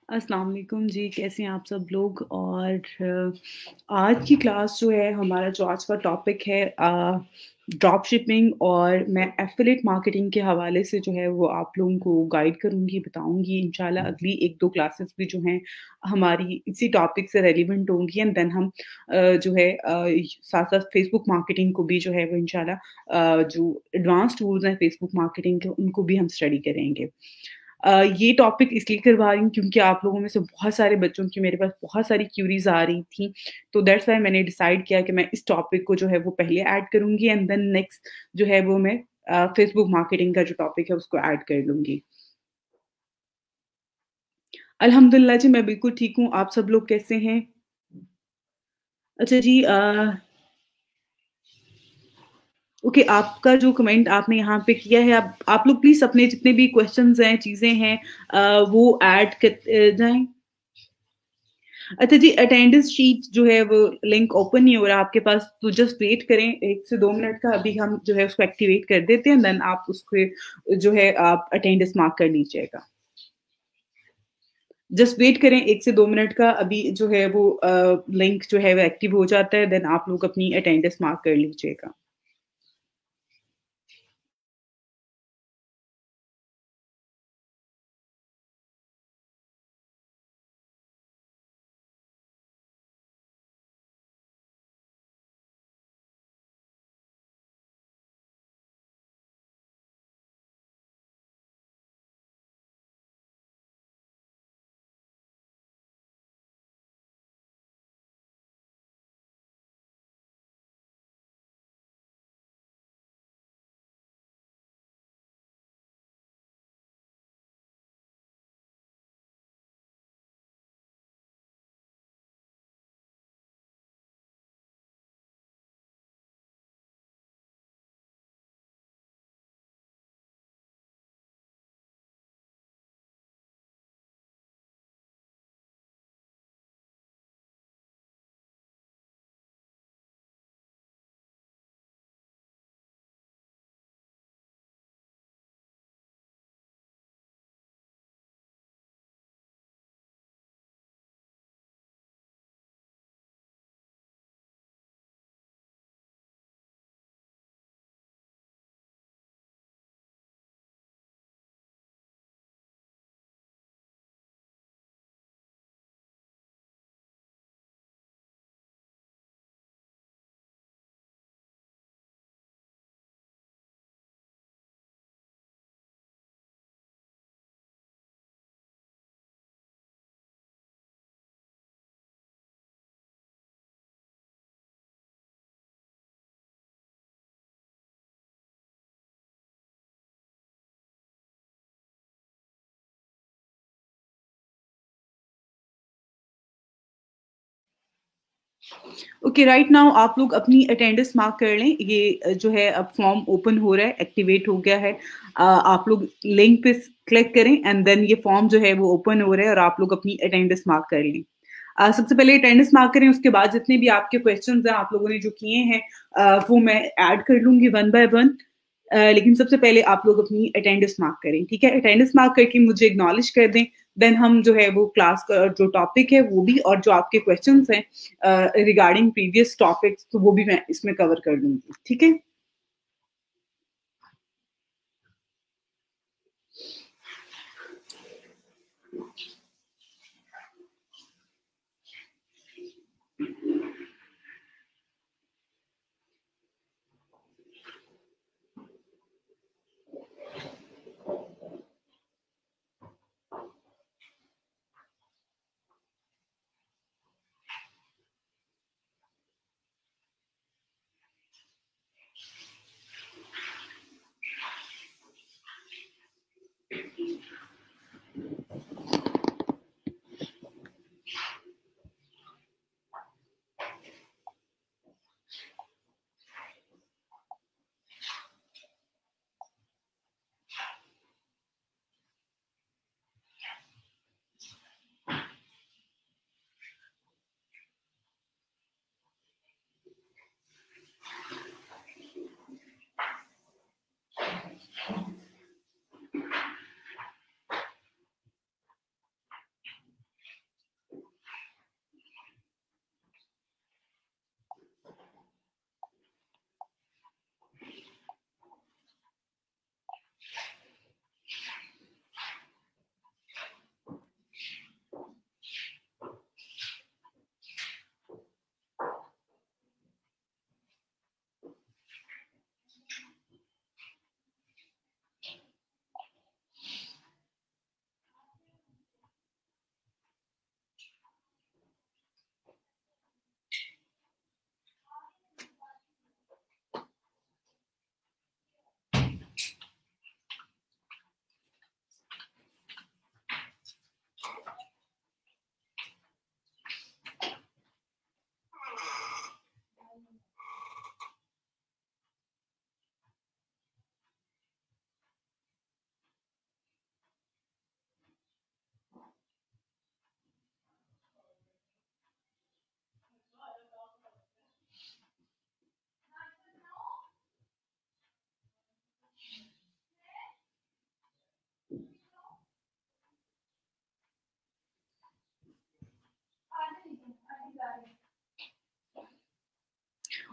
अस्सलाम वालेकुम जी, कैसे हैं आप सब लोग? और आज की क्लास जो है हमारा जो आज का टॉपिक है ड्रॉप शिपिंग और मैं एफ़िलिएट मार्केटिंग के हवाले से जो है वो आप लोगों को गाइड करूँगी, बताऊँगी। इंशाल्लाह अगली 1-2 क्लासेस भी जो हैं हमारी इसी टॉपिक से रेलेवेंट होंगी एंड देन हम जो है साथ-साथ फ़ेसबुक मार्केटिंग को भी जो है वो इंशाल्लाह जो एडवांस टूल्स हैं फ़ेसबुक मार्केटिंग के उनको भी हम स्टडी करेंगे। ये टॉपिक इसलिए करवा रही हूँ क्योंकि आप लोगों में से बहुत सारे बच्चों की मेरे पास बहुत सारी क्यूरीज़ आ रही थी, तो दैट्स व्हाई मैंने डिसाइड किया कि मैं इस टॉपिक को जो है वो पहले ऐड करूँगी एंड देन नेक्स्ट जो है वो मैं फेसबुक मार्केटिंग का जो टॉपिक है उसको ऐड कर लूँगी। अल्हम्दुलिल्लाह जी, मैं बिल्कुल ठीक हूँ, आप सब लोग कैसे हैं? अच्छा जी ओके आपका जो कमेंट आपने यहाँ पे किया है आप लोग प्लीज़ अपने जितने भी क्वेश्चन्स हैं, चीज़ें हैं वो ऐड जाएँ। अच्छा जी, अटेंडेंस शीट जो है वो लिंक ओपन नहीं हो रहा आपके पास, तो जस्ट वेट करें 1 से 2 मिनट का, अभी हम जो है उसको एक्टिवेट कर देते हैं, देन आप उसके जो है आप अटेंडेंस मार्क कर लीजिएगा। जस्ट वेट करें 1 से 2 मिनट का, अभी जो है वो लिंक जो है वो एक्टिव हो जाता है, देन आप लोग अपनी अटेंडेंस मार्क कर लीजिएगा। ओके राइट नाउ आप लोग अपनी अटेंडेंस मार्क कर लें ये जो है अब फॉर्म ओपन हो रहा है एक्टिवेट हो गया है आप लोग लिंक पे क्लिक करें एंड देन ये फॉर्म जो है वो ओपन हो रहा है और आप लोग अपनी अटेंडेंस मार्क कर लें सबसे पहले अटेंडेंस मार्क करें उसके बाद जितने भी आपके क्वेश्चंस हैं आप लोगों ने जो किए हैं वो मैं ऐड कर लूंगी वन बाय वन लेकिन सबसे पहले आप लोग अपनी अटेंडेंस मार्क करें ठीक है अटेंडेंस मार्क करके मुझे एक्नॉलेज कर दें देन हम जो है वो क्लास का जो टॉपिक है वो भी और जो आपके क्वेश्चंस हैं रिगार्डिंग प्रीवियस टॉपिक्स तो वो भी मैं इसमें कवर कर लूंगी ठीक है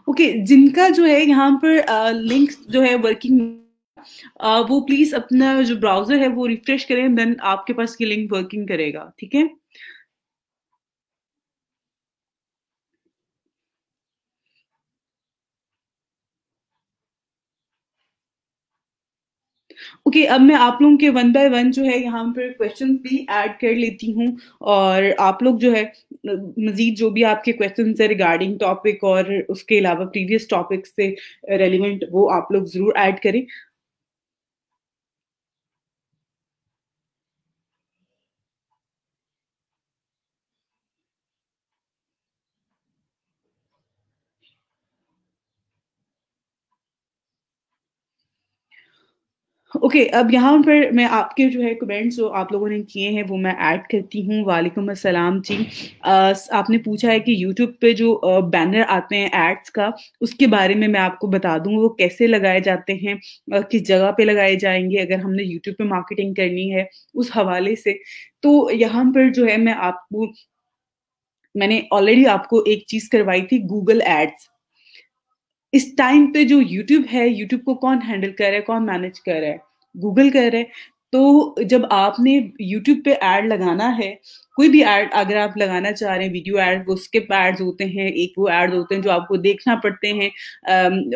ओके, जिनका जो है यहाँ पर लिंक जो है वर्किंग, वो प्लीज अपना जो ब्राउजर है वो रिफ्रेश करें, देन आपके पास ये लिंक वर्किंग करेगा, ठीक है। ओके, अब मैं आप लोगों के वन बाय वन जो है यहाँ पर क्वेश्चन भी ऐड कर लेती हूँ, और आप लोग जो है मजीद जो भी आपके क्वेश्चन है रिगार्डिंग टॉपिक और उसके अलावा प्रीवियस टॉपिक से रेलिवेंट, वो आप लोग जरूर ऐड करें। ओके, अब यहाँ पर मैं आपके जो है कमेंट्स जो आप लोगों ने किए हैं वो मैं ऐड करती हूँ। वालेकुम अस्सलाम जी। आपने पूछा है कि यूट्यूब पे जो बैनर आते हैं एड्स का, उसके बारे में मैं आपको बता दूँ वो कैसे लगाए जाते हैं, किस जगह पे लगाए जाएंगे अगर हमने यूट्यूब पे मार्केटिंग करनी है उस हवाले से। तो यहाँ पर जो है मैंने ऑलरेडी आपको एक चीज करवाई थी, गूगल एड्स। इस टाइम पे जो यूट्यूब है, यूट्यूब को कौन हैंडल कर रहा है, कौन मैनेज कर रहा है? गूगल कर रहा है। तो जब आपने यूट्यूब पे ऐड लगाना है, कोई भी ऐड अगर आप लगाना चाह रहे हैं, वीडियो ऐड, वो स्किप एड्स होते हैं, एक वो एड्स होते हैं जो आपको देखना पड़ते हैं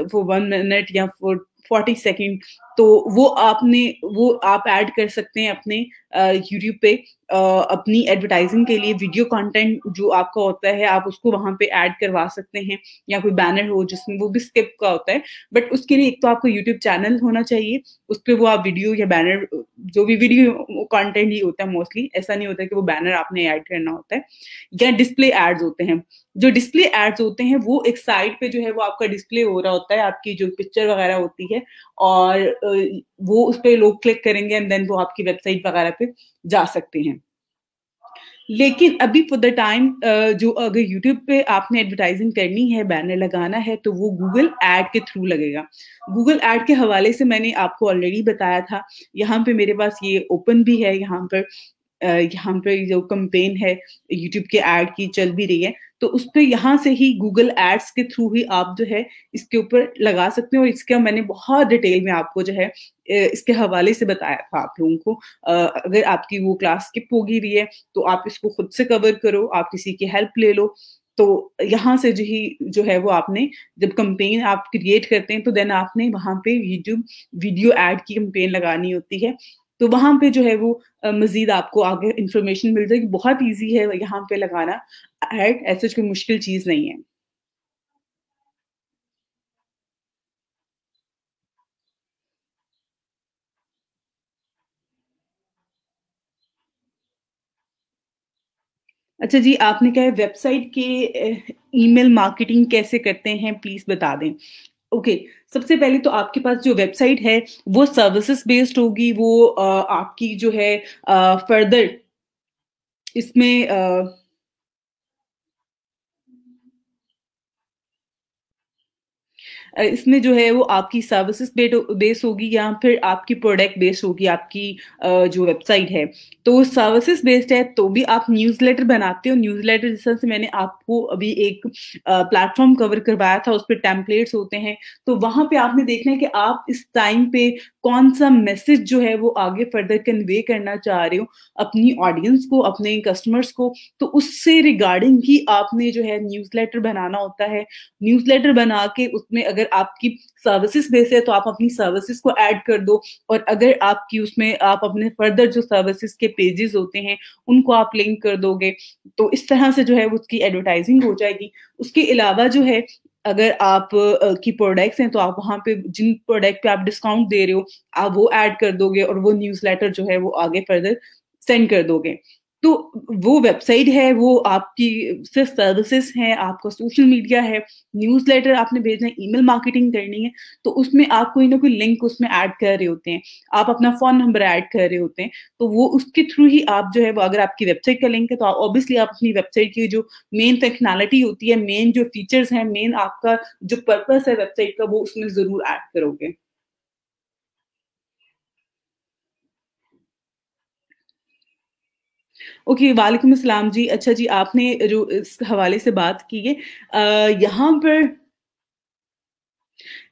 फॉर 1 मिनट या फॉर 40 सेकेंड। तो वो आप ऐड कर सकते हैं अपने यूट्यूब पे अपनी एडवर्टाइजिंग के लिए। वीडियो कंटेंट जो आपका होता है आप उसको वहां पे ऐड करवा सकते हैं, या कोई बैनर हो जिसमें वो भी स्किप का होता है। बट उसके लिए एक तो आपको यूट्यूब चैनल होना चाहिए, उस पर वो आप वीडियो या बैनर, जो भी वीडियो कंटेंट ही होता है मोस्टली, ऐसा नहीं होता कि वो बैनर आपने ऐड करना होता है। या डिस्प्ले एड्स होते हैं, जो डिस्प्ले एड्स होते हैं वो एक साइड पे जो है वो आपका डिस्प्ले हो रहा होता है, आपकी जो पिक्चर वगैरह होती है, और वो उस पर लोग क्लिक करेंगे एंड देन वो आपकी वेबसाइट वगैरह पे जा सकते हैं। लेकिन अभी फॉर द टाइम जो अगर यूट्यूब पे आपने एडवर्टाइजिंग करनी है, बैनर लगाना है, तो वो गूगल एड के थ्रू लगेगा। गूगल एड के हवाले से मैंने आपको ऑलरेडी बताया था। यहाँ पे मेरे पास ये ओपन भी है, यहाँ पे जो कंपेन है यूट्यूब के ऐड की चल भी रही है, तो उस पे यहाँ से ही गूगल एड्स के थ्रू ही आप जो है इसके ऊपर लगा सकते हो। और इसका मैंने बहुत डिटेल में आपको जो है इसके हवाले से बताया था आप लोगों को। अगर आपकी वो क्लास स्किप हो गई रही है तो आप इसको खुद से कवर करो, आप किसी की हेल्प ले लो। तो यहाँ से जो है वो आपने जब कंपेन आप क्रिएट करते हैं तो देन आपने वहां पे यूट्यूब वीडियो एड की कंपेन लगानी होती है। तो वहां पे जो है वो मजीद आपको आगे इंफॉर्मेशन मिल जाएगी। बहुत ईजी है यहाँ पे लगाना एड, ऐसा कोई मुश्किल चीज नहीं है। अच्छा जी, आपने कहा है वेबसाइट के ईमेल मार्केटिंग कैसे करते हैं, प्लीज बता दें। ओके, सबसे पहले तो आपके पास जो वेबसाइट है वो सर्विसेज बेस्ड होगी। वो आपकी जो है फर्दर इसमें इसमें जो है वो आपकी सर्विसेज बेस होगी या फिर आपकी प्रोडक्ट बेस होगी आपकी जो वेबसाइट है। तो सर्विसेज बेस्ड है तो भी आप न्यूज़लेटर बनाते हो। न्यूज़लेटर जिस तरह से मैंने आपको अभी एक प्लेटफॉर्म कवर करवाया था, उस पर टेम्पलेट्स होते हैं। तो वहां पे आपने देखना है कि आप इस टाइम पे कौन सा मैसेज जो है वो आगे फर्दर कन्वे करना चाह रहे हो अपनी ऑडियंस को, अपने कस्टमर्स को। तो उससे रिगार्डिंग ही आपने जो है न्यूज़लेटर बनाना होता है। न्यूज़लेटर बना के उसमें अगर आपकी सर्विसेज बेस है तो आप अपनी सर्विसेज को ऐड कर दो, और अगर आपकी उसमें आप अपने फर्दर जो सर्विसेज के पेजेस होते हैं उनको आप लिंक कर दोगे, तो इस तरह से जो है उसकी एडवर्टाइजिंग हो जाएगी। उसके अलावा जो है अगर आप की प्रोडक्ट्स हैं तो आप वहां पे जिन प्रोडक्ट पे आप डिस्काउंट दे रहे हो आप वो ऐड कर दोगे, और वो न्यूज़लेटर जो है वो आगे फर्दर सेंड कर दोगे। तो वो वेबसाइट है, वो आपकी सिर्फ सर्विसेज हैं, आपका सोशल मीडिया है, न्यूज़लेटर आपने भेजना है, ईमेल मार्केटिंग करनी है, तो उसमें आप कोई ना कोई लिंक उसमें ऐड कर रहे होते हैं, आप अपना फोन नंबर ऐड कर रहे होते हैं। तो वो उसके थ्रू ही आप जो है वो, अगर आपकी वेबसाइट का लिंक है तो ऑब्वियसली आप अपनी वेबसाइट की जो मेन फंक्शनैलिटी होती है, मेन जो फीचर्स हैं, मेन आपका जो पर्पस है वेबसाइट का, वो उसमें जरूर ऐड करोगे। ओके, वालेकुम अस्सलाम जी। अच्छा जी, आपने जो इस हवाले से बात की है, यहाँ पर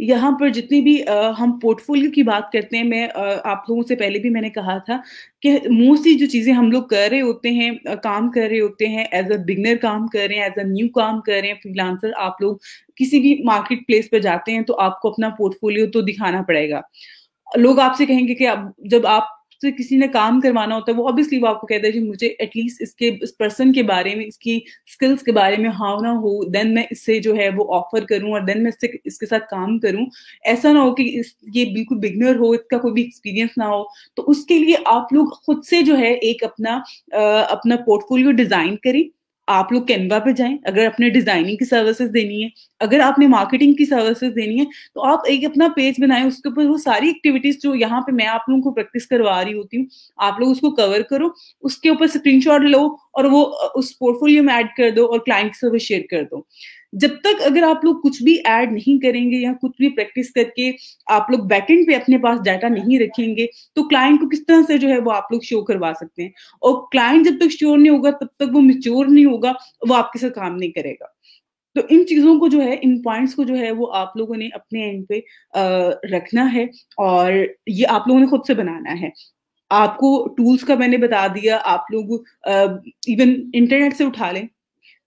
यहाँ पर जितनी भी हम पोर्टफ़ोलियो की बात करते हैं, मैं आप लोगों से पहले भी मैंने कहा था कि मोस्टली जो चीज़ें हम लोग कर रहे होते हैं, काम कर रहे होते हैं, एज़ अ बिगिनर काम कर रहे हैं, एज़ अ न्यू काम कर रहे हैं, फ्रीलांसर आप लोग किसी भी मार्केट प्लेस पे जाते हैं, तो आपको अपना पोर्टफ़ोलियो तो दिखाना पड़ेगा। लोग आपसे कहेंगे कि अब जब आपसे किसी ने काम करवाना होता है, वो ऑब्वियसली वो आपको कहता है कि मुझे एटलीस्ट इसके इस पर्सन के बारे में, इसकी स्किल्स के बारे में हाँ ना हो, देन मैं इससे जो है वो ऑफ़र करूँ और देन मैं इससे इसके साथ काम करूँ। ऐसा ना हो कि ये बिल्कुल बिगिनर हो, इसका कोई भी एक्सपीरियंस ना हो। तो उसके लिए आप लोग खुद से जो है एक अपना पोर्टफोलियो डिज़ाइन करें। आप लोग कैनवा पे जाएँ, अगर आपने डिज़ाइनिंग की सर्विसेज़ देनी है, अगर आपने मार्केटिंग की सर्विसेज़ देनी है, तो आप एक अपना पेज बनाएँ, उसके ऊपर वो सारी एक्टिविटीज़ जो यहाँ पे मैं आप लोगों को प्रैक्टिस करवा रही होती हूँ, आप लोग उसको कवर करो, उसके ऊपर स्क्रीनशॉट लो और वो उस पोर्टफोलियो में ऐड कर दो और क्लाइंट के साथ शेयर कर दो। जब तक अगर आप लोग कुछ भी ऐड नहीं करेंगे या कुछ भी प्रैक्टिस करके आप लोग बैकएंड पे अपने पास डाटा नहीं रखेंगे, तो क्लाइंट को किस तरह से जो है वो आप लोग शो करवा सकते हैं। और क्लाइंट जब तक श्योर नहीं होगा, तब तक वो मैच्योर नहीं होगा, वो आपके साथ काम नहीं करेगा। तो इन चीज़ों को जो है, इन पॉइंट्स को जो है वो आप लोगों ने अपने एंड पे रखना है और ये आप लोगों ने खुद से बनाना है। आपको टूल्स का मैंने बता दिया, आप लोग इवन इंटरनेट से उठा लें।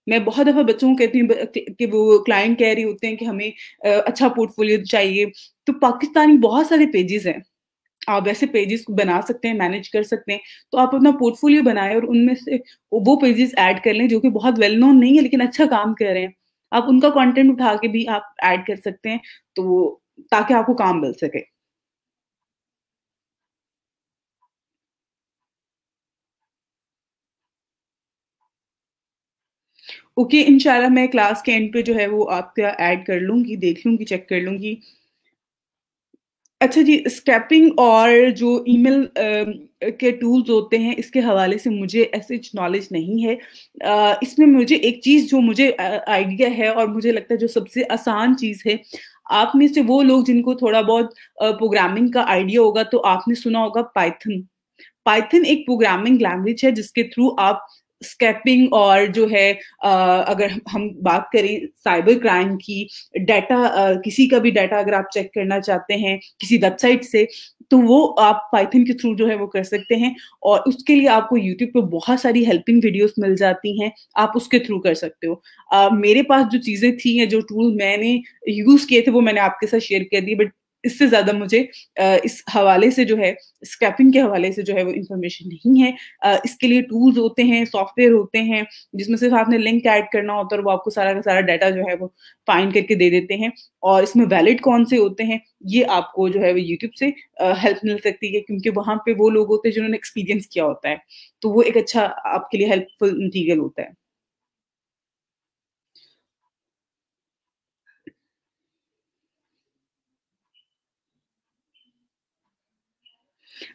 मैं बहुत दफ़ा बच्चों को कहती हूँ कि वो क्लाइंट कह रहे होते हैं कि हमें अच्छा पोर्टफोलियो चाहिए, तो पाकिस्तानी बहुत सारे पेजेज़ हैं। आप वैसे पेजेज़ बना सकते हैं, मैनेज कर सकते हैं। तो आप अपना पोर्टफोलियो बनाएँ और उनमें से वो पेजेज़ ऐड कर लें जो कि बहुत वेल नोन नहीं है लेकिन अच्छा काम कर रहे हैं। आप उनका कंटेंट उठा के भी आप ऐड कर सकते हैं, तो ताकि आपको काम मिल सके। ओके, इंशाल्लाह मैं क्लास के एंड पे जो है वो आपका ऐड कर लूँगी, देख लूँगी, चेक कर लूँगी। अच्छा जी, स्क्रैपिंग और जो ईमेल के टूल्स होते हैं, इसके हवाले से मुझे ऐसे नॉलेज नहीं है। इसमें मुझे एक चीज़ जो मुझे आइडिया है और मुझे लगता है जो सबसे आसान चीज़ है, आप में से वो लोग जिनको थोड़ा बहुत प्रोग्रामिंग का आइडिया होगा, तो आपने सुना होगा पाइथन। पाइथन एक प्रोग्रामिंग लैंग्वेज है जिसके थ्रू आप स्कैपिंग और जो है अगर हम बात करें साइबर क्राइम की, किसी का भी डाटा अगर आप चेक करना चाहते हैं किसी वेबसाइट से, तो वो आप पाइथन के थ्रू जो है वो कर सकते हैं और उसके लिए आपको यूट्यूब पे बहुत सारी हेल्पिंग वीडियोस मिल जाती हैं, आप उसके थ्रू कर सकते हो। मेरे पास जो चीज़ें थी या जो टूल मैंने यूज़ किए थे वो मैंने आपके साथ शेयर कर दिए, बट इससे ज़्यादा मुझे इस हवाले से जो है स्क्रैपिंग के हवाले से जो है वो इन्फॉर्मेशन नहीं है। इसके लिए टूल्स होते हैं, सॉफ्टवेयर होते हैं, जिसमें सिर्फ़ आपने लिंक ऐड करना होता है और वो आपको सारा का सारा डाटा जो है वो फाइंड करके दे देते हैं और इसमें वैलिड कौन से होते हैं, ये आपको जो है वो यूट्यूब से हेल्प मिल सकती है क्योंकि वहाँ पे वो लोग होते हैं जिन्होंने एक्सपीरियंस किया होता है। तो वो एक अच्छा आपके लिए हेल्पफुल मटीरियल होता है।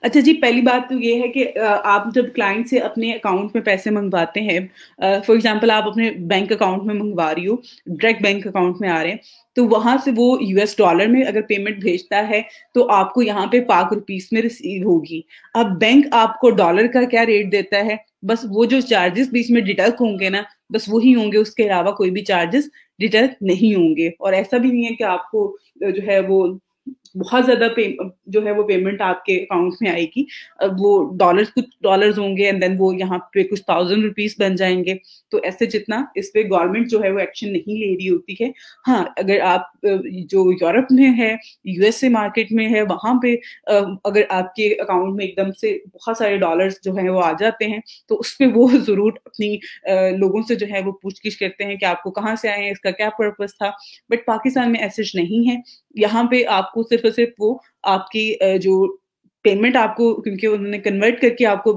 अच्छा जी, पहली बात तो ये है कि आप जब क्लाइंट से अपने अकाउंट में पैसे मँगवाते हैं, फॉर एग्ज़ाम्पल आप अपने बैंक अकाउंट में मँगवा रही हो, डायरेक्ट बैंक अकाउंट में आ रहे हैं, तो वहाँ से वो यूएस डॉलर में अगर पेमेंट भेजता है, तो आपको यहाँ पे पाक रुपीस में रिसीव होगी। अब बैंक आपको डॉलर का क्या रेट देता है, बस वो जो चार्जेज़ बीच में डिडक्ट होंगे ना, बस वही होंगे, उसके अलावा कोई भी चार्जेज़ डिडक्ट नहीं होंगे और ऐसा भी नहीं है कि आपको जो है वो बहुत ज़्यादा जो है वो पेमेंट आपके अकाउंट में आएगी। वो डॉलर्स कुछ डॉलर्स होंगे एंड देन वो यहाँ पे कुछ थाउज़ेंड रुपीज़ बन जाएँगे। तो ऐसे जितना इस पे गवर्नमेंट जो है वो एक्शन नहीं ले रही होती है। हाँ, अगर आप जो यूरोप में है, यूएसए मार्केट में है, वहाँ पे अगर आपके अकाउंट में एकदम से बहुत सारे डॉलर्स जो हैं वो आ जाते हैं, तो उसपे वो ज़रूर अपनी लोगों से जो है वो पूछ-गिछ करते हैं कि आपको कहाँ से आए हैं, इसका क्या पर्पज़ था? बट पाकिस्तान में ऐसा नहीं है। यहाँ पे आपको सिर्फ़ और सिर्फ़ वो आपकी जो पेमेंट आपको क्योंकि उन्होंने कन्वर्ट करके आपको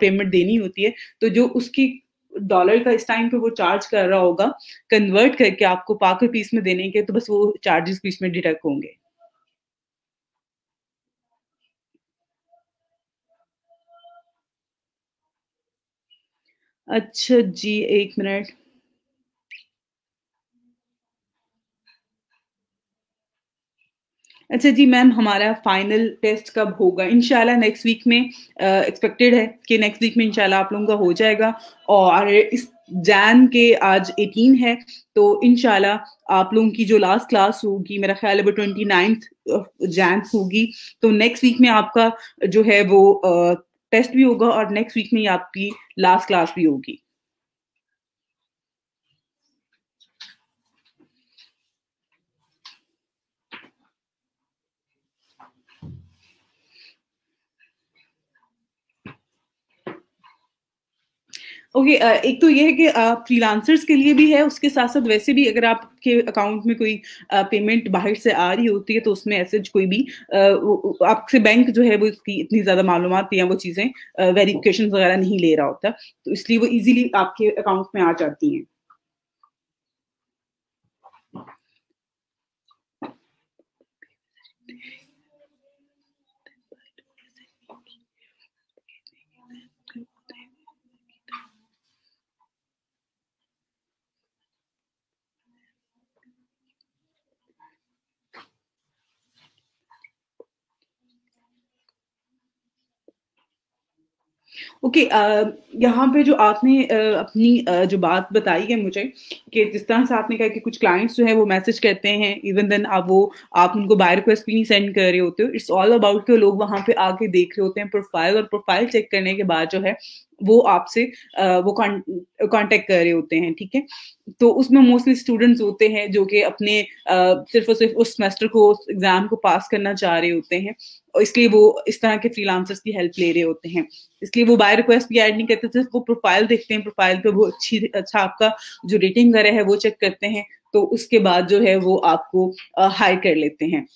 पेमेंट देनी होती है, तो जो उसकी डॉलर का इस टाइम पे वो चार्ज कर रहा होगा, कन्वर्ट करके आपको पाक रुपीस में देने के, तो बस वो चार्जेज़ बीच में डिडक्ट होंगे। अच्छा जी, 1 मिनट। अच्छा जी मैम, हमारा फाइनल टेस्ट कब होगा? इंशाल्लाह नेक्स्ट वीक में एक्सपेक्टेड है कि नेक्स्ट वीक में इंशाल्लाह आप लोगों का हो जाएगा। और इस जैन के आज 18 है, तो इंशाल्लाह आप लोगों की जो लास्ट क्लास होगी मेरा ख्याल है वो 29th जैन होगी। तो नेक्स्ट वीक में आपका जो है वो टेस्ट भी होगा और नेक्स्ट वीक में ही आपकी लास्ट क्लास भी होगी। ओके, एक तो ये है कि फ्रीलांसर्स के लिए भी है, उसके साथ-साथ वैसे भी अगर आपके अकाउंट में कोई पेमेंट बाहर से आ रही होती है, तो उसमें ऐसे कोई भी आपसे बैंक जो है वो इसकी इतनी ज़्यादा मालूमात या वो चीज़ें वेरिफिकेशन वगैरह नहीं ले रहा होता, तो इसलिए वो ईज़िली आपके अकाउंट में आ जाती हैं। ओके, यहाँ पे जो आपने अपनी जो बात बताई है मुझे कि जिस तरह से आपने कहा कि कुछ क्लाइंट्स जो है वो मैसेज करते हैं, इवन देन आप उनको बाय रिक्वेस्ट भी नहीं सेंड कर रहे होते हो। इट्स ऑल अबाउट कि लोग वहां पे आके देख रहे होते हैं प्रोफाइल, और प्रोफाइल चेक करने के बाद जो है वो आपसे वो कांटेक्ट कर रहे होते हैं, ठीक है। तो उसमें मोस्टली स्टूडेंट्स होते हैं जो कि अपने सिर्फ और सिर्फ उस सेमेस्टर को, उस एग्जाम को पास करना चाह रहे होते हैं, और इसलिए वो इस तरह के फ्रीलांसर्स की हेल्प ले रहे होते हैं। इसलिए वो बाय रिक्वेस्ट भी ऐड नहीं करते, सिर्फ वो प्रोफाइल देखते हैं, प्रोफाइल पे वो अच्छा आपका जो रेटिंग वगैरह है वो चेक करते हैं, तो उसके बाद जो है वो आपको हायर कर लेते हैं।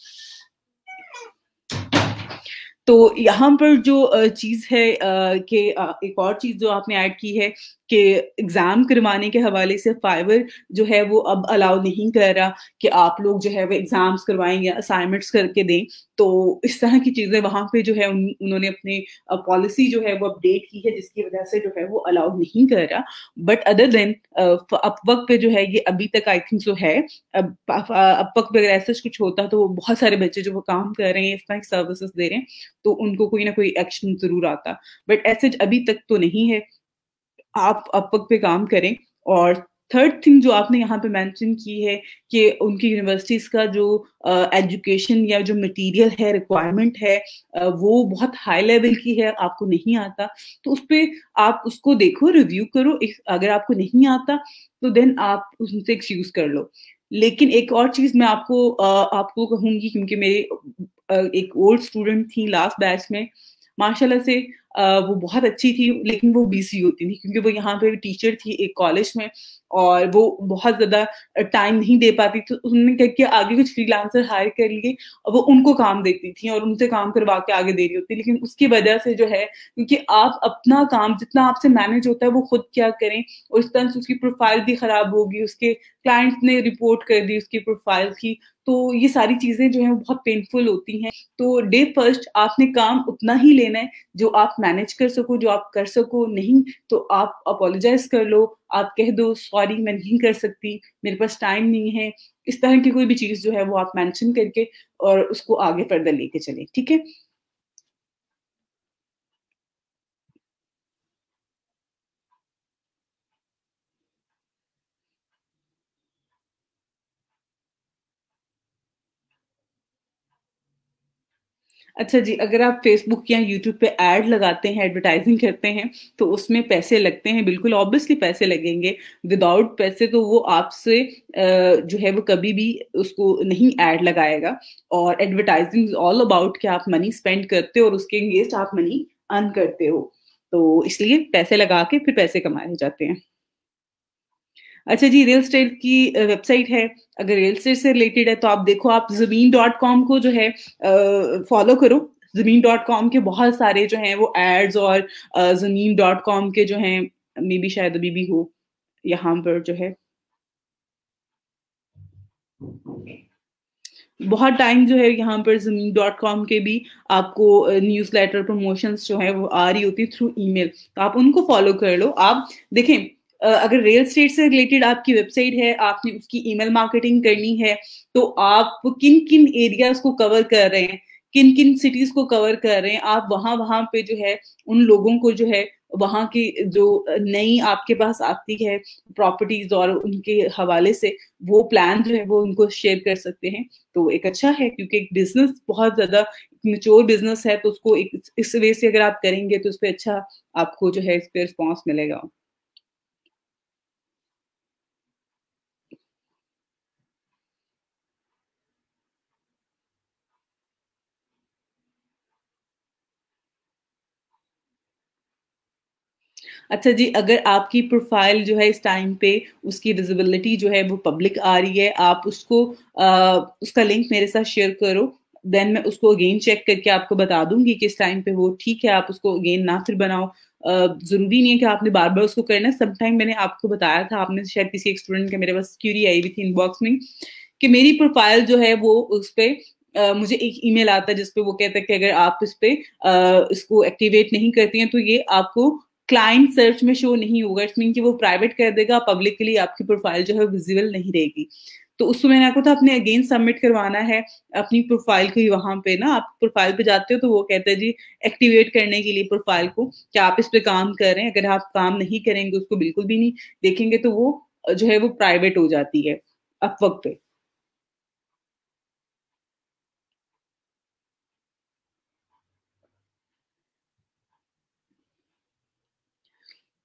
तो यहाँ पर जो चीज़ है कि एक और चीज़ जो आपने ऐड की है कि एग्ज़ाम करवाने के हवाले से फाइवर जो है वो अब अलाउ नहीं कर रहा कि आप लोग जो है वो एग्ज़ाम्स करवाएँ या असाइनमेंट्स करके दें। तो इस तरह की चीज़ें वहाँ पे जो है उन्होंने अपनी पॉलिसी जो है वो अपडेट की है, जिसकी वज़ह से जो है वो अलाउ नहीं कर रहा। बट अदर देन अपवर्क पे जो है ये अभी तक आई थिंक सो है। अपवर्क पे अगर ऐसा कुछ होता तो बहुत सारे बच्चे जो वो काम कर रहे हैं, इस तरह की सर्विसेज़ दे रहे हैं, तो उनको कोई ना कोई एक्शन ज़रूर आता। बट ऐसे अभी तक तो नहीं है। आप अपवर्क पे काम करें। और थर्ड थिंग जो आपने यहाँ पे मेंशन की है कि उनकी यूनिवर्सिटीज़ का जो एजुकेशन या जो मटेरियल है, रिक्वायरमेंट है, वो बहुत हाई लेवल की है, आपको नहीं आता, तो उसपे आप उसको देखो, रिव्यू करो। इफ अगर आपको नहीं आता, तो देन आप उनसे एक्सक्यूज़ कर लो। लेकिन एक और चीज़ मैं आपको कहूँगी, क्योंकि मेरे एक ओल्ड स्टूडेंट थी लास्ट बैच में, माशाल्लाह से वो बहुत अच्छी थी, लेकिन वो बीसी होती थी क्योंकि वो यहाँ पे टीचर थी एक कॉलेज में, और वो बहुत ज़्यादा टाइम नहीं दे पाती, तो उन्होंने क्या किया, आगे कुछ फ्रीलांसर हायर कर लिए और वो उनको काम देती थी और उनसे काम करवा के आगे दे रही होती। लेकिन उसकी वजह से जो है, क्योंकि आप अपना काम जितना आपसे मैनेज होता है वो खुद क्या करें, और इस तरह से उसकी प्रोफाइल भी खराब होगी, उसके क्लाइंट्स ने रिपोर्ट कर दी उसकी प्रोफाइल की, तो ये सारी चीज़ें जो हैं बहुत पेनफुल होती हैं। तो डे फर्स्ट आपने काम उतना ही लेना है जो आप मैनेज कर सको, जो आप कर सको। नहीं तो आप अपोलोजाइज़ कर लो, आप कह दो सॉरी मैं नहीं कर सकती, मेरे पास टाइम नहीं है। इस तरह की कोई भी चीज़ जो है वो आप मेंशन करके और उसको आगे फर्दर लेके चलें, ठीक है? अच्छा जी, अगर आप फ़ेसबुक या यूट्यूब पे ऐड लगाते हैं, एडवर्टाइज़िंग करते हैं, तो उसमें पैसे लगते हैं, बिल्कुल ऑब्वियसली पैसे लगेंगे। विदाउट पैसे तो वो आपसे जो है वो कभी भी उसको नहीं ऐड लगाएगा। और एडवर्टाइज़िंग इज़ ऑल अबाउट कि आप मनी स्पेंड करते हो और उसके अगेंस्ट आप मनी अर्न करते हो। तो इसलिए पैसे लगा के फिर पैसे कमाए जाते हैं। अच्छा जी, रियल एस्टेट की वेबसाइट है। अगर रियल एस्टेट से रिलेटेड है तो आप देखो, आप ज़मीन डॉट कॉम को जो है फ़ॉलो करो। ज़मीन डॉट कॉम के बहुत सारे जो हैं वो एड्स, और ज़मीन डॉट कॉम के जो हैं, मे बी शायद अभी भी हो यहाँ पर जो है। बहुत टाइम जो है यहाँ पर ज़मीन डॉट कॉम के भी आपको न्यूज़लेटर प्रमोशंस जो है वो आ रही होती है थ्रू ईमेल, तो आप उनको फॉलो कर लो। आप देखें, अगर रियल एस्टेट से रिलेटेड आपकी वेबसाइट है, आपने उसकी ईमेल मार्केटिंग करनी है, तो आप किन-किन एरियाज़ को कवर कर रहे हैं, किन-किन सिटीज़ को कवर कर रहे हैं, आप वहाँ-वहाँ पे जो है उन लोगों को जो है वहाँ की जो नई आपके पास आती है प्रॉपर्टीज़ और उनके हवाले से वो प्लान जो है वो उनको शेयर कर सकते हैं। तो एक अच्छा है क्योंकि एक बिज़नेस बहुत ज़्यादा मैच्योर बिज़नेस है तो उसको एक इस वे से अगर आप करेंगे तो उसपे अच्छा आपको जो है इस पे रिस्पॉन्स मिलेगा। अच्छा जी, अगर आपकी प्रोफ़ाइल जो है इस टाइम पे उसकी विज़िबिलिटी जो है वो पब्लिक आ रही है, आप उसको उसका लिंक मेरे साथ शेयर करो, देन मैं उसको अगेन चेक करके आपको बता दूँगी कि इस टाइम पे वो ठीक है, आप उसको अगेन ना फिर बनाओ। ज़रूरी नहीं है कि आपने बार-बार उसको करना है, समटाइम मैंने आपको बताया था, आपने शायद किसी एक स्टूडेंट के मेरे पास क्वेरी आई हुई थी इनबॉक्स में कि मेरी प्रोफ़ाइल जो है वो उसपे मुझे एक ईमेल आता है जिस पे वो कहता है कि अगर आप इस पे इसको एक्टिवेट नहीं करती हैं, तो ये आपको क्लाइंट सर्च में शो नहीं होगा। इट्स मीन कि वो प्राइवेट कर देगा, पब्लिकली आपकी प्रोफाइल जो है विजिबल नहीं रहेगी। तो उसको मैंने आपको था अपने अगेन सबमिट करवाना है अपनी प्रोफाइल को ही वहाँ पे ना आप प्रोफाइल पे जाते हो तो वो कहता है जी एक्टिवेट करने के लिए प्रोफाइल को क्या आप इस पे काम कर रहे हैं? अगर आप काम नहीं करेंगे, उसको बिल्कुल भी नहीं देखेंगे तो वो जो है वो प्राइवेट हो जाती है अपवर्क पे।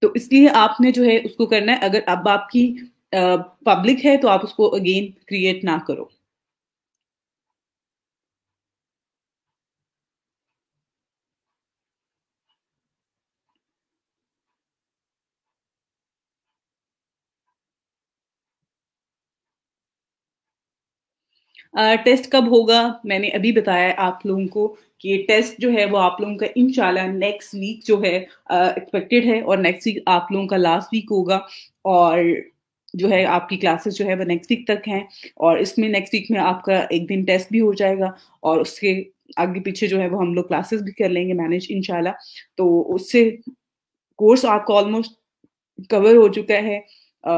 तो इसलिए आपने जो है उसको करना है अगर अब आपकी पब्लिक है तो आप उसको अगेन क्रिएट ना करो। टेस्ट कब होगा? मैंने अभी बताया आप लोगों को कि ये टेस्ट जो है वो आप लोगों का इंशाल्लाह नेक्स्ट वीक जो है एक्सपेक्टेड है और नेक्स्ट वीक आप लोगों का लास्ट वीक होगा और जो है आपकी क्लासेस जो है वो नेक्स्ट वीक तक हैं और इसमें नेक्स्ट वीक में आपका एक दिन टेस्ट भी हो जाएगा और उसके आगे पीछे जो है वो हम लोग क्लासेस भी कर लेंगे मैनेज इंशाल्लाह। तो उससे कोर्स आपका ऑलमोस्ट कवर हो चुका है। अ,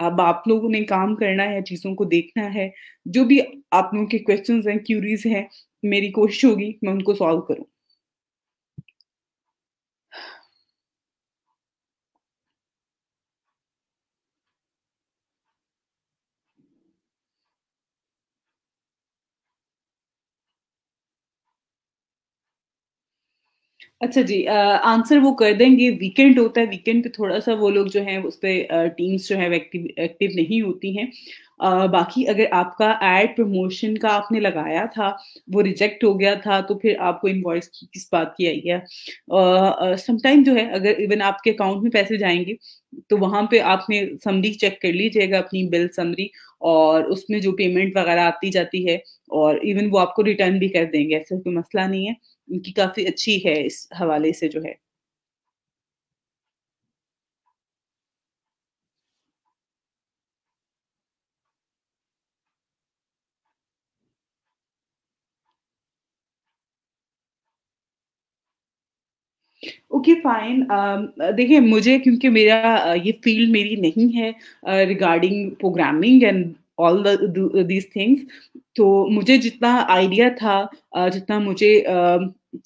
अब आप लोगों ने काम करना है, चीज़ों को देखना है। जो भी आप लोगों के क्वेश्चन्स हैं, क्यूरीज़ हैं, मेरी कोशिश होगी मैं उनको सॉल्व करूँ। अच्छा जी आंसर वो कर देंगे, वीकेंड होता है, वीकेंड पे थोड़ा-सा वो लोग जो हैं उस पे टीम्स जो है वो एक्टिव एक्टिव नहीं होती हैं। बाकी अगर आपका एड प्रमोशन का आपने लगाया था, वो रिजेक्ट हो गया था, तो फिर आपको इनवॉइस की किस बात की आई है? समटाइम जो है अगर इवन आपके अकाउंट में पैसे जाएँगे, तो वहाँ पे आपने समरी चेक कर लीजिएगा अपनी बिल समरी और उसमें जो पेमेंट वगैरह आती जाती है और इवन वो आपको रिटर्न भी कर देंगे, ऐसा कोई मसला नहीं है। उनकी काफ़ी अच्छी है इस हवाले से जो है। ओके फाइन देखिए मुझे क्योंकि मेरा ये फ़ील्ड मेरी नहीं है regarding programming and all these things तो मुझे जितना आइडिया था जितना मुझे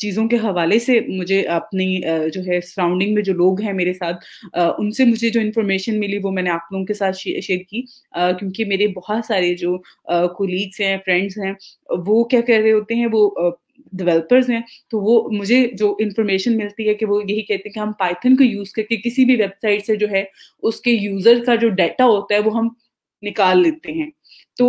चीज़ों के हवाले से मुझे अपनी जो है सराउंडिंग में जो लोग हैं मेरे साथ उनसे मुझे जो इन्फॉर्मेशन मिली वो मैंने आप लोगों के साथ शेयर की क्योंकि मेरे बहुत सारे जो कोलीग्स हैं, फ्रेंड्स हैं, वो क्या कर रहे होते हैं वो डेवलपर्स हैं तो वो मुझे जो इन्फॉर्मेशन मिलती है कि वो यही कहते हैं कि हम पाइथन को यूज़ करके किसी भी वेबसाइट से जो है उसके यूज़र का जो डाटा होता है वो हम निकाल लेते हैं। तो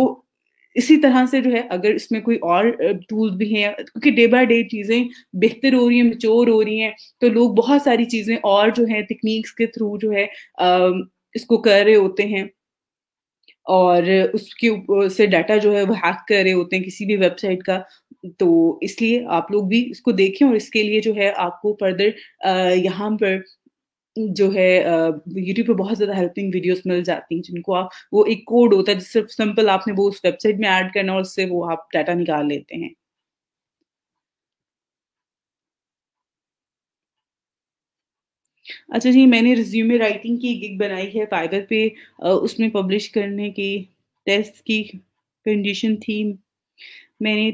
इसी तरह से जो है अगर इसमें कोई और टूल्स भी हैं क्योंकि डे बाय डे चीज़ें बेहतर हो रही हैं, मैच्योर हो रही हैं, तो लोग बहुत सारी चीज़ें और जो है टेक्निक्स के थ्रू जो है इसको कर रहे होते हैं। और उसके से डाटा जो है वो हैक कर रहे होते हैं किसी भी वेबसाइट का। तो इसलिए आप लोग भी इसको देखें और इसके लिए जो है आपको फर्दर यहाँ पर जो है यूट्यूब पे बहुत ज़्यादा हेल्पिंग वीडियोज़ मिल जाती हैं जिनको आप वो एक कोड होता है जिससे सिंपल आपने वो उस वेबसाइट में ऐड करना है और उससे वो आप डाटा निकाल लेते हैं। अच्छा जी, मैंने रिज़्यूमे राइटिंग की गिग बनाई है फाइवर पे उसमें पब्लिश करने की टेस्ट की कंडीशन थी। मैंने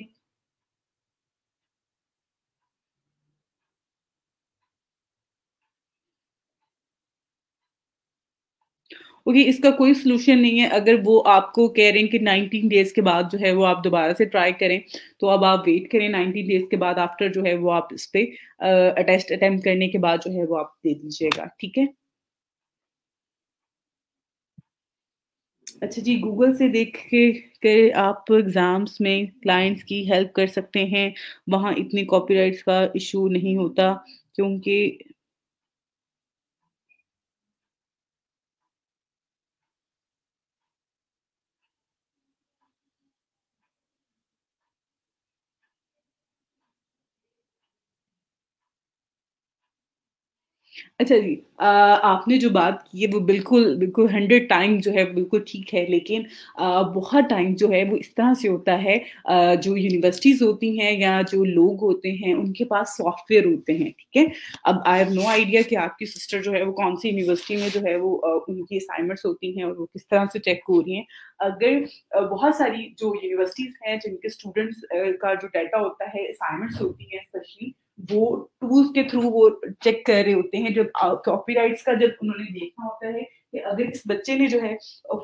ओके, इसका कोई सॉल्यूशन नहीं है, अगर वो आपको कह रहे हैं कि 19 डेज़ के बाद जो है वो आप दोबारा से ट्राई करें, तो अब आप वेट करें 19 डेज़ के बाद आफ्टर जो है वो आप इस पे टेस्ट अटेम्प्ट करने के बाद जो है वो आप दे दीजिएगा, ठीक है? अच्छा जी, गूगल से देख के आप एग्ज़ाम्स में क्लाइंट्स की हेल्प कर सकते हैं, वहाँ इतनी कॉपीराइट्स का इश्यू नहीं होता क्योंकि अच्छा जी, आपने जो बात की है वो बिल्कुल, बिल्कुल 100 टाइम जो है बिल्कुल ठीक है, लेकिन बहुत टाइम जो है वो इस तरह से होता है जो यूनिवर्सिटीज़ होती हैं या जो लोग होते हैं उनके पास सॉफ्टवेयर होते हैं, ठीक है? अब आई हैव नो आइडिया कि आपकी सिस्टर जो है वो कौन-सी यूनिवर्सिटी में जो है वो उनकी असाइनमेंट्स होती हैं और वो किस तरह से चेक हो रही हैं। अगर बहुत सारी जो यूनिवर्सिटीज़ हैं जिनके स्टूडेंट्स का जो डाटा होता है, असाइनमेंट्स होती हैं स्पेशली वो टूल्स के थ्रू वो चेक कर रहे होते हैं जब कॉपीराइट्स का जब उन्होंने देखना होता है कि अगर इस बच्चे ने जो है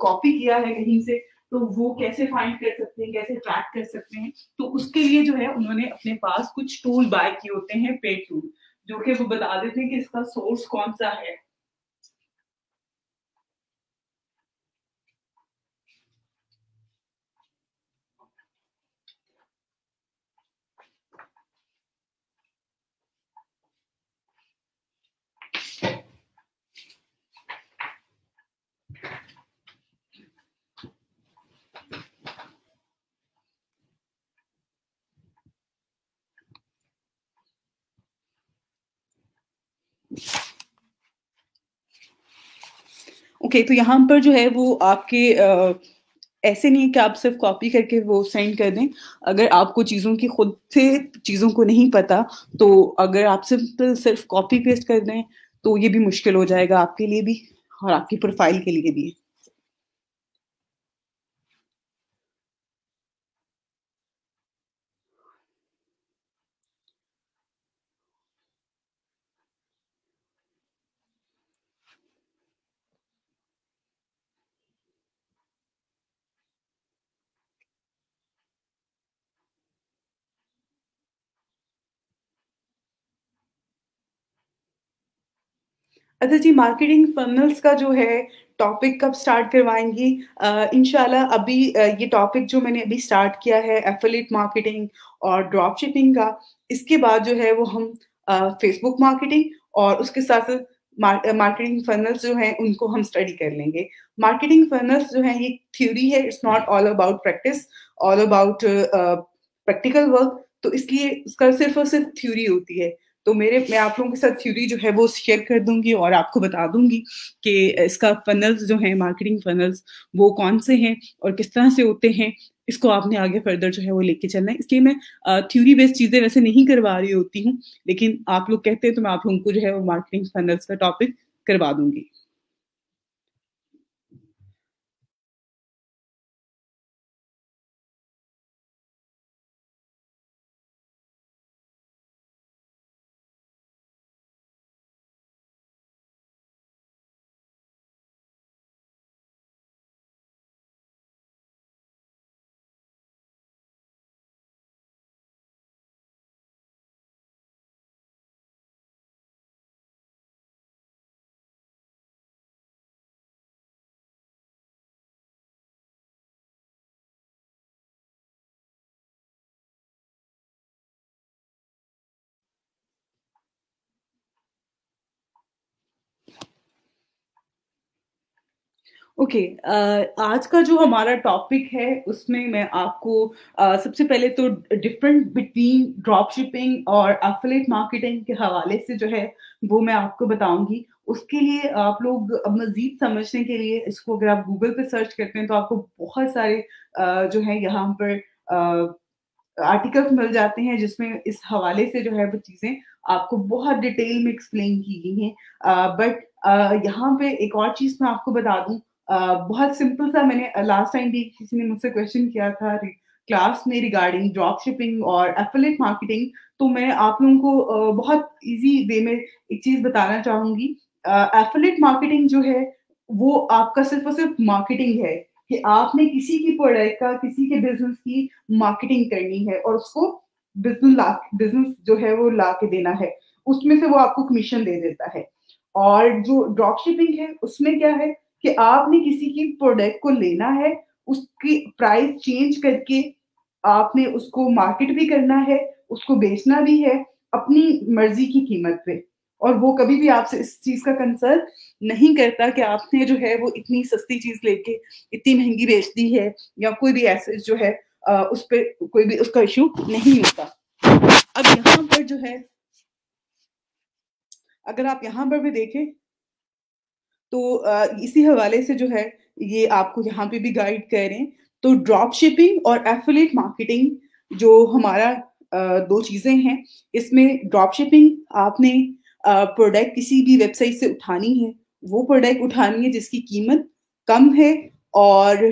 कॉपी किया है कहीं से तो वो कैसे फाइंड कर सकते हैं कैसे ट्रैक कर सकते हैं तो उसके लिए जो है उन्होंने अपने पास कुछ टूल बाय किए होते हैं पेड टूल जो कि वो बता देते हैं कि इसका सोर्स कौन सा है। ओके, तो यहाँ पर जो है वो आपके ऐसे नहीं है कि आप सिर्फ़ कॉपी करके वो सेंड कर दें। अगर आपको चीज़ों की खुद से चीज़ों को नहीं पता, तो अगर आप सिर्फ़ कॉपी पेस्ट कर दें, तो ये भी मुश्किल हो जाएगा आपके लिए भी और आपकी प्रोफ़ाइल के लिए भी। अच्छा जी, मार्केटिंग फन्नल्स का जो है टॉपिक कब स्टार्ट करवाएँगी? इंशाल्लाह अभी ये टॉपिक जो मैंने अभी स्टार्ट किया है एफ़िलिएट मार्केटिंग और ड्रॉप शिपिंग का, इसके बाद जो है वो हम फ़ेसबुक मार्केटिंग और उसके साथ-साथ मार्केटिंग फन्नल्स जो हैं उनको हम स्टडी कर लेंगे। मार्केटिंग फन्नल्स जो हैं ये थ्योरी है, it's not all about practice, all about practical work तो इसलिए उसका सिर्फ़ और सिर्फ़ थ्योरी होती है। तो मैं आप लोगों के साथ थ्योरी जो है वो शेयर कर दूँगी और आपको बता दूँगी कि इसका फनल्स जो हैं मार्केटिंग फनल्स वो कौन से हैं और किस तरह से होते हैं। इसको आपने आगे फर्दर जो है वो लेके चलना है। इसलिए मैं थ्योरी बेस्ड चीज़ें वैसे नहीं करवा रही होती हूँ, लेकिन आप लोग कहते हैं तो मैं आप लोगों को जो है वो मार्केटिंग फनल्स का टॉपिक करवा दूँगी। ओके, आज का जो हमारा टॉपिक है उसमें मैं आपको सबसे पहले तो डिफरेंट बिटवीन ड्रॉप शिपिंग और एफिलिएट मार्केटिंग के हवाले से जो है वो मैं आपको बताऊंगी। उसके लिए आप लोग अब मजीद समझने के लिए इसको अगर आप गूगल पे सर्च करते हैं तो आपको बहुत सारे जो है यहाँ पर आर्टिकल्स मिल जाते हैं जिसमें इस हवाले से जो है वो चीज़ें आपको बहुत डिटेल में एक्सप्लेन की गई हैं। बट यहाँ पे एक और चीज़ मैं आपको बता दूँ, बहुत सिंपल सा मैंने लास्ट टाइम भी किसी ने मुझसे क्वेश्चन किया था क्लास में रिगार्डिंग ड्रॉप शिपिंग और एफिलिएट मार्केटिंग, तो मैं आप लोगों को बहुत ईज़ी वे में एक चीज़ बताना चाहूँगी। एफिलिएट मार्केटिंग जो है, वो आपका सिर्फ़ और सिर्फ़ मार्केटिंग है कि आपने किसी की प्रोडक्ट का, किसी के बिज़नेस की मार्केटिंग करनी है और उसको बिज़नेस जो है वो ला के देना है। उसमें से वो आपको कमीशन दे देता है। और जो ड्रॉप शिपिंग है, उसमें क्या है कि आपने किसी की प्रोडक्ट को लेना है, उसकी प्राइस चेंज करके आपने उसको मार्केट भी करना है, उसको बेचना भी है अपनी मर्ज़ी की कीमत पे। और वो कभी भी आपसे इस चीज़ का कंसर्न नहीं करता कि आपने जो है वो इतनी सस्ती चीज़ लेके इतनी महँगी बेच दी है, या कोई भी ऐसे जो है उस पे कोई भी उसका इश्यू नहीं होता। अब यहाँ पर जो है, अगर आप यहाँ पर भी देखें तो इसी हवाले से जो है ये आपको यहाँ पे भी गाइड कर रहे हैं। तो ड्रॉप शिपिंग और एफिलिएट मार्केटिंग जो हमारा 2 चीज़ें हैं, इसमें ड्रॉप शिपिंग आपने प्रोडक्ट किसी भी वेबसाइट से उठानी है, वो प्रोडक्ट उठानी है जिसकी कीमत कम है। और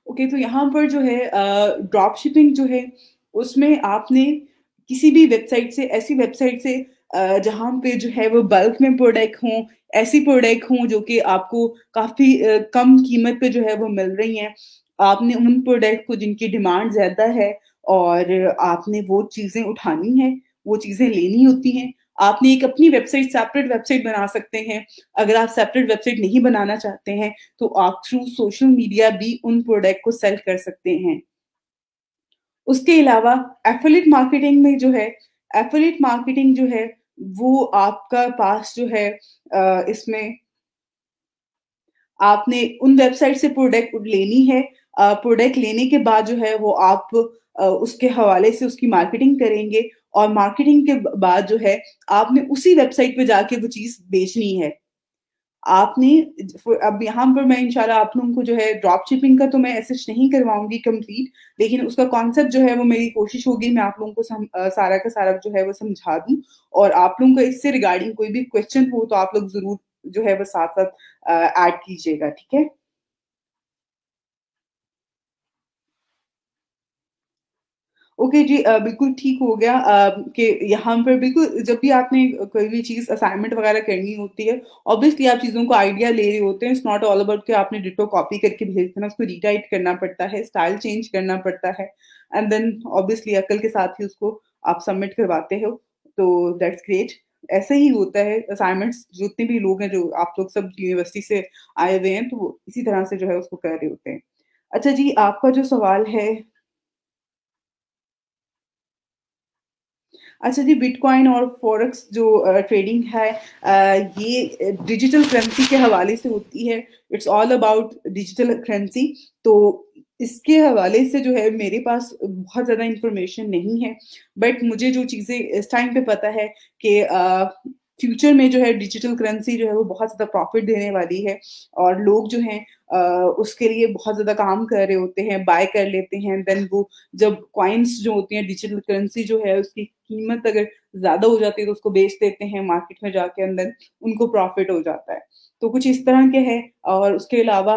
ओके, तो यहाँ पर जो है ड्रॉप शिपिंग जो है, उसमें आपने किसी भी वेबसाइट से, ऐसी वेबसाइट से जहाँ पे जो है वो बल्क में प्रोडक्ट हों, ऐसी प्रोडक्ट हों जो कि आपको काफ़ी कम कीमत पे जो है वो मिल रही हैं। आपने उन प्रोडक्ट को जिनकी डिमांड ज़्यादा है और आपने वो चीज़ें उठानी हैं, वो चीज़ें लेनी होती हैं। आपने एक अपनी वेबसाइट, सेपरेट वेबसाइट बना सकते हैं। अगर आप सेपरेट वेबसाइट नहीं बनाना चाहते हैं, तो आप थ्रू सोशल मीडिया भी उन प्रोडक्ट को सेल कर सकते हैं। उसके अलावा एफिलिएट मार्केटिंग में जो है, एफिलिएट मार्केटिंग जो है, वो आपका पास जो है इसमें आपने उन वेबसाइट से प्रोडक्ट लेनी है। प्रोडक्ट लेने के बाद जो है वो आप उसके हवाले से उसकी मार्केटिंग करेंगे और मार्केटिंग के बाद जो है आपने उसी वेबसाइट पे जाके वो चीज़ बेचनी है। आपने अब यहाँ पर मैं इंशाल्लाह आप लोगों को जो है ड्रॉप शिपिंग का तो मैं ऐसे नहीं करवाऊँगी कंप्लीट, लेकिन उसका कॉन्सेप्ट जो है वो मेरी कोशिश होगी मैं आप लोगों को सारा का सारा जो है वो समझा दूँ। और आप लोगों को इससे रिगार्डिंग कोई भी क्वेश्चन हो तो आप लोग ज़रूर जो है वो साथ-साथ ऐड कीजिएगा, ठीक है? ओके जी, बिल्कुल ठीक हो गया कि यहाँ पर बिल्कुल जब भी आपने कोई भी चीज़ असाइनमेंट वगैरह करनी होती है, ऑब्वियसली आप चीज़ों को आइडिया ले रहे होते हैं। इट्स नॉट ऑल अबाउट कि आपने डिट्टो कॉपी करके भेज देना, उसको रीराइट करना पड़ता है, स्टाइल चेंज करना पड़ता है एंड देन ऑब्वियसली अक्ल के साथ ही उसको आप सबमिट करवाते हो, तो दैट्स ग्रेट। ऐसे ही होता है असाइनमेंट्स, जितने भी लोग हैं जो आप लोग सब यूनिवर्सिटी से आए हुए हैं, तो वो इसी तरह से जो है उसको कर रहे होते हैं। अच्छा जी, आपका जो सवाल है, अच्छा जी, बिटकॉइन और फॉरेक्स जो ट्रेडिंग है, ये डिजिटल करेंसी के हवाले से होती है। It's all about digital currency. तो इसके हवाले से जो है मेरे पास बहुत ज़्यादा इन्फॉर्मेशन नहीं है। बट मुझे जो चीज़ें इस टाइम पे पता है कि फ्यूचर में जो है डिजिटल करेंसी जो है वो बहुत ज़्यादा प्रॉफ़िट देने वाली है और लोग जो हैं उसके लिए बहुत ज़्यादा काम कर रहे होते हैं, बाय कर लेते हैं, देन वो जब कॉइन्स जो होती हैं, डिजिटल करेंसी जो है उसकी कीमत अगर ज़्यादा हो जाती है तो उसको बेच देते हैं मार्केट में जाके, अंदर उनको प्रॉफिट हो जाता है। तो कुछ इस तरह के हैं और उसके अलावा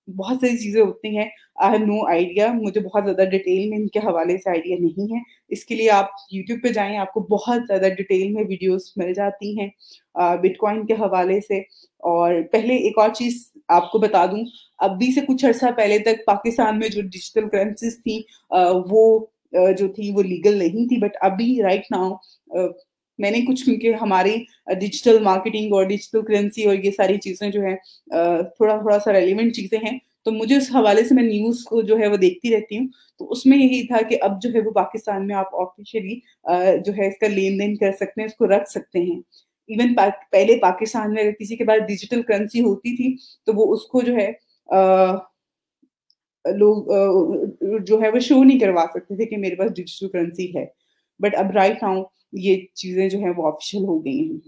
बहुत सारी चीज़ें होती हैं। आई हैव नो आइडिया, मुझे बहुत ज़्यादा डिटेल में इनके हवाले से आइडिया नहीं है। इसके लिए आप यूट्यूब पे जाएँ, आपको बहुत ज़्यादा डिटेल में वीडियोज़ मिल जाती हैं बिटकॉइन के हवाले से। और पहले एक और चीज़ आपको बता दूँ, अभी से कुछ अर्सा पहले तक पाकिस्तान में जो डिजिटल करेंसीज़ थी वो जो थी वो लीगल नहीं थी, बट अभी राइट नाउ मैंने कुछ, क्योंकि हमारी डिजिटल मार्केटिंग और डिजिटल करेंसी और ये सारी चीज़ें जो हैं थोड़ा-थोड़ा सा रेलेवेंट चीज़ें हैं, तो मुझे उस हवाले से मैं न्यूज़ को जो है वो देखती रहती हूँ। तो उसमें यही था कि अब जो है वो पाकिस्तान में आप ऑफ़िशियली जो है इसका लेन-देन कर सकते हैं, इसको रख सकते हैं। इवन पहले पाकिस्तान में अगर किसी के पास डिजिटल करेंसी होती थी, तो वो उसको जो है लोग जो है वो शो नहीं करवा सकते थे कि मेरे पास डिजिटल करेंसी है। बट अब राइट नाउ ये चीज़ें जो हैं वो ऑफ़िशियल हो गई हैं।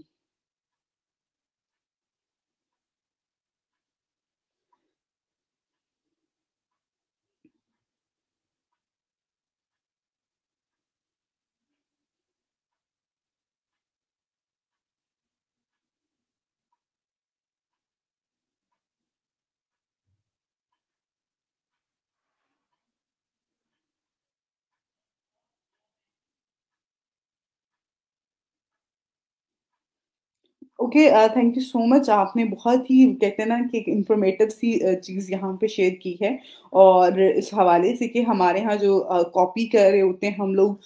Okay, thank you so much. आपने बहुत ही कहते हैं ना कि एक इन्फॉर्मेटिव सी चीज़ यहाँ पे शेयर की है और इस हवाले से कि हमारे यहाँ जो कॉपी कर रहे होते हैं हम लोग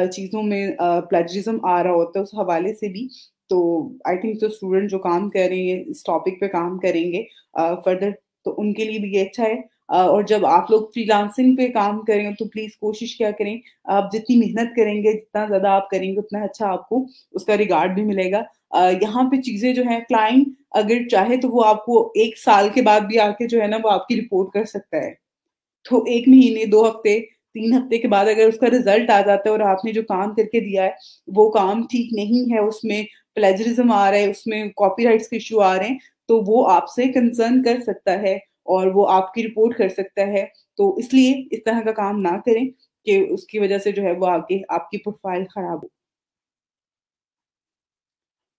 चीज़ों में प्लेजरिज्म आ रहा होता है उस हवाले से भी। तो आई थिंक जो स्टूडेंट जो काम कर रहे हैं इस टॉपिक पे काम करेंगे फर्दर, तो उनके लिए भी ये अच्छा है। और जब आप लोग फ्रीलांसिंग पे काम करें तो प्लीज़ कोशिश क्या करें, आप जितनी मेहनत करेंगे, जितना ज़्यादा आप करेंगे उतना अच्छा आपको उसका रिगार्ड भी मिलेगा। यहाँ पे चीज़ें जो हैं क्लाइंट अगर चाहे तो वो आपको 1 साल के बाद भी आके जो है ना वो आपकी रिपोर्ट कर सकता है। तो 1 महीने, 2 हफ्ते, 3 हफ्ते के बाद अगर उसका रिज़ल्ट आ जाता है और आपने जो काम करके दिया है, वो काम ठीक नहीं है, उसमें प्लेजरिज़्म आ रहा है, उसमें कॉपीराइट्स के इश्यू आ रहे हैं, तो वो आपसे कंसर्न कर सकता है और वो आपकी रिपोर्ट कर सकता है। तो इसलिए इस तरह का काम ना करें कि उसकी वज़ह से जो है वो आगे आपकी प्रोफ़ाइल खराब हो।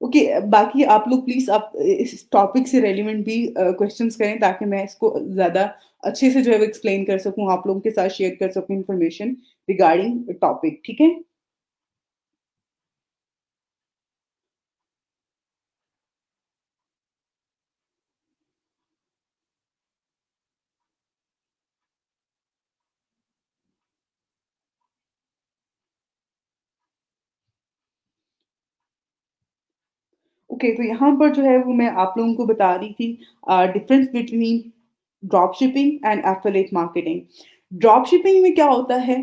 ओके, बाकी आप लोग प्लीज़ आप इस टॉपिक से रेलेवेंट भी क्वेश्चन्स करें ताकि मैं इसको ज़्यादा अच्छे से जो है वो एक्सप्लेन कर सकूँ, आप लोगों के साथ शेयर कर सकूँ इन्फॉर्मेशन रिगार्डिंग टॉपिक, ठीक है? ओके, तो यहाँ पर जो है वो मैं आप लोगों को बता रही थी difference between drop shipping and affiliate marketing. Drop shipping में क्या होता है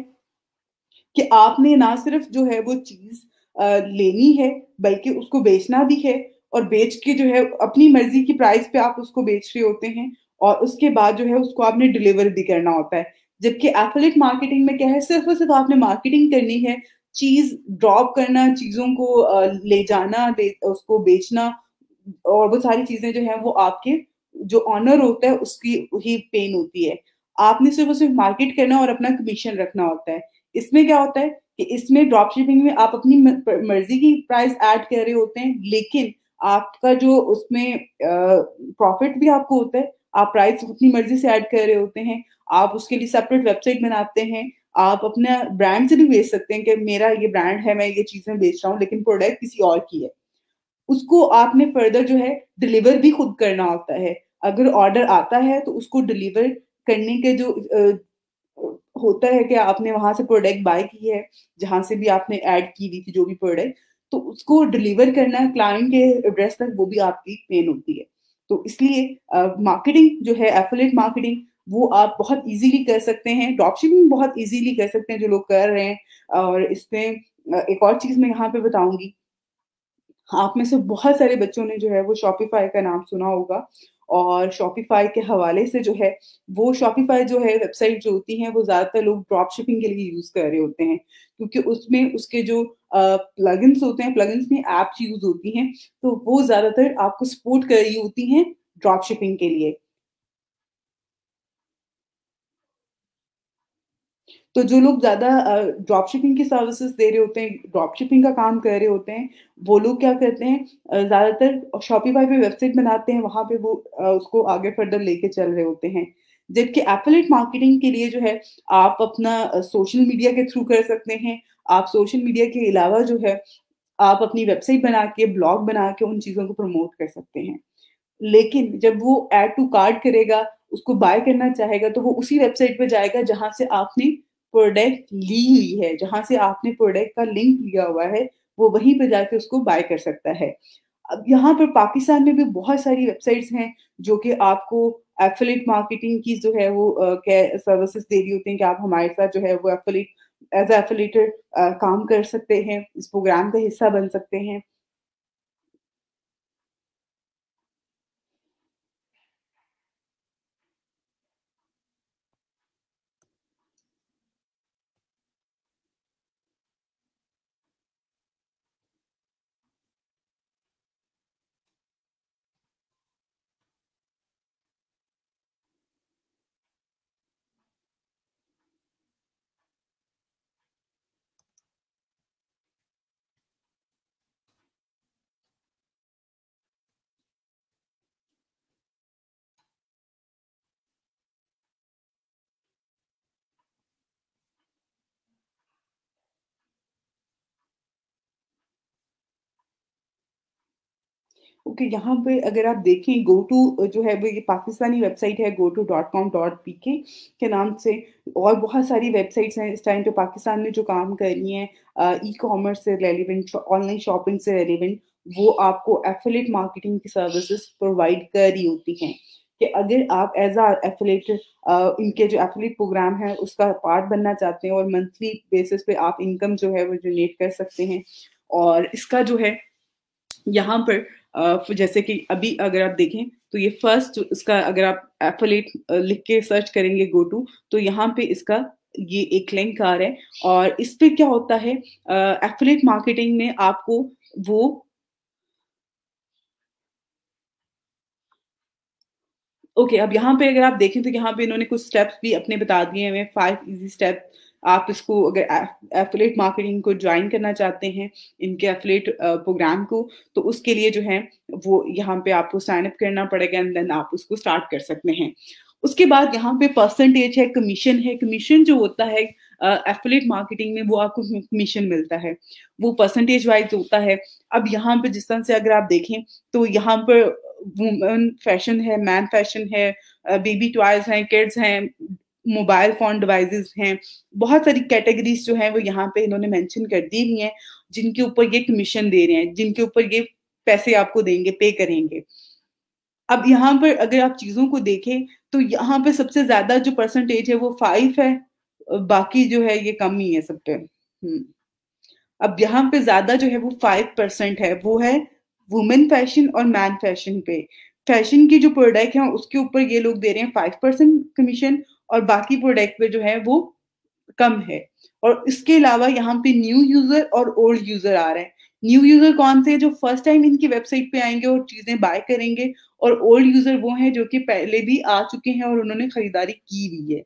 कि आपने ना सिर्फ जो है वो चीज़ लेनी है, बल्कि उसको बेचना भी है और बेच के जो है अपनी मर्ज़ी की प्राइस पे आप उसको बेच रहे होते हैं और उसके बाद जो है उसको आपने डिलीवर भी करना होता है। जबकि एफिलिएट मार्केटिंग में क्या है, सिर्फ़ और सिर्फ़ आपने मार्केटिंग करनी है, चीज़ ड्रॉप करना, चीज़ों को ले जाना, उसको बेचना और वो सारी चीज़ें जो हैं वो आपके जो ओनर होता है उसकी ही पेन होती है। आपने सिर्फ़ और सिर्फ़ मार्केट करना और अपना कमीशन रखना होता है। इसमें क्या होता है कि इसमें ड्रॉप शिपिंग में आप अपनी मर्ज़ी की प्राइस ऐड कर रहे होते हैं, लेकिन आपका जो उसमें प्रॉफ़िट भी आपको होता है। आप प्राइस अपनी मर्ज़ी से ऐड कर रहे होते हैं। आप उसके लिए सेपरेट वेबसाइट बनाते हैं। आप अपना ब्रांड से भी बेच सकते हैं कि मेरा ये ब्रांड है, मैं ये चीज़ें बेच रहा हूँ, लेकिन प्रोडक्ट किसी और की है। उसको आपने फर्दर जो है डिलीवर भी खुद करना होता है। अगर ऑर्डर आता है तो उसको डिलीवर करने के जो होता है कि आपने वहाँ से प्रोडक्ट बाय की है, जहाँ से भी आपने ऐड की हुई थी जो भी प्रोडक्ट, तो उसको डिलीवर करना क्लाइंट के एड्रेस तक वो भी आपकी पेन होती है। तो इसलिए मार्केटिंग जो है एफिलिएट मार्केटिंग वो आप बहुत ईज़िली कर सकते हैं, ड्रॉपशिपिंग बहुत ईज़िली कर सकते हैं जो लोग कर रहे हैं और इसमें एक और चीज़ मैं यहाँ पे बताऊँगी। आप में से बहुत सारे बच्चों ने जो है वो शॉपिफ़ाई का नाम सुना होगा और शॉपिफ़ाई के हवाले से जो है, वो शॉपिफ़ाई जो है वेबसाइट जो होती हैं वो ज़्यादातर लोग ड्रॉप शिपिंग के लिए यूज़ कर रहे होते हैं। क्योंकि उसमें उसके जो प्लगइन्स होते हैं, प्लगइन्स में ऐप्स यूज़ होती हैं, तो वो ज़्यादातर आपको सपोर्ट कर रही होती हैं ड्रॉप शिपिंग के लिए। तो जो लोग ज़्यादा ड्रॉप शिपिंग की सर्विसेज़ दे रहे होते हैं, ड्रॉप शिपिंग का काम कर रहे होते हैं, वो लोग क्या करते हैं ज़्यादातर शॉपिफ़ाई पे वेबसाइट बनाते हैं, वहाँ पे वो उसको आगे फर्दर लेके चल रहे होते हैं। जबकि एफिलिएट मार्केटिंग के लिए जो है, आप अपना सोशल मीडिया के थ्रू कर सकते हैं। आप सोशल मीडिया के अलावा जो है, आप अपनी वेबसाइट बना के, ब्लॉग बना के उन चीज़ों को प्रमोट कर सकते हैं। लेकिन जब वो ऐड टू कार्ट करेगा, उसको बाय करना चाहेगा, तो वो उसी वेबसाइट पे जाएगा जहाँ से आपने प्रोडक्ट ली हुई है, जहाँ से आपने प्रोडक्ट का लिंक लिया हुआ है, वो वहीं पे जाके उसको बाय कर सकता है। अब यहाँ पर पाकिस्तान में भी बहुत सारी वेबसाइट्स हैं, जो कि आपको एफिलिएट मार्केटिंग की जो है वो क्या सर्विसेज़ दे रही होती हैं कि आप हमारे साथ जो है वो एज़ अ एफिलिएटर काम कर सकते हैं, इस प्रोग्राम का हिस्सा बन सकते हैं। ओके, यहाँ पे अगर आप देखें गो टू जो है वो ये पाकिस्तानी वेबसाइट है goto.com.pk के नाम से। और बहुत सारी वेबसाइट्स हैं इस टाइम पे पाकिस्तान में जो काम कर रही हैं ई-कॉमर्स से रिलेवेंट, ऑनलाइन शॉपिंग से रिलेवेंट, वो आपको एफिलिएट मार्केटिंग की सर्विसेज प्रोवाइड कर रही होती हैं। कि अगर आप एज़ अ एफिलिएट इनके जो एफिलिएट प्रोग्राम है उसका पार्ट बनना चाहते हैं और मंथली बेसिस पे आप इनकम जो है वो जनरेट कर सकते हैं। और इसका जो है यहाँ पर जैसे कि अभी अगर आप देखें तो ये फर्स्ट इसका अगर आप एफिलिएट लिख के सर्च करेंगे गो टू, तो यहाँ पे इसका ये एक लिंक आ रहा है। और इस पे क्या होता है एफिलिएट मार्केटिंग में आपको वो ओके, अब यहाँ पे अगर आप देखें तो यहाँ पे इन्होंने कुछ स्टेप्स भी अपने बता दिए हैं, 5 ईज़ी स्टेप। आप इसको अगर एफ़िलिएट मार्केटिंग को जॉइन करना चाहते हैं, इनके एफ़िलिएट प्रोग्राम को, तो उसके लिए जो है वो यहाँ पे आपको साइन अप करना पड़ेगा एंड देन आप उसको स्टार्ट कर सकते हैं। उसके बाद यहाँ पे परसेंटेज है, कमीशन है। कमीशन जो होता है एफ़िलिएट मार्केटिंग में वो आपको कमीशन मिलता है, वो परसेंटेज वाइज़ होता है। अब यहाँ पे जिस तरह से अगर आप देखें तो यहाँ पर वुमेन फैशन है, मैन फैशन है, बेबी टॉयज़ हैं, किड्स हैं, मोबाइल फ़ोन डिवाइसेज़ हैं, बहुत सारी कैटेगरीज़ जो हैं वो यहाँ पे इन्होंने मेंशन कर दी हुई हैं, जिनके ऊपर ये कमीशन दे रहे हैं, जिनके ऊपर ये पैसे आपको देंगे, पे करेंगे। अब यहाँ पर अगर आप चीज़ों को देखें, तो यहाँ पे सबसे ज़्यादा जो परसेंटेज है वो 5 है, बाकी जो है ये कम ही है सब पे। अब यहाँ पे ज़्यादा जो है वो 5% है, वो है वुमेन फैशन और मैन फैशन पे। फैशन की जो प्रोडक्ट है उसके ऊपर ये लोग दे रहे हैं 5% कमीशन और बाकी प्रोडक्ट पे जो है वो कम है। और इसके अलावा यहाँ पे न्यू यूज़र और ओल्ड यूज़र आ रहे हैं। न्यू यूज़र कौन से हैं? जो फर्स्ट टाइम इनकी वेबसाइट पे आएँगे और चीज़ें बाय करेंगे, और ओल्ड यूज़र वो हैं जो कि पहले भी आ चुके हैं और उन्होंने खरीदारी की हुई है।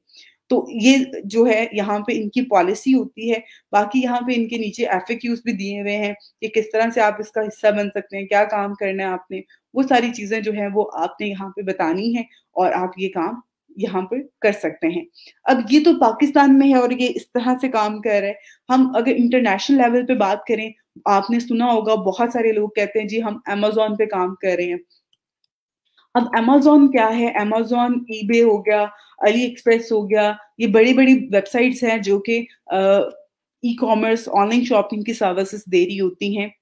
तो ये जो है यहाँ पे इनकी पॉलिसी होती है। बाकी यहाँ पे इनके नीचे एफएक्यूज़ भी दिए हुए हैं कि किस तरह से आप इसका हिस्सा बन सकते हैं, क्या काम करना है आपने। वो सारी चीज़ें जो हैं वो आपने यहाँ पे बतानी है और आप ये काम यहाँ पे कर सकते हैं। अब ये तो पाकिस्तान में है और ये इस तरह से काम कर रहा है। हम अगर इंटरनेशनल लेवल पे बात करें, आपने सुना होगा बहुत सारे लोग कहते हैं जी हम अमेज़न पे काम कर रहे हैं। अब अमेज़न क्या है? अमेज़न, ईबे हो गया, अली एक्सप्रेस हो गया, ये बड़ी-बड़ी वेबसाइट्स हैं जो कि ई-कॉमर्स, ऑनलाइन शॉपिंग की सर्विसेज़ दे रही होती हैं।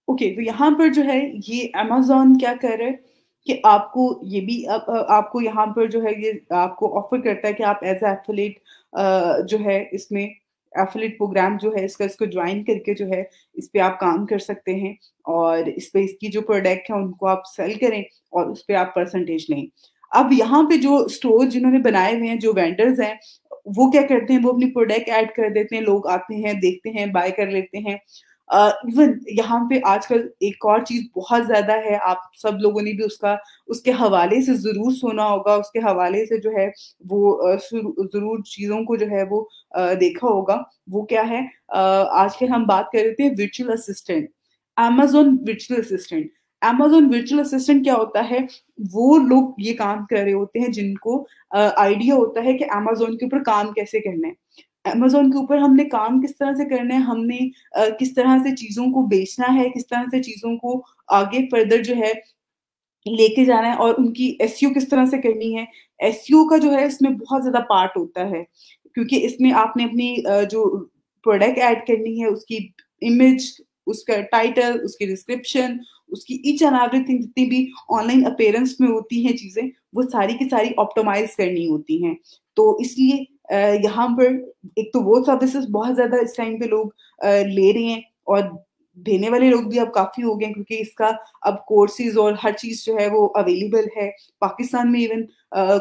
ओके, तो यहाँ पर जो है ये अमेज़न क्या कर रहा है कि आपको ये भी आपको यहाँ पर जो है ये आपको ऑफ़र करता है कि आप एज़ अ एफ़िलिएट जो है इसमें एफ़िलिएट प्रोग्राम जो है इसको जॉइन करके जो है इस पे आप काम कर सकते हैं और इस पे इसकी जो प्रोडक्ट है उनको आप सेल करें और उस पे आप परसेंटेज लें। अब यहाँ पे जो स्टोर जिन्होंने बनाए हुए हैं, जो वेंडर्स हैं, वो क्या करते हैं, वो अपनी प्रोडक्ट ऐड कर देते हैं, लोग आते हैं, देखते हैं, बाय कर लेते हैं। इवन यहाँ पे आजकल एक और चीज़ बहुत ज़्यादा है, आप सब लोगों ने भी उसके हवाले से ज़रूर सुना होगा, उसके हवाले से जो है वो ज़रूर चीज़ों को जो है वो देखा होगा। वो क्या है आजकल हम बात कर रहे थे virtual assistant, Amazon virtual assistant क्या होता है, वो लोग ये काम कर रहे होते हैं जिनको आइडिया होता है कि अमेज़न के ऊपर काम कैसे करना है। अमेज़न के ऊपर हमने काम किस तरह से करना है, हमने किस तरह से चीज़ों को बेचना है, किस तरह से चीज़ों को आगे फर्दर जो है लेके जाना है और उनकी एसईओ किस तरह से करनी है। एसईओ का जो है इसमें बहुत ज़्यादा पार्ट होता है, क्योंकि इसमें आपने अपनी जो प्रोडक्ट ऐड करनी है, उसकी इमेज, उसका टाइटल, उसकी डिस्क्रिप्शन, उसकी ईच एंड एवरीथिंग जितनी भी ऑनलाइन अपीयरेंस में होती हैं चीज़ें, वो सारी की सारी ऑप्टिमाइज़ करनी होती हैं। तो इसलिए यहाँ पर एक तो वो सर्विसेज़ बहुत ज़्यादा इस टाइम पे लोग ले रहे हैं और देने वाले लोग भी अब काफ़ी हो गए हैं क्योंकि इसका अब कोर्सेज़ और हर चीज़ जो है वो अवेलेबल है। पाकिस्तान में इवन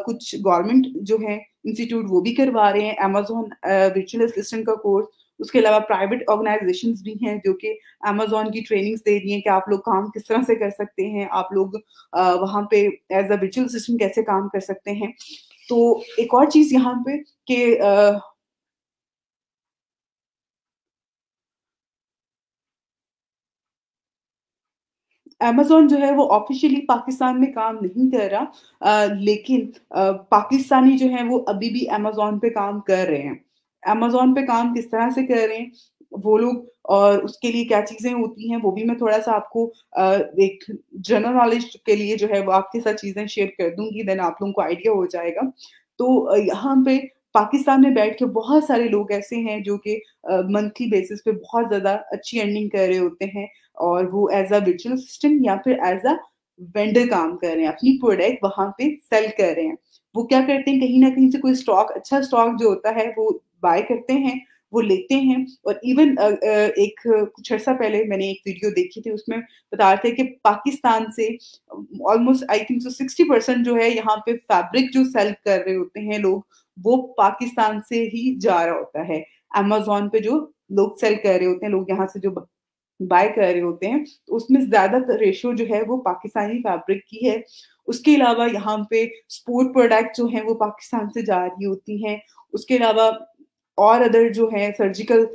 कुछ गवर्नमेंट जो है इंस्टीट्यूट वो भी करवा रहे हैं अमेज़न वर्चुअल असिस्टेंट का कोर्स। उसके अलावा प्राइवेट ऑर्गनाइज़ेशंस भी हैं जो कि अमेज़न की ट्रेनिंग्स दे रही हैं कि आप लोग काम किस तरह से कर सकते हैं, आप लोग वहाँ पे एज़ अ वर्चुअल असिस्टेंट कैसे काम कर सकते हैं। तो एक और चीज़ यहाँ पे कि अमेज़न जो है वो ऑफ़िशियली पाकिस्तान में काम नहीं कर रहा लेकिन पाकिस्तानी जो हैं वो अभी भी अमेज़न पे काम कर रहे हैं। अमेज़न पे काम किस तरह से कर रहे हैं, वो लोग और उसके लिए क्या चीज़ें होती हैं, वो भी मैं थोड़ा-सा आपको एक जनरल नॉलेज के लिए जो है वो आपके साथ चीज़ें शेयर कर दूँगी, देन आप लोगों को आइडिया हो जाएगा। तो यहाँ पे पाकिस्तान में बैठ के बहुत सारे लोग ऐसे हैं जो कि मंथली बेसिस पे बहुत ज़्यादा अच्छी अर्निंग कर रहे होते हैं और वो एज़ अ वर्चुअल असिस्टेंट या फिर एज़ अ वेंडर काम कर रहे हैं, अपनी प्रोडक्ट वहाँ पे सेल कर रहे हैं। वो क्या करते हैं कहीं न कहीं से कोई स्टॉक अच्छा स्टॉक जो होता है वो बाय करते हैं, वो लेते हैं और इवन एक कुछ अर्सा पहले मैंने एक वीडियो देखी थी उसमें बता रहे थे कि पाकिस्तान से ऑलमोस्ट आई थिंक सो 60% जो है यहाँ पे फैब्रिक जो सेल कर रहे होते हैं लोग, वो पाकिस्तान से ही जा रहा होता है। अमेज़न पे जो लोग सेल कर रहे होते हैं, लोग यहाँ से जो बाय कर रहे होते हैं, तो उसमें ज़्यादातर रेशियो जो है वो पाकिस्तानी फैब्रिक की है। उसके अलावा यहाँ पे स्पोर्ट प्रोडक्ट जो हैं वो पाकिस्तान से जा रही होती हैं। उसके अलावा और अदर जो है सर्जिकल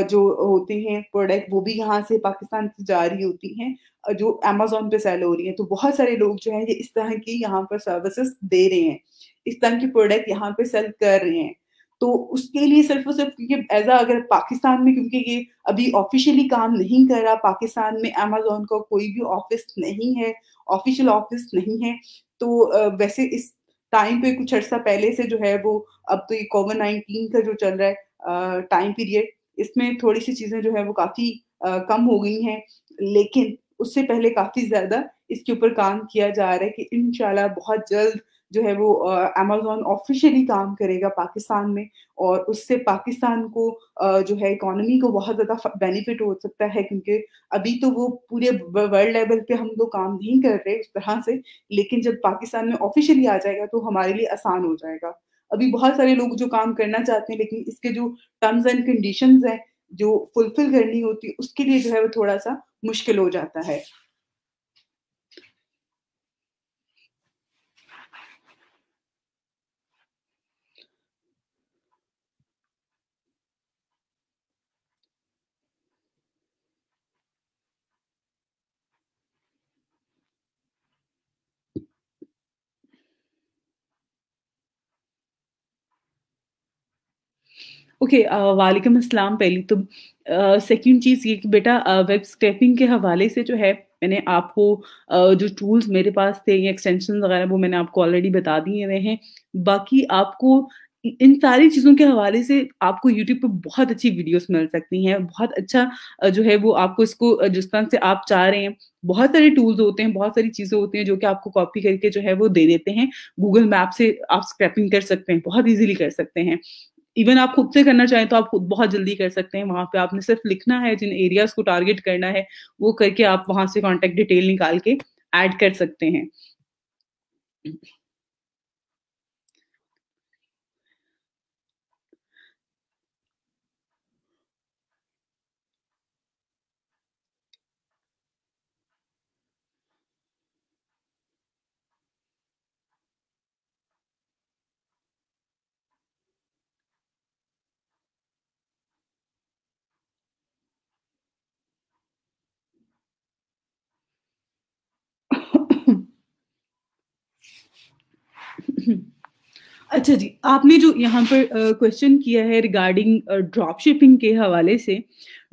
जो होते हैं प्रोडक्ट वो भी यहाँ से पाकिस्तान से जा रही होती हैं जो अमेज़न पे सेल हो रही हैं। तो बहुत सारे लोग जो हैं ये इस तरह की यहाँ पर सर्विसेज़ दे रहे हैं। इस तरह की प्रोडक्ट यहाँ पे सेल कर रहे हैं। तो उसके लिए सिर्फ़ और सिर्फ़ क्योंकि ऐज़ अ अगर पाकिस्तान में क्योंकि ये अभी ऑफ़िशियली काम नहीं कर रहा, पाकिस्तान में अमेज़न का कोई भी ऑफ़िस नहीं है, ऑफ़िशियल ऑफ़िस नहीं है। तो वैसे इस टाइम पे कुछ अर्सा पहले से जो है वो अब तो ये कोविड-19 का जो चल रहा है टाइम पीरियड, इसमें थोड़ी-सी चीज़ें जो है वो काफ़ी कम हो गई हैं। लेकिन उससे पहले काफ़ी ज़्यादा इसके ऊपर काम किया जा रहा है कि इंशाल्लाह बहुत जल्द जो है वो अमेज़न ऑफ़िशियली काम करेगा पाकिस्तान में और उससे पाकिस्तान को जो है इकोनॉमी को बहुत ज़्यादा बेनिफिट हो सकता है क्योंकि अभी तो वो पूरे वर्ल्ड लेवल पे हम लोग काम नहीं कर रहे उस तरह से, लेकिन जब पाकिस्तान में ऑफ़िशियली आ जाएगा तो हमारे लिए आसान हो जाएगा। अभी बहुत सारे लोग जो काम करना चाहते हैं लेकिन इसके जो टर्म्स एंड कंडीशंस हैं, जो फुलफिल करनी होती है, उसके लिए जो है वो थोड़ा-सा मुश्किल हो जाता है। ओके वालेकुम अस्सलाम पहली तो सेकंड चीज़ ये कि बेटा वेब स्क्रैपिंग के हवाले से जो है मैंने आपको जो टूल्स मेरे पास थे या एक्सटेंशंस वगैरह वो मैंने आपको ऑलरेडी बता दिए हुए हैं। बाकी आपको इन सारी चीज़ों के हवाले से आपको यूट्यूब पे बहुत अच्छी वीडियोज़ मिल सकती हैं। बहुत अच्छा जो है वो आपको इसको जिस तरह से आप चाह रहे हैं, बहुत सारे टूल्स होते हैं, बहुत सारी चीज़ें होती हैं जो कि आपको कॉपी करके जो है वो दे देते हैं। गूगल मैप से आप स्क्रैपिंग कर सकते हैं, बहुत ईज़िली कर सकते हैं। इवन आप खुद से करना चाहें तो आप खुद बहुत जल्दी कर सकते हैं। वहाँ पे आपने सिर्फ़ लिखना है, जिन एरियाज़ को टारगेट करना है, वो करके आप वहाँ से कॉन्टैक्ट डिटेल निकाल के ऐड कर सकते हैं। अच्छा जी, आपने जो यहाँ पर क्वेश्चन किया है रिगार्डिंग ड्रॉप शिपिंग के हवाले से,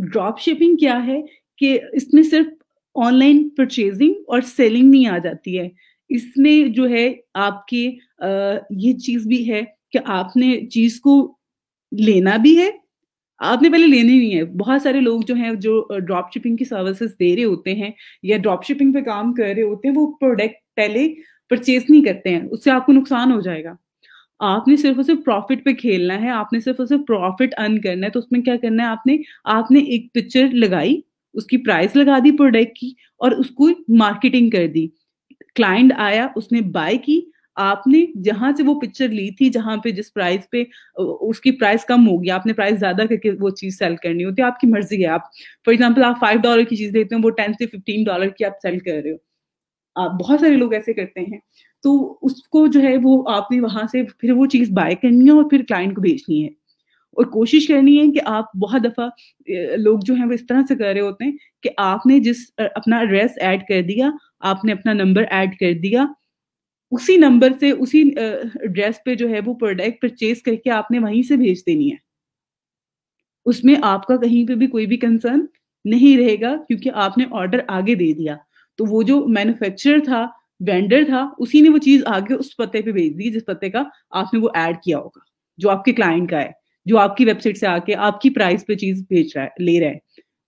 ड्रॉप शिपिंग क्या है कि इसमें सिर्फ़ ऑनलाइन परचेज़िंग और सेलिंग नहीं आ जाती है। इसमें जो है आपके ये चीज़ भी है कि आपने चीज़ को लेना भी है, आपने पहले लेनी नहीं है। बहुत सारे लोग जो हैं जो ड्रॉप शिपिंग की सर्विसेज़ दे रहे होते हैं या ड्रॉप शिपिंग पे काम कर रहे होते हैं, वो प्रोडक्ट पहले परचेज़ नहीं करते हैं, उससे आपको नुकसान हो जाएगा। आपने सिर्फ़ और सिर्फ़ प्रॉफ़िट पे खेलना है, आपने सिर्फ़ और सिर्फ़ प्रॉफ़िट अर्न करना है, तो उसमें क्या करना है आपने आपने एक पिक्चर लगाई, उसकी प्राइस लगा दी प्रोडक्ट की और उसको मार्केटिंग कर दी। क्लाइंट आया, उसने बाय की, आपने जहाँ से वो पिक्चर ली थी, जहाँ पे जिस प्राइस पे उसकी प्राइस कम होगी, आपने प्राइस ज़्यादा करके वो चीज़ सेल करनी होती है, आपकी मर्ज़ी है। आप फॉर एग्ज़ाम्पल आप $5 की चीज़ लेते हो, वो 10 से $15 की आप सेल कर रहे हो। बहुत सारे लोग ऐसे करते हैं। तो उसको जो है वो आपने वहाँ से फिर वो चीज़ बाय करनी है और फिर क्लाइंट को बेचनी है। और कोशिश करनी है कि आप बहुत दफ़ा लोग जो हैं वो इस तरह से कर रहे होते हैं कि आपने अपना एड्रेस ऐड कर दिया, आपने अपना नंबर ऐड कर दिया, उसी नंबर से उसी एड्रेस पे जो है वो प्रोडक्ट परचेज़ करके आपने वहीं से भेज देनी है। उसमें आपका कहीं पे भी कोई भी कंसर्न नहीं रहेगा क्योंकि आपने ऑर्डर आगे दे दिया। तो वो जो मैन्युफैक्चरर था, वेंडर था, उसी ने वो चीज़ आगे उस पते पे भेज दी जिस पते का आपने वो ऐड किया होगा, जो आपके क्लाइंट का है, जो आपकी वेबसाइट से आके आपकी प्राइस पे चीज़ बेच रहा है ले रहा है।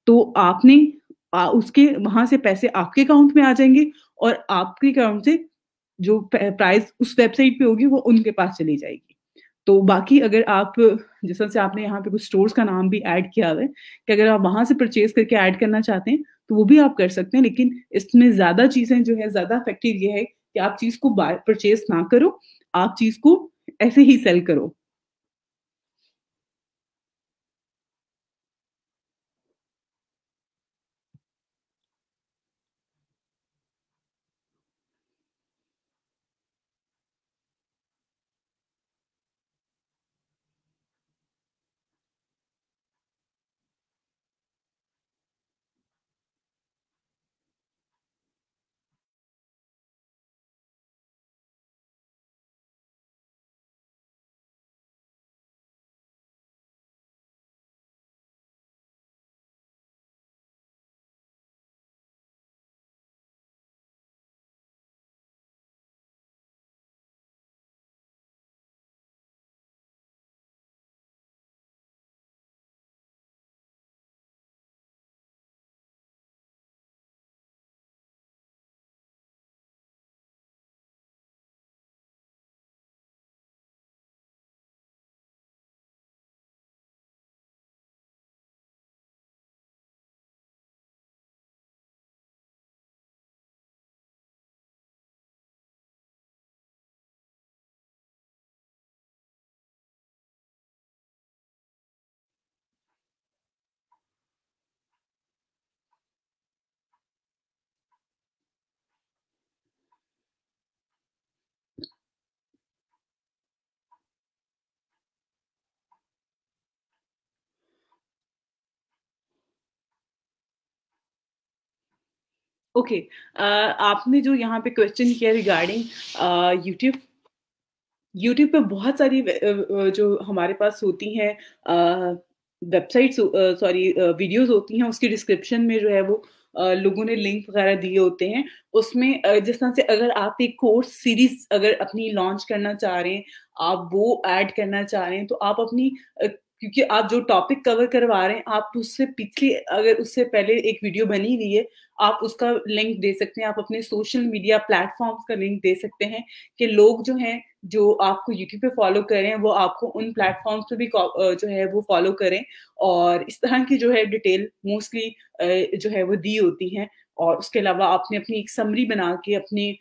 तो आपने उसके वहाँ से पैसे आपके अकाउंट में आ जाएँगे और आपके अकाउंट से जो प्राइस उस वेबसाइट पे होगी वो उनके पास चली जाएगी। तो बाकी अगर आप जिस तरह से आपने यहाँ पे कुछ स्टोर्स का नाम भी ऐड किया हुआ है कि अगर आप वहाँ से परचेज़ करके ऐड करना चाहते हैं, तो वो भी आप कर सकते हैं। लेकिन इसमें ज़्यादा चीज़ें जो है ज़्यादा इफ़ेक्टिव ये है कि आप चीज़ को परचेज़ ना करो, आप चीज़ को ऐसे ही सेल करो। ओके आपने जो यहाँ पे क्वेश्चन किया रिगार्डिंग यूट्यूब यूट्यूब पे बहुत सारी जो हमारे पास होती हैं वेबसाइट्स सॉरी वीडियोज़ होती हैं उसकी डिस्क्रिप्शन में जो है वो लोगों ने लिंक वगैरह दिए होते हैं। उसमें जिस तरह से अगर आप एक कोर्स सीरीज़ अगर अपनी लॉन्च करना चाह रहे हैं, आप वो ऐड करना चाह रहे हैं, तो आप अपनी क्योंकि आप जो टॉपिक कवर करवा रहे हैं, आप उससे पिछले अगर उससे पहले एक वीडियो बनी हुई है, आप उसका लिंक दे सकते हैं। आप अपने सोशल मीडिया प्लेटफ़ॉर्म्स का लिंक दे सकते हैं कि लोग जो हैं जो आपको यूट्यूब पे फ़ॉलो कर रहे हैं, वो आपको उन प्लेटफ़ॉर्म्स पे भी जो है वो फ़ॉलो करें और इस तरह की जो है डिटेल मोस्टली जो है वो दी होती हैं और उसके अलावा आपने अपनी एक समरी बना के अपने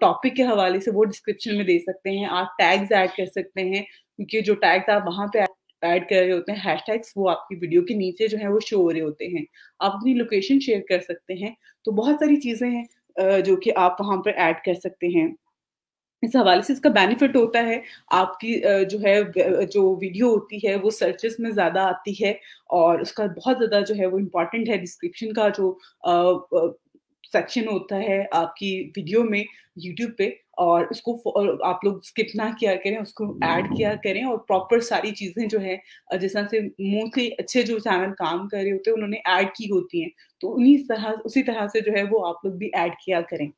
टॉपिक के हवाले से वो डिस्क्रिप्शन में दे सकते हैं। आप टैग्स ऐड कर सकते हैं क्योंकि जो टैग्स आप वहाँ पे ऐड कर रहे होते हैं, हैशटैग्स वो आपकी वीडियो के नीचे जो है वो शो हो रहे होते हैं। आप अपनी लोकेशन शेयर कर सकते हैं। तो बहुत सारी चीज़ें हैं जो कि आप वहाँ पे ऐड कर सकते हैं। इस हवाले से इसका बेनिफिट होता है आपकी जो है जो वीडियो होती है वो सर्चेस में ज़्यादा आती है और उसका बहुत ज़्यादा जो है वो इम्पोर्टेंट है डिस्क्रिप्शन का जो सेक्शन होता है आपकी वीडियो में यूट्यूब पे और उसको आप लोग स्किप ना किया करें, उसको ऐड किया करें और प्रॉपर सारी चीज़ें जो है जिस तरह से मोस्टली अच्छे जो चैनल काम कर रहे होते हैं उन्होंने ऐड की होती हैं। तो उसी तरह से जो है वो आप लोग भी ऐड किया करें।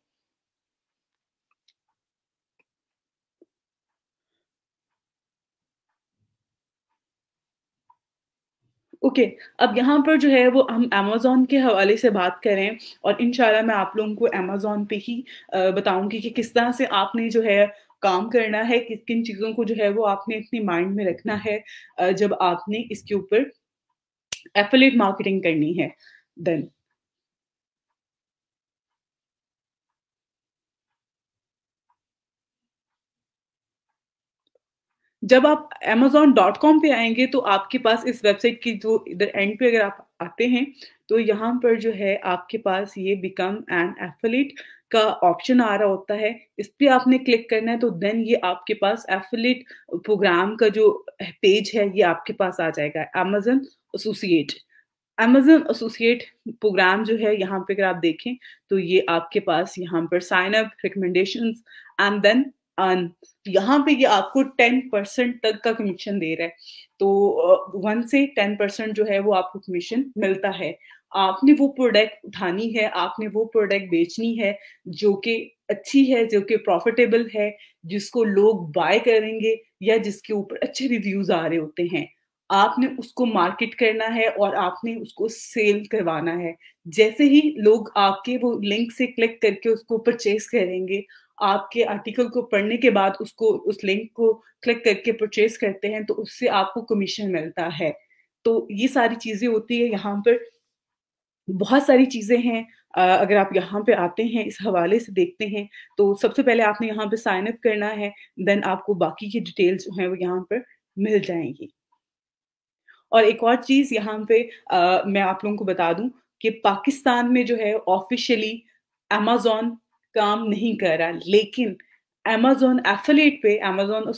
ओके, अब यहाँ पर जो है वो हम अमेज़न के हवाले से बात करें और इंशाल्लाह मैं आप लोगों को अमेज़न पे ही बताऊँगी कि किस तरह से आपने जो है काम करना है, किन-किन चीज़ों को जो है वो आपने अपने माइंड में रखना है जब आपने इसके ऊपर एफ़िलिएट मार्केटिंग करनी है देन। जब आप amazon.com पे आएँगे तो आपके पास इस वेबसाइट की जो इधर एंड पे अगर आप आते हैं, तो यहाँ पर जो है आपके पास ये बिकम एन एफिलिएट का ऑप्शन आ रहा होता है। इस पे आपने क्लिक करना है तो देन ये आपके पास एफिलिएट प्रोग्राम का जो पेज है ये आपके पास आ जाएगा Amazon associate. Amazon associate programme जो है यहाँ पे अगर आप देखें तो ये आपके पास यहाँ पर sign up, recommendations and then earn यहाँ पे ये आपको 10% तक का कमीशन दे रहा है। तो 1 से 10% जो है वो आपको कमीशन मिलता है। आपने वो प्रोडक्ट उठानी है, आपने वो प्रोडक्ट बेचनी है जो कि अच्छी है, जो कि प्रॉफिटेबल है, जिसको लोग बाय करेंगे या जिसके ऊपर अच्छे रिव्यूज़ आ रहे होते हैं। आपने उसको मार्केट करना है और आपने उसको सेल करवाना है। जैसे ही लोग आपके वो लिंक से क्लिक करके उसको परचेज़ करेंगे, आपके आर्टिकल को पढ़ने के बाद उसको उस लिंक को क्लिक करके परचेज़ करते हैं, तो उससे आपको कमीशन मिलता है। तो ये सारी चीज़ें होती हैं यहाँ पर, बहुत सारी चीज़ें हैं। अगर आप यहाँ पे आते हैं, इस हवाले से देखते हैं, तो सबसे पहले आपने यहाँ पे साइन अप करना है, देन आपको बाकी की डिटेल्स जो हैं वो यहाँ पर मिल जाएँगी। और एक और चीज़ यहाँ पे मैं आप लोगों को बता दूँ कि पाकिस्तान में जो है ऑफ़िशियली अमेज़न काम नहीं कर रहा, लेकिन अमेज़न एफ़िलिएट पे अमेज़न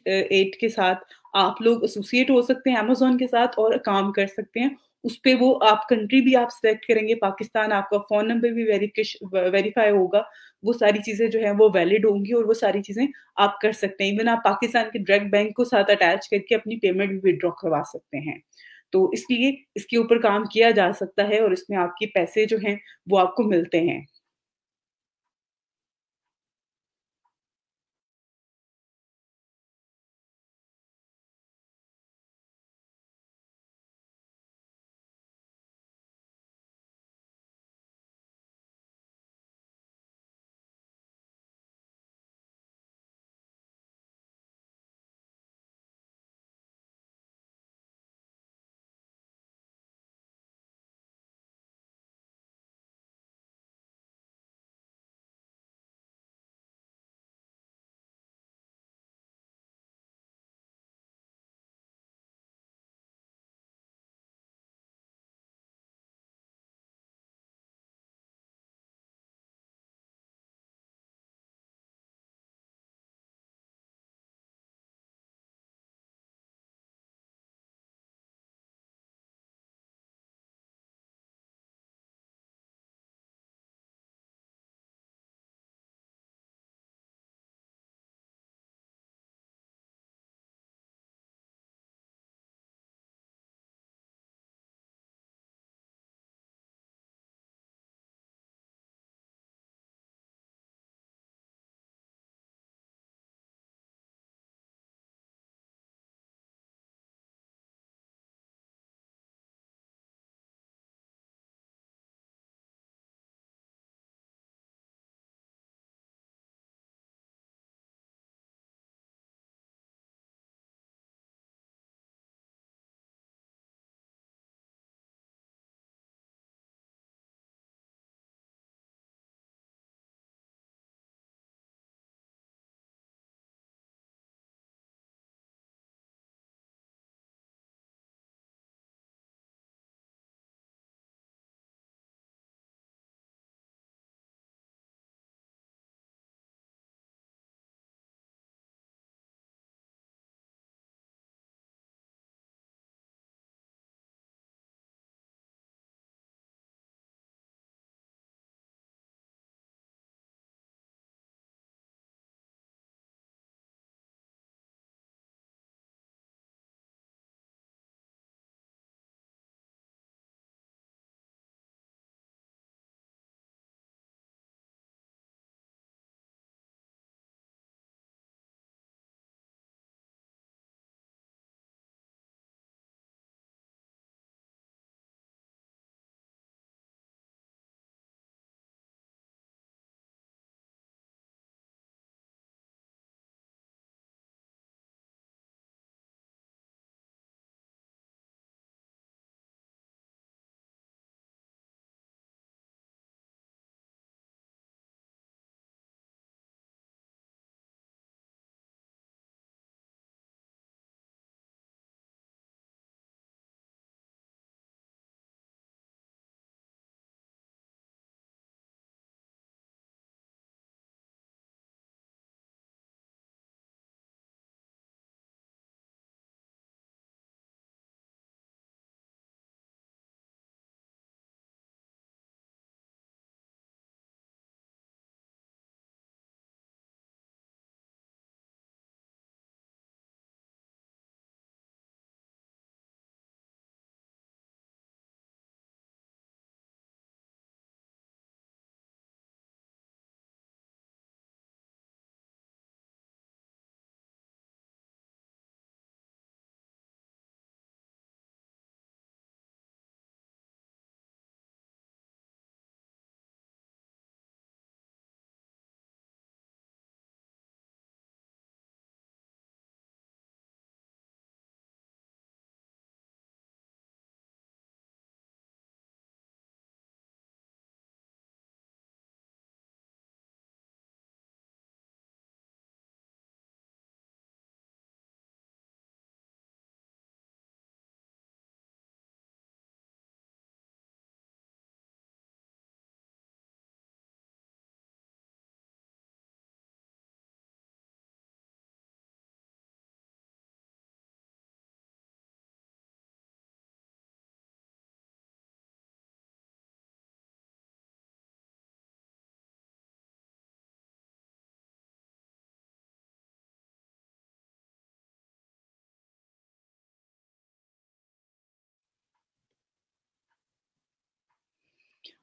एट के साथ आप लोग एसोसिएट हो सकते हैं अमेज़न के साथ और काम कर सकते हैं। उसपे वो आप कंट्री भी आप सिलेक्ट करेंगे पाकिस्तान, आपका फ़ोन नंबर भी वेरिफ़ाई होगा। वो सारी चीज़ें जो हैं वो वैलिड होंगी और वो सारी चीज़ें आप कर सकते हैं। इवन आप पाकिस्तान के डायरेक्ट बैंक को साथ अटैच करके अपनी पेमेंट भी विथड्रॉ करवा सकते हैं। तो इसलिए इसके ऊपर काम किया जा सकता है और इसमें आपके पैसे जो हैं वो आपको मिलते हैं।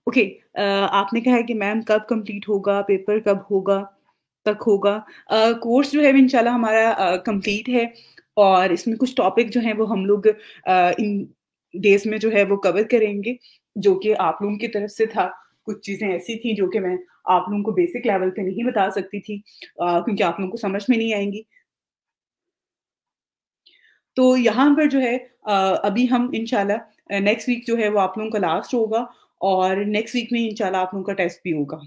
ओके, आपने कहा है कि मैम कब कंप्लीट होगा, पेपर कब होगा, तक होगा। कोर्स जो है वो इंशाल्लाह हमारा कंप्लीट है और इसमें कुछ टॉपिक जो हैं वो हम लोग इन डेज़ में जो है वो कवर करेंगे, जो कि आप लोगों की तरफ से था। कुछ चीज़ें ऐसी थी जो कि मैं आप लोगों को बेसिक लेवल पे नहीं बता सकती थी, क्योंकि आप लोगों को समझ में नहीं आएँगी। तो यहाँ पर जो है अभी हम इंशाल्लाह नेक्स्ट वीक जो है वो आप लोगों का लास्ट होगा और नेक्स्ट वीक में इंशाल्लाह आप लोगों का टेस्ट भी होगा।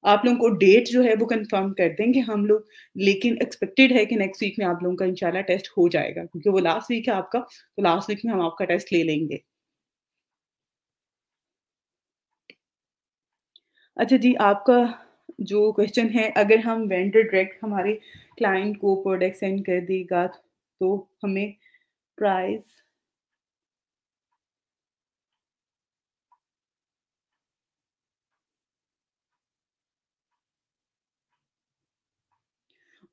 आप लोगों को डेट जो है वो कन्फर्म कर देंगे हम लोग, लेकिन एक्सपेक्टेड है कि नेक्स्ट वीक में आप लोगों का इंशाल्लाह टेस्ट हो जाएगा क्योंकि वो लास्ट वीक है आपका, तो लास्ट वीक में हम आपका टेस्ट ले लेंगे। अच्छा जी, आपका जो क्वेश्चन है, अगर हम वेंडर डायरेक्ट हमारे क्लाइंट को प्रोडक्ट सेंड कर देगा, तो हमें प्राइस।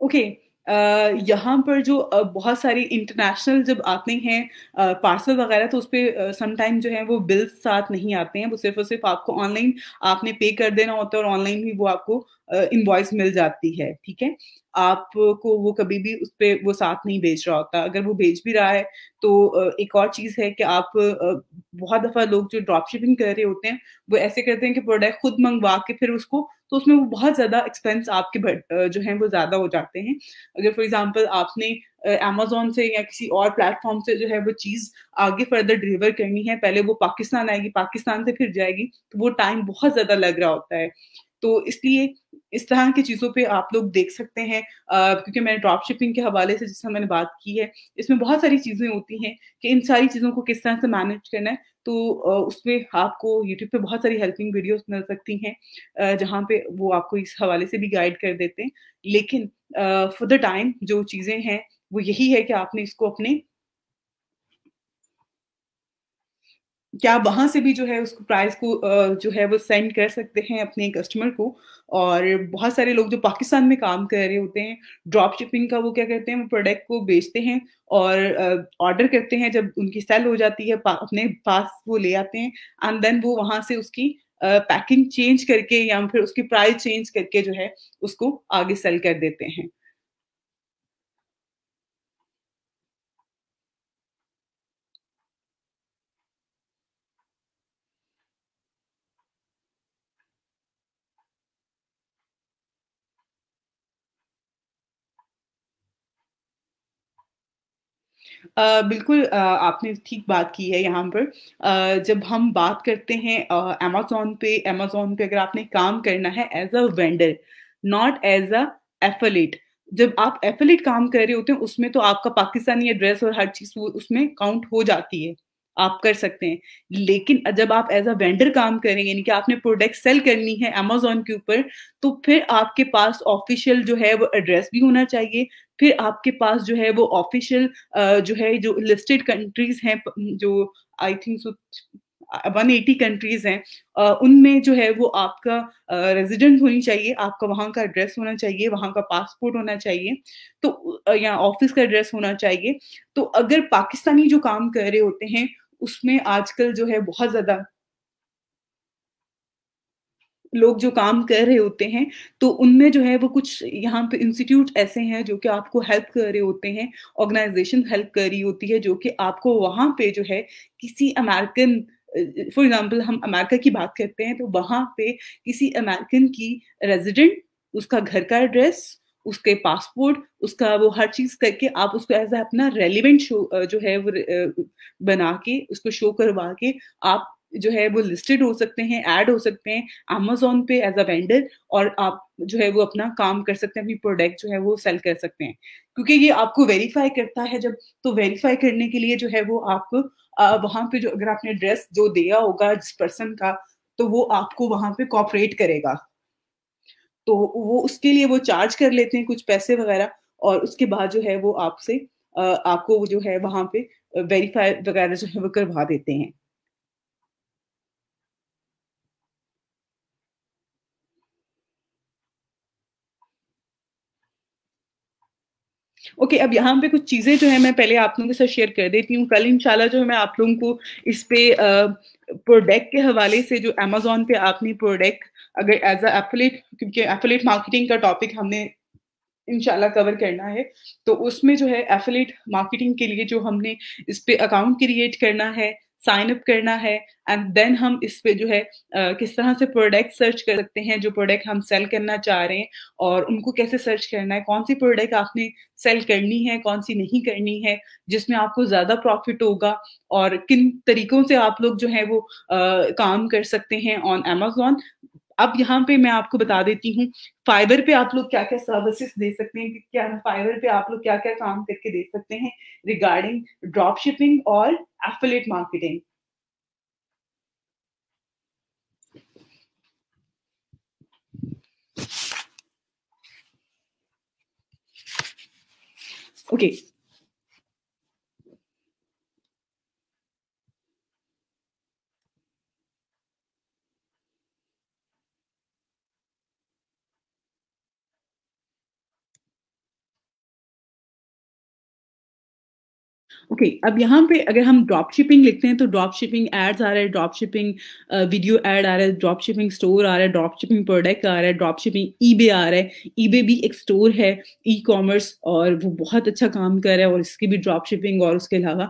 ओके, यहाँ पर जो बहुत सारी इंटरनेशनल जब आते हैं पार्सल वगैरह, तो उसपे सम टाइम जो है वो बिल्स साथ नहीं आते हैं, वो सिर्फ़ और सिर्फ़ आपको ऑनलाइन आपने पे कर देना होता है और ऑनलाइन ही वो आपको इनवॉइस मिल जाती है, ठीक है? आपको वो कभी भी उसपे वो साथ नहीं भेज रहा होता। अगर वो भेज भी रहा है तो एक और चीज़ है कि आप बहुत दफ़ा लोग जो ड्रॉप शिपिंग कर रहे होते हैं, वो ऐसे करते हैं कि प्रोडक्ट खुद मँगवा के फिर उसको, तो उसमें वो बहुत ज़्यादा एक्सपेंस आपके जो हैं वो ज़्यादा हो जाते हैं। अगर फॉर एग्ज़ाम्पल आपने अमेज़न से या किसी और प्लेटफ़ॉर्म से जो है वो चीज़ आगे फर्दर डिलीवर करनी है, पहले वो पाकिस्तान आएगी, पाकिस्तान से फिर जाएगी, तो वो टाइम बहुत ज़्यादा लग रहा होता है। तो इसलिए इस तरह की चीज़ों पे आप लोग देख सकते हैं, क्योंकि मैंने ड्रॉप शिपिंग के हवाले से जिस तरह मैंने बात की है, इसमें बहुत सारी चीज़ें होती हैं कि इन सारी चीज़ों को किस तरह से मैनेज करना है। तो उसमें आपको यूट्यूब पे बहुत सारी हेल्पिंग वीडियोज़ मिल सकती हैं, जहाँ पे वो आपको इस हवाले से भी गाइड कर देते हैं। लेकिन फॉर द टाइम जो चीज़ें हैं, वो यही है कि आपने इसको अपने क्या आप वहाँ से भी जो है उसको प्राइस को जो है वो सेंड कर सकते हैं अपने कस्टमर को। और बहुत सारे लोग जो पाकिस्तान में काम कर रहे होते हैं, ड्रॉप शिपिंग का वो क्या करते हैं, वो प्रोडक्ट को बेचते हैं और ऑर्डर करते हैं, जब उनकी सेल हो जाती है अपने पास वो ले आते हैं एंड देन वो वहाँ से उसकी पैकिंग चेंज करके या फिर उसकी प्राइस चेंज करके जो है उसको आगे सेल कर देते हैं। बिल्कुल, आपने ठीक बात की है यहाँ पर। जब हम बात करते हैं अमेज़न पे अगर आपने काम करना है as a vendor, not as a affiliate. जब आप एफिलिएट काम कर रहे होते हैं, उसमें तो आपका पाकिस्तानी एड्रेस और हर चीज़ वो उसमें काउंट हो जाती है, आप कर सकते हैं। लेकिन जब आप एज़ अ वेंडर काम करेंगे, यानी कि आपने प्रोडक्ट सेल करनी है अमेज़न के ऊपर, तो फिर आपके पास ऑफ़िशियल जो है वो एड्रेस भी होना चाहिए। फिर आपके पास जो है वो ऑफ़िशियल जो है, जो लिस्टेड कंट्रीज़ हैं, जो आई थिंक सो 180 कंट्रीज़ हैं, उनमें जो है वो आपका रेज़िडेंट होनी चाहिए, आपका वहाँ का एड्रेस होना चाहिए, वहाँ का पासपोर्ट होना चाहिए, तो या ऑफ़िस का एड्रेस होना चाहिए। तो अगर पाकिस्तानी जो काम कर रहे होते हैं, उसमें आजकल जो है बहुत ज़्यादा लोग जो काम कर रहे होते हैं, तो उनमें जो है वो कुछ यहाँ पे इंस्टीट्यूट ऐसे हैं जो कि आपको हेल्प कर रहे होते हैं, ऑर्गनाइज़ेशन हेल्प कर रही होती है, जो कि आपको वहाँ पे जो है किसी अमेरिकन, फॉर एग्ज़ाम्पल हम अमेरिका की बात करते हैं, तो वहाँ पे किसी अमेरिकन की रेज़िडेंट, उसका घर का एड्रेस, उसके पासपोर्ट, उसका वो हर चीज़ करके आप उसको एज़ अ अपना रेलेवेंट जो है वो बना के, उसको शो करवा के आप जो है वो लिस्टेड हो सकते हैं, ऐड हो सकते हैं अमेज़न पे एज़ अ वेंडर, और आप जो है वो अपना काम कर सकते हैं, अपनी प्रोडक्ट जो है वो सेल कर सकते हैं। क्योंकि ये आपको वेरीफ़ाई करता है जब, तो वेरीफ़ाई करने के लिए जो है वो आपको वहाँ पे जो अगर आपने एड्रेस जो दिया होगा जिस पर्सन का, तो वो आपको वहाँ पे कोऑपरेट करेगा। तो वो उसके लिए वो चार्ज कर लेते हैं कुछ पैसे वग़ैरह, और उसके बाद जो है वो आपसे आपको वो जो है वहाँ पे वेरीफ़ाई वग़ैरह जो है वो करवा देते हैं। ओके, अब यहाँ पे कुछ चीज़ें जो है मैं पहले आप लोगों के साथ शेयर कर देती हूँ। कल इंशाल्लाह जो है मैं आप लोगों को इस पे प्रोडक्ट के हवाले से जो अमेज़न पे आपने प्रोडक्ट अगर एज़ अ एफिलिएट, क्योंकि एफिलिएट मार्केटिंग का टॉपिक हमने इंशाल्लाह कवर करना है। तो उसमें जो है एफिलिएट मार्केटिंग के लिए जो हमने इस पे अकाउंट क्रिएट करना है, साइन अप करना है एंड देन हम इस पे जो है किस तरह से प्रोडक्ट सर्च कर सकते हैं, जो प्रोडक्ट हम सेल करना चाह रहे हैं और उनको कैसे सर्च करना है, कौन-सी प्रोडक्ट आपने सेल करनी है, कौन-सी नहीं करनी है, जिसमें आपको ज़्यादा प्रॉफ़िट होगा और किन तरीकों से आप लोग जो है वो काम कर सकते हैं ऑन अमेज़न। अब यहाँ पे मैं आपको बता देती हूँ, फाइवर पे आप लोग क्या-क्या सर्विसेज़ दे सकते हैं, कि क्या फाइवर पे आप लोग क्या-क्या काम करके दे सकते हैं रिगार्डिंग ड्रॉप शिपिंग और एफिलिएट मार्केटिंग। ओके, ओके, अब यहाँ पे अगर हम ड्रॉप शिपिंग लिखते हैं तो ड्रॉप शिपिंग एड्स आ रहे हैं, ड्रॉप शिपिंग वीडियो एड आ रहा है, ड्रॉप शिपिंग स्टोर आ रहा है, ड्रॉप शिपिंग प्रोडक्ट आ रहा है, ड्रॉप शिपिंग ईबे आ रहा है। ईबे भी एक स्टोर है ई-कॉमर्स और वो बहुत अच्छा काम कर रहा है और इसकी भी ड्रॉप शिपिंग और उसके अलावा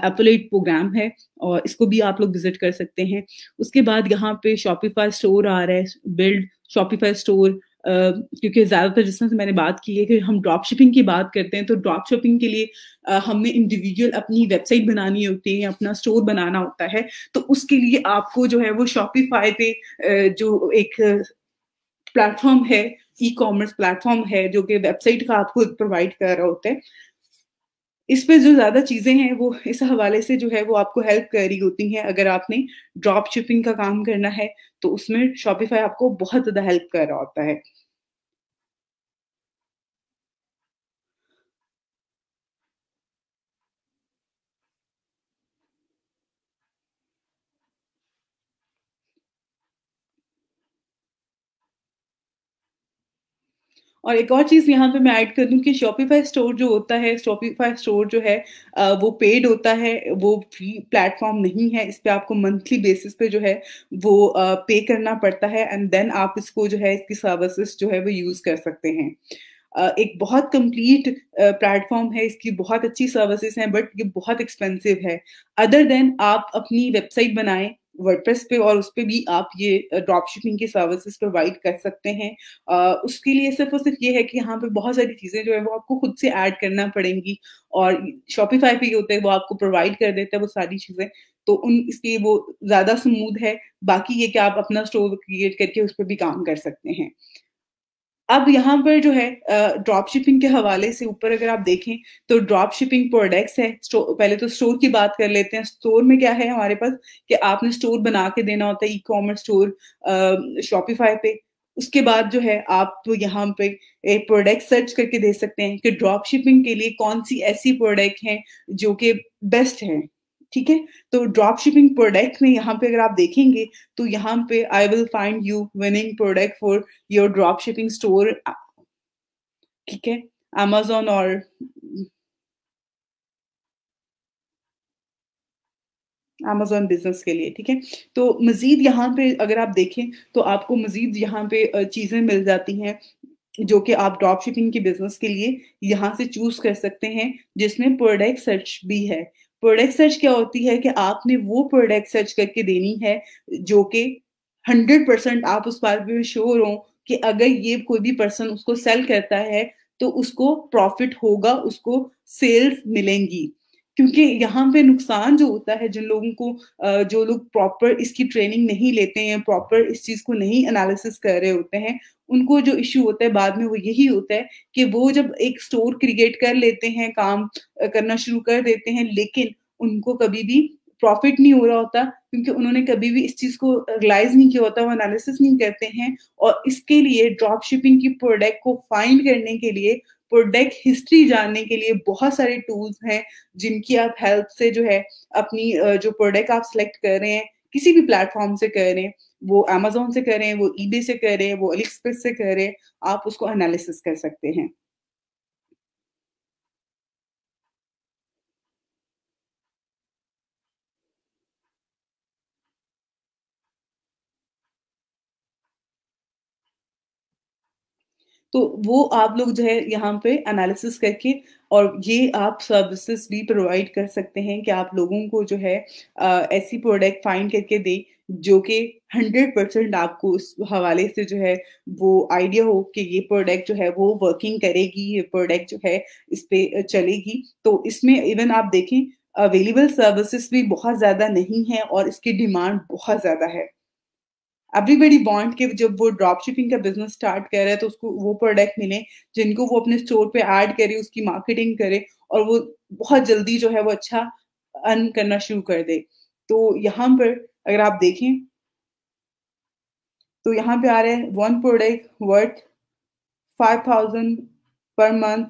एफिलिएट प्रोग्राम है और इसको भी आप लोग विज़िट कर सकते हैं। उसके बाद यहाँ पे शॉपिफाई स्टोर आ रहा है, बिल्ड शॉपिफाई स्टोर, क्योंकि ज़्यादातर जिस तरह से मैंने बात की है कि हम ड्रॉप शिपिंग की बात करते हैं, तो ड्रॉप शिपिंग के लिए हमें इंडिविजुअल अपनी वेबसाइट बनानी होती है, अपना स्टोर बनाना होता है, तो उसके लिए आपको जो है वो शॉपिफाई पे जो एक प्लेटफ़ॉर्म है, ई-कॉमर्स प्लेटफ़ॉर्म है, जो कि वेबसाइट का आपको प्रोवाइड कर रहा होता है। इस पे जो ज़्यादा चीज़ें हैं, वो इस हवाले से जो है वो आपको हेल्प कर रही होती हैं। अगर आपने ड्रॉप शिपिंग का काम करना है, तो उसमें शॉपिफाई आपको बहुत ज़्यादा हेल्प कर रहा होता है। और एक और चीज़ यहाँ पे मैं ऐड कर दूँ कि शॉपिफ़ाई स्टोर जो होता है, शॉपिफ़ाई स्टोर जो है वो पेड होता है, वो फ्री प्लेटफ़ॉर्म नहीं है। इस पे आपको मंथली बेसिस पे जो है वो पे करना पड़ता है एंड देन आप इसको जो है इसकी सर्विसेज़ जो है वो यूज़ कर सकते हैं। एक बहुत कंप्लीट प्लेटफ़ॉर्म है, इसकी बहुत अच्छी सर्विसेज़ हैं बट ये बहुत एक्सपेंसिव है। अदर देन आप अपनी वेबसाइट बनाएँ वर्डप्रेस पे और उसपे भी आप ये ड्रॉप शिपिंग की सर्विसेज़ प्रोवाइड कर सकते हैं। उसके लिए सिर्फ़ और सिर्फ़ ये है कि यहाँ पे बहुत सारी चीज़ें जो है वो आपको खुद से ऐड करना पड़ेंगी और शॉपिफ़ाई पे ये होता है वो आपको प्रोवाइड कर देता है वो सारी चीज़ें, तो उन इसलिए वो ज़्यादा स्मूथ है। बाकी ये कि आप अपना स्टोर क्रिएट करके उस पे भी काम कर सकते हैं। अब यहाँ पर जो है ड्रॉप शिपिंग के हवाले से ऊपर अगर आप देखें तो ड्रॉप शिपिंग प्रोडक्ट्स है। पहले तो स्टोर की बात कर लेते हैं। स्टोर में क्या है हमारे पास कि आपने स्टोर बना के देना होता है ई-कॉमर्स स्टोर शॉपिफाई पे। उसके बाद जो है आप तो यहाँ पे एक प्रोडक्ट सर्च करके दे सकते हैं कि ड्रॉप शिपिंग के लिए कौन-सी ऐसी प्रोडक्ट हैं जो कि बेस्ट हैं, ठीक है? तो ड्रॉप शिपिंग प्रोडक्ट में यहाँ पे अगर आप देखेंगे तो यहाँ पे I will find you winning product for your drop shipping store, ठीक है? अमेज़न और अमेज़न बिज़नेस के लिए, ठीक है? तो मज़ीद यहाँ पे अगर आप देखें तो आपको मज़ीद यहाँ पे चीज़ें मिल जाती हैं जो कि आप ड्रॉप शिपिंग के बिज़नेस के लिए यहाँ से चूज़ कर सकते हैं, जिसमें प्रोडक्ट सर्च भी है। प्रोडक्ट सर्च क्या होती है कि आपने वो प्रोडक्ट सर्च करके देनी है जो कि 100% आप उस बात पे श्योर हो कि अगर ये कोई भी पर्सन उसको सेल करता है, तो उसको प्रॉफ़िट होगा, उसको सेल्स मिलेंगी। क्योंकि यहाँ पे नुकसान जो होता है जिन लोगों को जो लोग प्रॉपर इसकी ट्रेनिंग नहीं लेते हैं, प्रॉपर इस चीज़ को नहीं एनालिसिस कर रहे होते हैं, उनको जो इश्यू होता है बाद में वो यही होता है कि वो जब एक स्टोर क्रिएट कर लेते हैं, काम करना शुरू कर देते हैं, लेकिन उनको कभी भी प्रॉफ़िट नहीं हो रहा होता क्योंकि उन्होंने कभी भी इस चीज़ को रियलाइज़ नहीं किया होता, वो एनालिसिस नहीं करते हैं और इसके लिए ड्रॉप शिपिंग की प्रोडक्ट को फाइंड करने के लिए, प्रोडक्ट हिस्ट्री जानने के लिए बहुत सारे टूल्स हैं, जिनकी आप हेल्प से जो है अपनी जो प्रोडक्ट आप सिलेक्ट कर रहे हैं, किसी भी प्लेटफ़ॉर्म से कर रहे हैं, वो अमेज़न से कर रहे हैं, वो ईबे से कर रहे हैं, वो अलीएक्सप्रेस से कर रहे हैं, आप उसको एनालिसिस कर सकते हैं। तो वो आप लोग जो है यहाँ पे एनालिसिस करके और ये आप सर्विसेज़ भी प्रोवाइड कर सकते हैं कि आप लोगों को जो है ऐसी प्रोडक्ट फाइंड करके दें जो कि 100% आपको उस हवाले से जो है वो आइडिया हो कि ये प्रोडक्ट जो है वो वर्किंग करेगी, ये प्रोडक्ट जो है इस पे चलेगी। तो इसमें इवन आप देखें अवेलेबल सर्विसेज़ भी बहुत ज़्यादा नहीं है और इसकी डिमांड बहुत ज़्यादा है। एवरीबॉडी वांट कि जब वो ड्रॉप शिपिंग का बिज़नेस स्टार्ट कर रहा है तो उसको वो प्रोडक्ट मिले जिनको वो अपने स्टोर पे ऐड करे, उसकी मार्केटिंग करे और वो बहुत जल्दी जो है वो अच्छा अर्न करना शुरू कर दे। तो यहाँ पर अगर आप देखें तो यहाँ पे आ रहा है one product worth 5000 per month,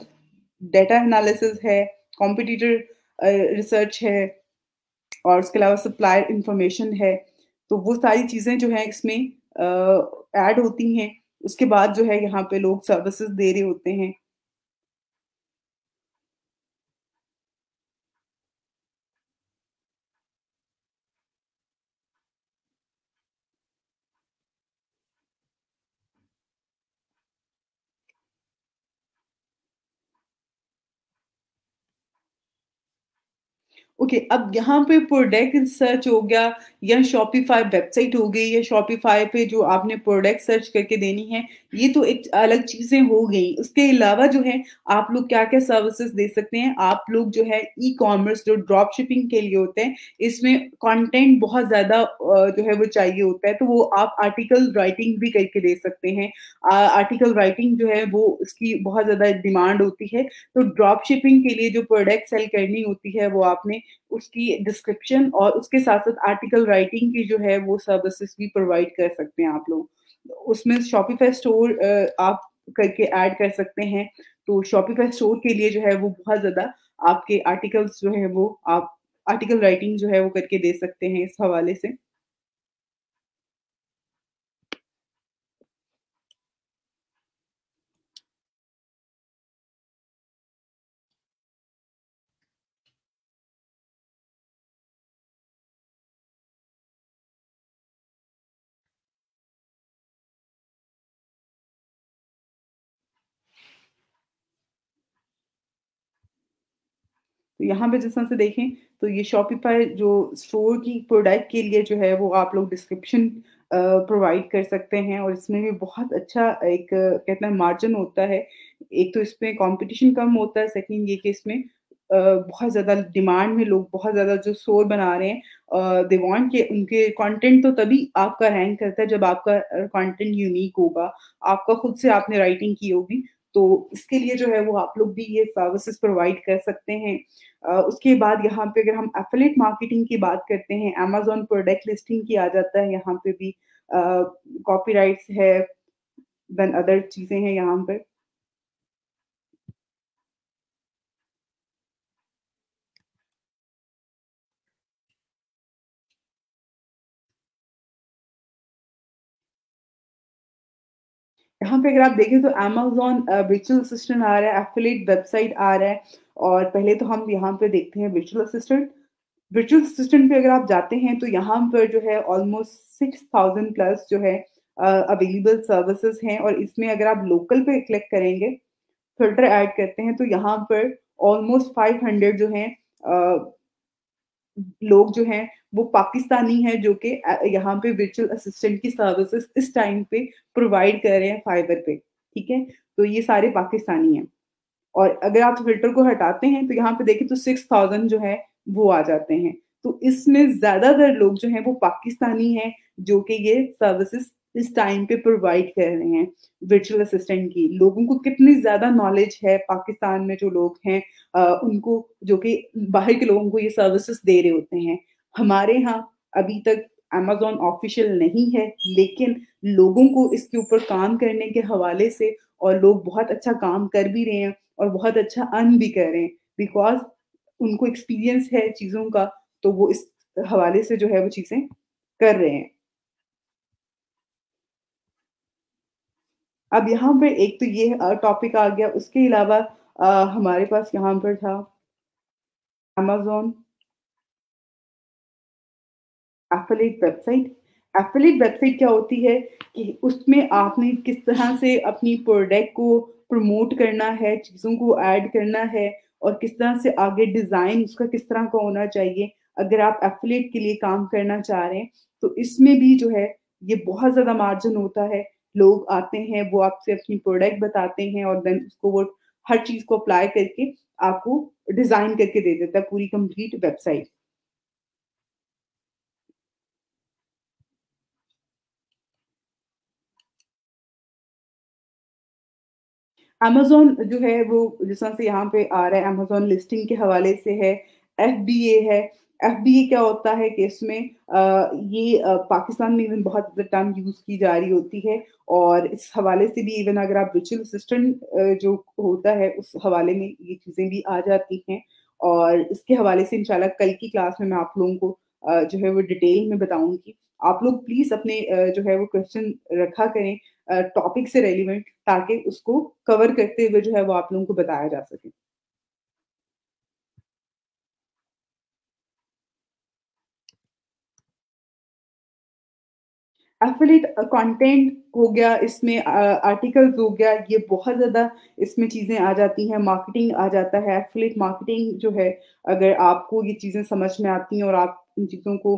data analysis है, कॉम्पिटिटर रिसर्च है और उसके अलावा सप्लायर इन्फॉर्मेशन है। तो वो सारी चीज़ें जो हैं इसमें ऐड होती हैं। उसके बाद जो है यहाँ पे लोग सर्विसेज़ दे रहे होते हैं। ओके, अब यहाँ पे प्रोडक्ट सर्च हो गया या शॉपिफ़ाई वेबसाइट हो गई या शॉपिफ़ाई पे जो आपने प्रोडक्ट सर्च करके देनी है, ये तो एक अलग चीज़ें हो गई। उसके अलावा जो है आप लोग क्या-क्या सर्विसेज़ दे सकते हैं, आप लोग जो है ई-कॉमर्स जो ड्रॉप शिपिंग के लिए होते हैं, इसमें कंटेंट बहुत ज़्यादा जो है वो चाहिए होता है, तो वो आप आर्टिकल राइटिंग भी करके दे सकते हैं। आर्टिकल राइटिंग जो है वो उसकी बहुत ज़्यादा डिमांड होती है, तो ड्रॉप शिपिंग के लिए जो प्रोडक्ट सेल करनी होती है, वो आपने उसकी डिस्क्रिप्शन और उसके साथ-साथ आर्टिकल राइटिंग की जो है वो सर्विसेज़ भी प्रोवाइड कर सकते हैं आप लोग। उसमें शॉपिफ़ाई स्टोर आप करके ऐड कर सकते हैं। तो शॉपिफ़ाई स्टोर के लिए जो है वो बहुत ज़्यादा आपके आर्टिकल्स जो है वो आप आर्टिकल राइटिंग जो है वो करके दे सकते हैं इस हवाले से। तो यहाँ पे जिस तरह से देखें तो ये शॉपिफ़ाई जो स्टोर की प्रोडक्ट के लिए जो है वो आप लोग डिस्क्रिप्शन प्रोवाइड कर सकते हैं और इसमें भी बहुत अच्छा एक कहते हैं मार्जिन होता है। एक तो इसमें कॉम्पिटिशन कम होता है, सेकंड ये कि इसमें बहुत ज़्यादा डिमांड में लोग बहुत ज़्यादा जो स्टोर बना रहे हैं दे वांट कि उनके कंटेंट तो तभी आपका रैंक करता है जब आपका कंटेंट यूनिक होगा, आपका खुद से आपने राइटिंग की होगी। तो इसके लिए जो है वो आप लोग भी ये सर्विसेज़ प्रोवाइड कर सकते हैं। उसके बाद यहाँ पे अगर हम एफ़िलिएट मार्केटिंग की बात करते हैं, अमेज़न प्रोडक्ट लिस्टिंग की आ जाता है यहाँ पे भी कॉपीराइट्स है, देन अदर चीज़ें हैं यहाँ पे। यहाँ पे अगर आप देखें तो अमेज़न वर्चुअल असिस्टेंट आ रहा है, एफ़िलिएट वेबसाइट आ रहा है और पहले तो हम यहाँ पे देखते हैं वर्चुअल असिस्टेंट। वर्चुअल असिस्टेंट पे अगर आप जाते हैं तो यहाँ पर जो है ऑलमोस्ट 6000 प्लस जो है अवेलेबल सर्विसेज़ हैं और इसमें अगर आप लोकल पे क्लिक करेंगे, फ़िल्टर ऐड करते हैं तो यहाँ पर ऑलमोस्ट 500 जो हैं लोग जो हैं वो पाकिस्तानी हैं जो कि यहाँ पे वर्चुअल असिस्टेंट की सर्विसेज़ इस टाइम पे प्रोवाइड कर रहे हैं फाइवर पे, ठीक है? तो ये सारे पाकिस्तानी हैं। और अगर आप फ़िल्टर को हटाते हैं तो यहाँ पे देखें तो 6000 जो है वो आ जाते हैं। तो इसमें ज़्यादातर लोग जो हैं वो पाकिस्तानी हैं जो कि ये सर्विसेज़ इस टाइम पे प्रोवाइड कर रहे हैं वर्चुअल असिस्टेंट की। लोगों को कितनी ज़्यादा नॉलेज है पाकिस्तान में जो लोग हैं उनको जो कि बाहर के लोगों को ये सर्विसेज़ दे रहे होते हैं। हमारे यहाँ अभी तक अमेज़न ऑफ़िशियल नहीं है लेकिन लोगों को इसके ऊपर काम करने के हवाले से और लोग बहुत अच्छा काम कर भी रहे हैं और बहुत अच्छा अर्न भी कर रहे हैं बिकॉज़ उनको एक्सपीरियंस है चीज़ों का, तो वो इस हवाले से जो है वो चीज़ें कर रहे हैं। अब यहाँ पे एक तो ये टॉपिक आ गया, उसके अलावा हमारे पास यहाँ पर था Amazon affiliate website. Affiliate website क्या होती है कि उसमें आपने किस तरह से अपनी प्रोडक्ट को प्रमोट करना है, चीज़ों को ऐड करना है और किस तरह से आगे डिज़ाइन उसका किस तरह का होना चाहिए। अगर आप एफिलिएट के लिए काम करना चाह रहे हैं, तो इसमें भी जो है ये बहुत ज़्यादा मार्जिन होता है। लोग आते हैं, वो आपसे अपनी प्रोडक्ट बताते हैं और देन उसको वो हर चीज़ को अप्लाई करके आपको डिज़ाइन करके दे देता है पूरी कंप्लीट वेबसाइट। अमेज़न जो है वो जिस तरह से यहाँ पे आ रहा है अमेज़न लिस्टिंग के हवाले से है, एफबीए है। एफबीए क्या होता है कि इसमें ये पाकिस्तान में इवन बहुत ज़्यादा टर्म यूज़ की जा रही होती है और इस हवाले से भी इवन अगर आप वर्चुअल असिस्टेंट जो होता है उस हवाले में ये चीज़ें भी आ जाती हैं और इसके हवाले से इंशाल्लाह कल की क्लास में मैं आप लोगों को जो है वो डिटेल में बताऊँगी। आप लोग प्लीज़ अपने जो है वो क्वेश्चन रखा करें टॉपिक से रेलेवेंट ताकि उसको कवर करते हुए जो है वो आप लोगों को बताया जा सके। एफिलिएट कंटेंट हो गया, इसमें आर्टिकल्स हो गया, ये बहुत ज़्यादा इसमें चीज़ें आ जाती हैं, मार्केटिंग आ जाता है। एफिलिएट मार्केटिंग जो है, अगर आपको ये चीज़ें समझ में आती हैं और आप इन चीज़ों को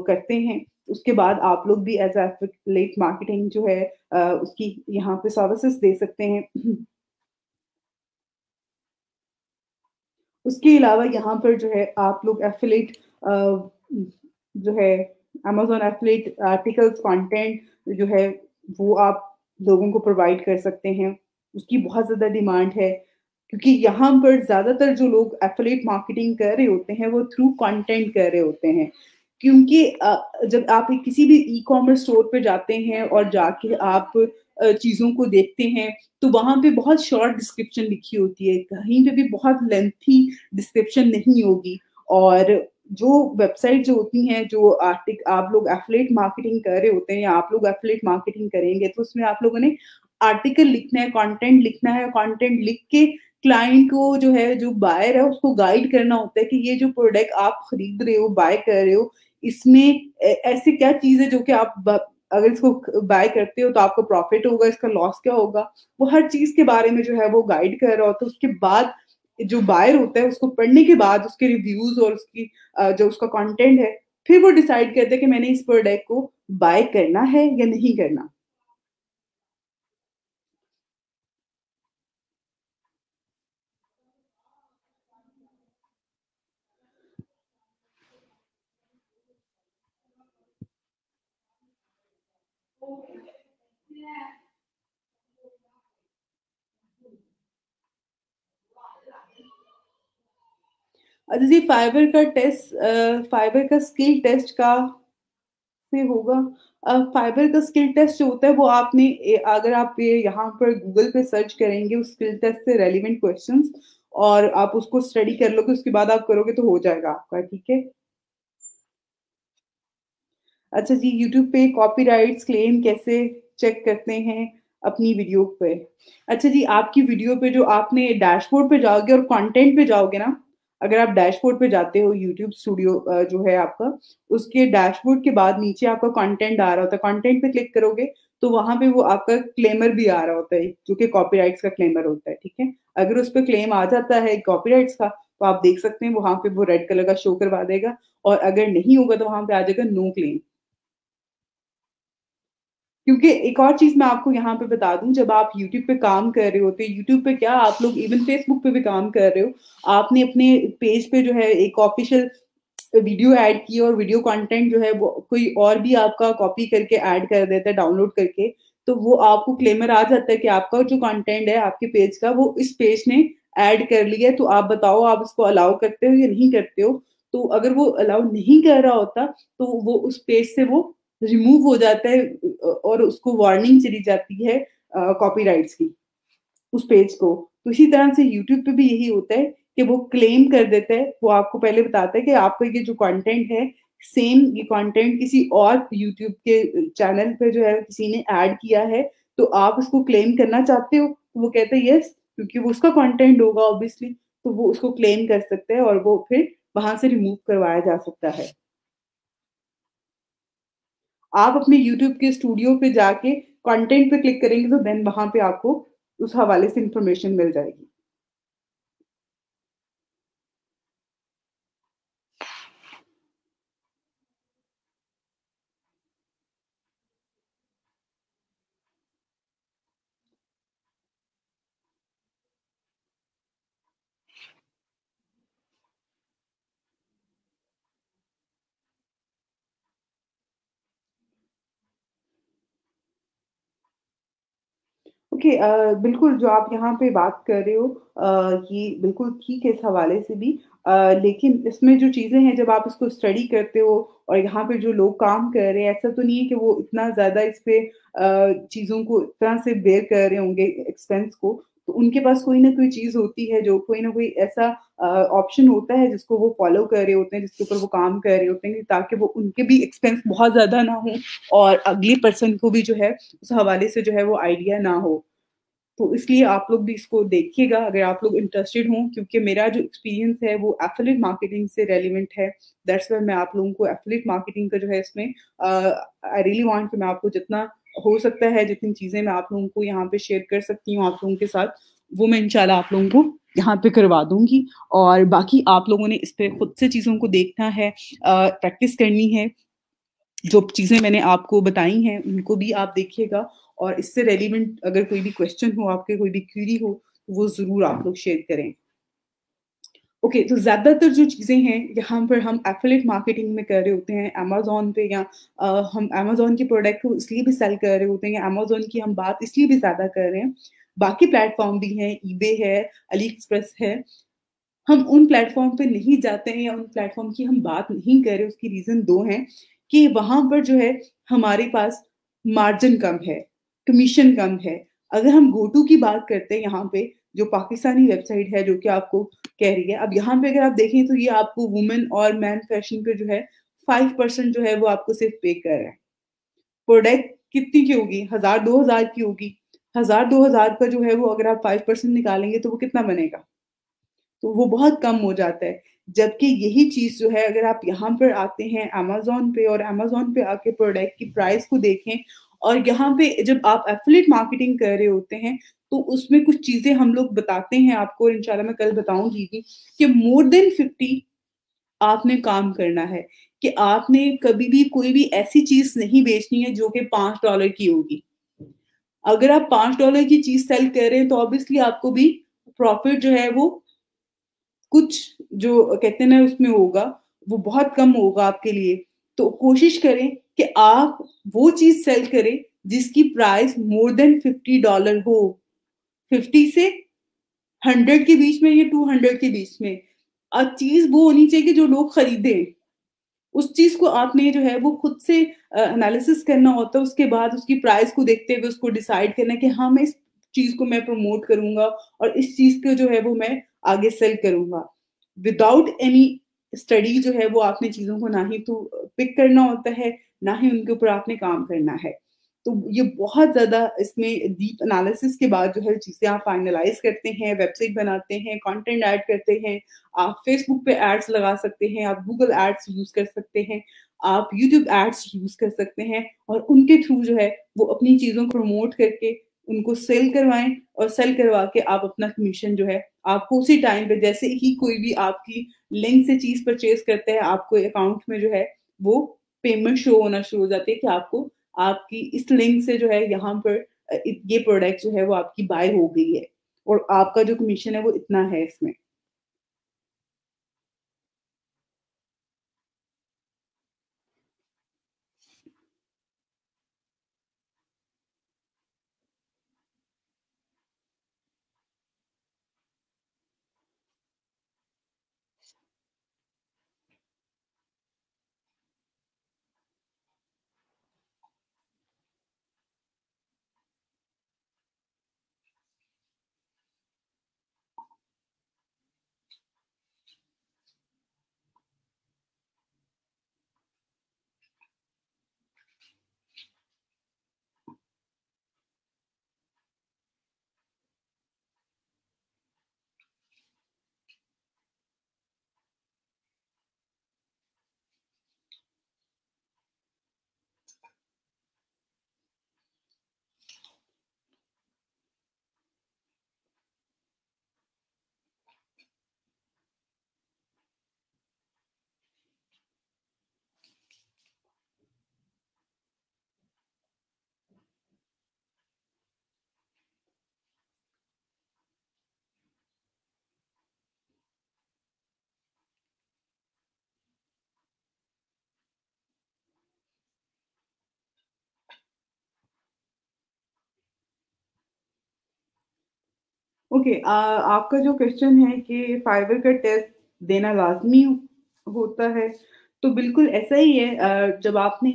करते हैं, उसके बाद आप लोग भी एज़ अ एफिलिएट मार्केटिंग जो है उसकी यहाँ पे सर्विसेज़ दे सकते हैं। उसके अलावा यहाँ पर जो है आप लोग एफिलिएट जो है अमेज़न एफिलिएट आर्टिकल्स कंटेंट जो है वो आप लोगों को प्रोवाइड कर सकते हैं। उसकी बहुत ज़्यादा डिमांड है क्योंकि यहाँ पर ज़्यादातर जो लोग एफिलिएट मार्केटिंग कर रहे होते हैं वो थ्रू कंटेंट कर रहे होते हैं। क्योंकि जब आप एक किसी भी ई-कॉमर्स स्टोर पे जाते हैं और जाके आप चीज़ों को देखते हैं तो वहाँ पे बहुत शॉर्ट डिस्क्रिप्शन लिखी होती है, कहीं पे भी बहुत लेंथी डिस्क्रिप्शन नहीं होगी और जो वेबसाइट जो होती हैं, जो आर्टिक आप लोग एफिलिएट मार्केटिंग कर रहे होते हैं या आप लोग एफिलिएट मार्केटिंग करेंगे, तो उसमें आप लोगों ने आर्टिकल लिखना है, कंटेंट लिखना है, कंटेंट लिख के क्लाइंट को जो है, जो बायर है, उसको गाइड करना होता है कि ये जो प्रोडक्ट आप खरीद रहे हो, बाय कर रहे हो, इसमें ऐसी क्या चीज़ है जो कि आप अगर इसको बाय करते हो तो आपको प्रॉफिट होगा, इसका लॉस क्या होगा? वो हर चीज़ के बारे में जो है वो गाइड कर रहा होता है। उसके बाद जो बायर होता है उसको पढ़ने के बाद उसके रिव्यूज़ और उसकी जो उसका कंटेंट है, फिर वो डिसाइड करता है कि मैंने इस प्रोडक्ट को बाय करना है या नहीं करना। अच्छा जी, फाइबर का स्किल टेस्ट का से होगा। फाइबर का स्किल टेस्ट जो होता है वो आपने अगर आप ये यहाँ पर गूगल पे सर्च करेंगे उस स्किल टेस्ट से रेलेवेंट क्वेश्चंस और आप उसको स्टडी कर लोगे उसके बाद आप करोगे तो हो जाएगा आपका, ठीक है? अच्छा जी, यूट्यूब पे कॉपीराइट्स क्लेम कैसे चेक करते हैं अपनी वीडियो पे? अच्छा जी, आपकी वीडियो पे जो आपने डैशबोर्ड पे जाओगे और कंटेंट पे जाओगे ना, अगर आप डैशबोर्ड पे जाते हो यूट्यूब स्टूडियो जो है आपका, उसके डैशबोर्ड के बाद नीचे आपका कंटेंट आ रहा होता है, कंटेंट पे क्लिक करोगे तो वहाँ पे वो आपका क्लेमर भी आ रहा होता है, जो कि कॉपीराइट्स का क्लेमर होता है, ठीक है? अगर उस पे क्लेम आ जाता है कॉपीराइट्स का, तो आप देख सकते हैं वहाँ पे वो रेड कलर का शो करवा देगा और अगर नहीं होगा तो वहाँ पे आ जाएगा नो क्लेम। क्योंकि एक और चीज़ मैं आपको यहाँ पे बता दूँ, जब आप यूट्यूब पे काम कर रहे होते हैं, यूट्यूब पे क्या आप लोग इवन फेसबुक पे भी काम कर रहे हो, आपने अपने पेज पे जो है एक ऑफ़िशियल वीडियो ऐड की और वीडियो कंटेंट जो है वो कोई और भी आपका कॉपी करके ऐड कर देता है डाउनलोड करके, तो वो आपको क्लेमर आ जाता है कि आपका जो कंटेंट है आपके पेज का वो इस पेज ने ऐड कर लिया है, तो आप बताओ आप इसको अलाउ करते हो या नहीं करते हो? तो अगर वो अलाउ नहीं कर रहा होता, तो वो उस पेज से वो रिमूव हो जाता है और उसको वार्निंग चली जाती है कॉपीराइट्स की, उस पेज को। तो इसी तरह से यूट्यूब पे भी यही होता है कि वो क्लेम कर देता है, वो आपको पहले बताता है कि आपका ये जो कंटेंट है, सेम ये कंटेंट किसी और यूट्यूब के चैनल पे जो है किसी ने ऐड किया है, तो आप उसको क्लेम करना चाहते हो? तो वो कहता है यस, क्योंकि वो उसका कंटेंट होगा ऑब्वियसली, तो वो उसको क्लेम कर सकते हैं और वो फिर वहाँ से रिमूव करवाया जा सकता है। आप अपने यूट्यूब के स्टूडियो पे जाके कंटेंट पे क्लिक करेंगे तो देन वहाँ पे आपको उस हवाले से इन्फॉर्मेशन मिल जाएगी। ओके बिल्कुल जो आप यहाँ पे बात कर रहे हो ये बिल्कुल ठीक है इस हवाले से भी लेकिन इसमें जो चीज़ें हैं जब आप इसको स्टडी करते हो और यहाँ पे जो लोग काम कर रहे हैं ऐसा तो नहीं है कि वो इतना ज़्यादा इस पे चीज़ों को इतना से बेयर कर रहे होंगे एक्सपेंस को, तो उनके पास कोई ना कोई चीज़ होती है जो कोई ना कोई ऐसा ऑप्शन होता है जिसको वो फॉलो कर रहे होते हैं, जिसके ऊपर वो काम कर रहे होते हैं ताकि वो उनके भी एक्सपेंस बहुत ज़्यादा ना हो और अगली पर्सन को भी जो है उस हवाले से जो है वो आइडिया ना हो। तो इसलिए आप लोग भी इसको देखिएगा अगर आप लोग इंटरेस्टेड हों क्योंकि मेरा जो एक्सपीरियंस है वो एफिलिएट मार्केटिंग से रेलेवेंट है। दैट्स व्हाई मैं आप लोगों को एफिलिएट मार्केटिंग का जो है इसमें आई रियली वांट कि मैं आपको जितना हो सकता है, जितनी चीज़ें मैं आप लोगों को यहाँ पे शेयर कर सकती हूँ आप लोगों के साथ, वो मैं इंशाल्लाह आप लोगों को यहाँ पे करवा दूँगी। और बाकी आप लोगों ने इस पे खुद से चीज़ों को देखना है, प्रैक्टिस करनी है। जो चीज़ें मैंने आपको बताई हैं, उनको भी आप देखिएगा और इससे रेलेवेंट अगर कोई भी क्वेश्चन हो, आपके कोई भी क्वेरी हो, तो वो ज़रूर आप लोग शेयर करें। ओके, तो ज़्यादातर जो चीज़ें हैं, यहाँ पर हम एफ़िलिएट मार्केटिंग में कर रहे होते हैं अमेज़न पे या हम अमेज़न के प्रोडक्ट को इसलिए भी सेल कर रहे होते हैं या अमेज़न की हम बात इसलिए भी ज़्यादा कर रहे हैं। बाकी प्लेटफ़ॉर्म भी हैं, ईबे है, अली एक्सप्रेस है, हम उन प्लेटफ़ॉर्म पे नहीं जाते हैं या उन प्लेटफ़ॉर्म की हम बात नहीं कर रहे, उसकी रीज़न 2 हैं कि वहाँ पर जो है हमारे पास मार्जिन कम है, कमीशन कम है। अगर हम गोटू की बात करते हैं यहाँ पे, जो पाकिस्तानी वेबसाइट है जो कि आपको कह रही है, अब यहाँ पे अगर आप देखें तो ये आपको वुमेन और मेन फैशन पे जो है 5% जो है वो आपको सिर्फ़ पे कर रहा है। प्रोडक्ट कितनी की होगी? 1000-2000 की होगी। 1000-2000 का जो है वो अगर आप 5% निकालेंगे तो वो कितना बनेगा? तो वो बहुत कम हो जाता है। जबकि यही चीज़ जो है अगर आप यहाँ पर आते हैं अमेज़न पे और अमेज़न पे आके प्रोडक्ट की प्राइस को देखें और यहाँ पे जब आप एफ़िलिएट मार्केटिंग कर रहे होते हैं, तो उसमें कुछ चीज़ें हम लोग बताते हैं आपको और इंशाल्लाह मैं कल बताऊँगी भी कि मोर देन 50 आपने काम करना है, कि आपने कभी भी कोई भी ऐसी चीज़ नहीं बेचनी है जो कि $5 की होगी। अगर आप $5 की चीज़ सेल कर रहे हैं तो ऑब्वियसली आपको भी प्रॉफ़िट जो है वो कुछ जो कहते हैं ना उसमें होगा, वो बहुत कम होगा आपके लिए। तो कोशिश करें कि आप वो चीज़ सेल करें जिसकी प्राइस मोर देन $50 हो। 50 से 100 के बीच में या 200 के बीच में। चीज़ वो होनी चाहिए कि जो लोग खरीदें। उस चीज़ को आपने जो है वो खुद से एनालिसिस करना होता है, उसके बाद उसकी प्राइस को देखते हुए उसको डिसाइड करना है कि हाँ, मैं इस चीज़ को मैं प्रमोट करूँगा और इस चीज़ को जो है वो मैं आगे सेल करूँगा। विदाउट एनी स्टडी जो है वो आपने चीज़ों को ना ही तो पिक करना होता है, ना ही उनके ऊपर आपने काम करना है। तो ये बहुत ज़्यादा इसमें डीप एनालिसिस के बाद जो है चीज़ें आप फाइनलाइज़ करते हैं, वेबसाइट बनाते हैं, कंटेंट ऐड करते हैं, आप फेसबुक पे एड्स लगा सकते हैं, आप गूगल एड्स यूज़ कर सकते हैं, आप यूट्यूब एड्स यूज़ कर सकते हैं और उनके थ्रू जो है वो अपनी चीज़ों को प्रमोट करके उनको सेल करवाएँ और सेल करवा के आप अपना कमीशन जो है आपको उसी टाइम पे जैसे ही कोई भी आपकी लिंक से चीज़ परचेज़ करता है, आपको अकाउंट में जो है वो पेमेंट शो होना शुरू हो जाती है कि आपको आपकी इस लिंक से जो है यहाँ पर ये प्रोडक्ट जो है वो आपकी बाय हो गई है और आपका जो कमीशन है वो इतना है इसमें। ओके, आपका जो क्वेश्चन है कि फाइवर का टेस्ट देना लाज़मी होता है, तो बिल्कुल ऐसा ही है। जब आपने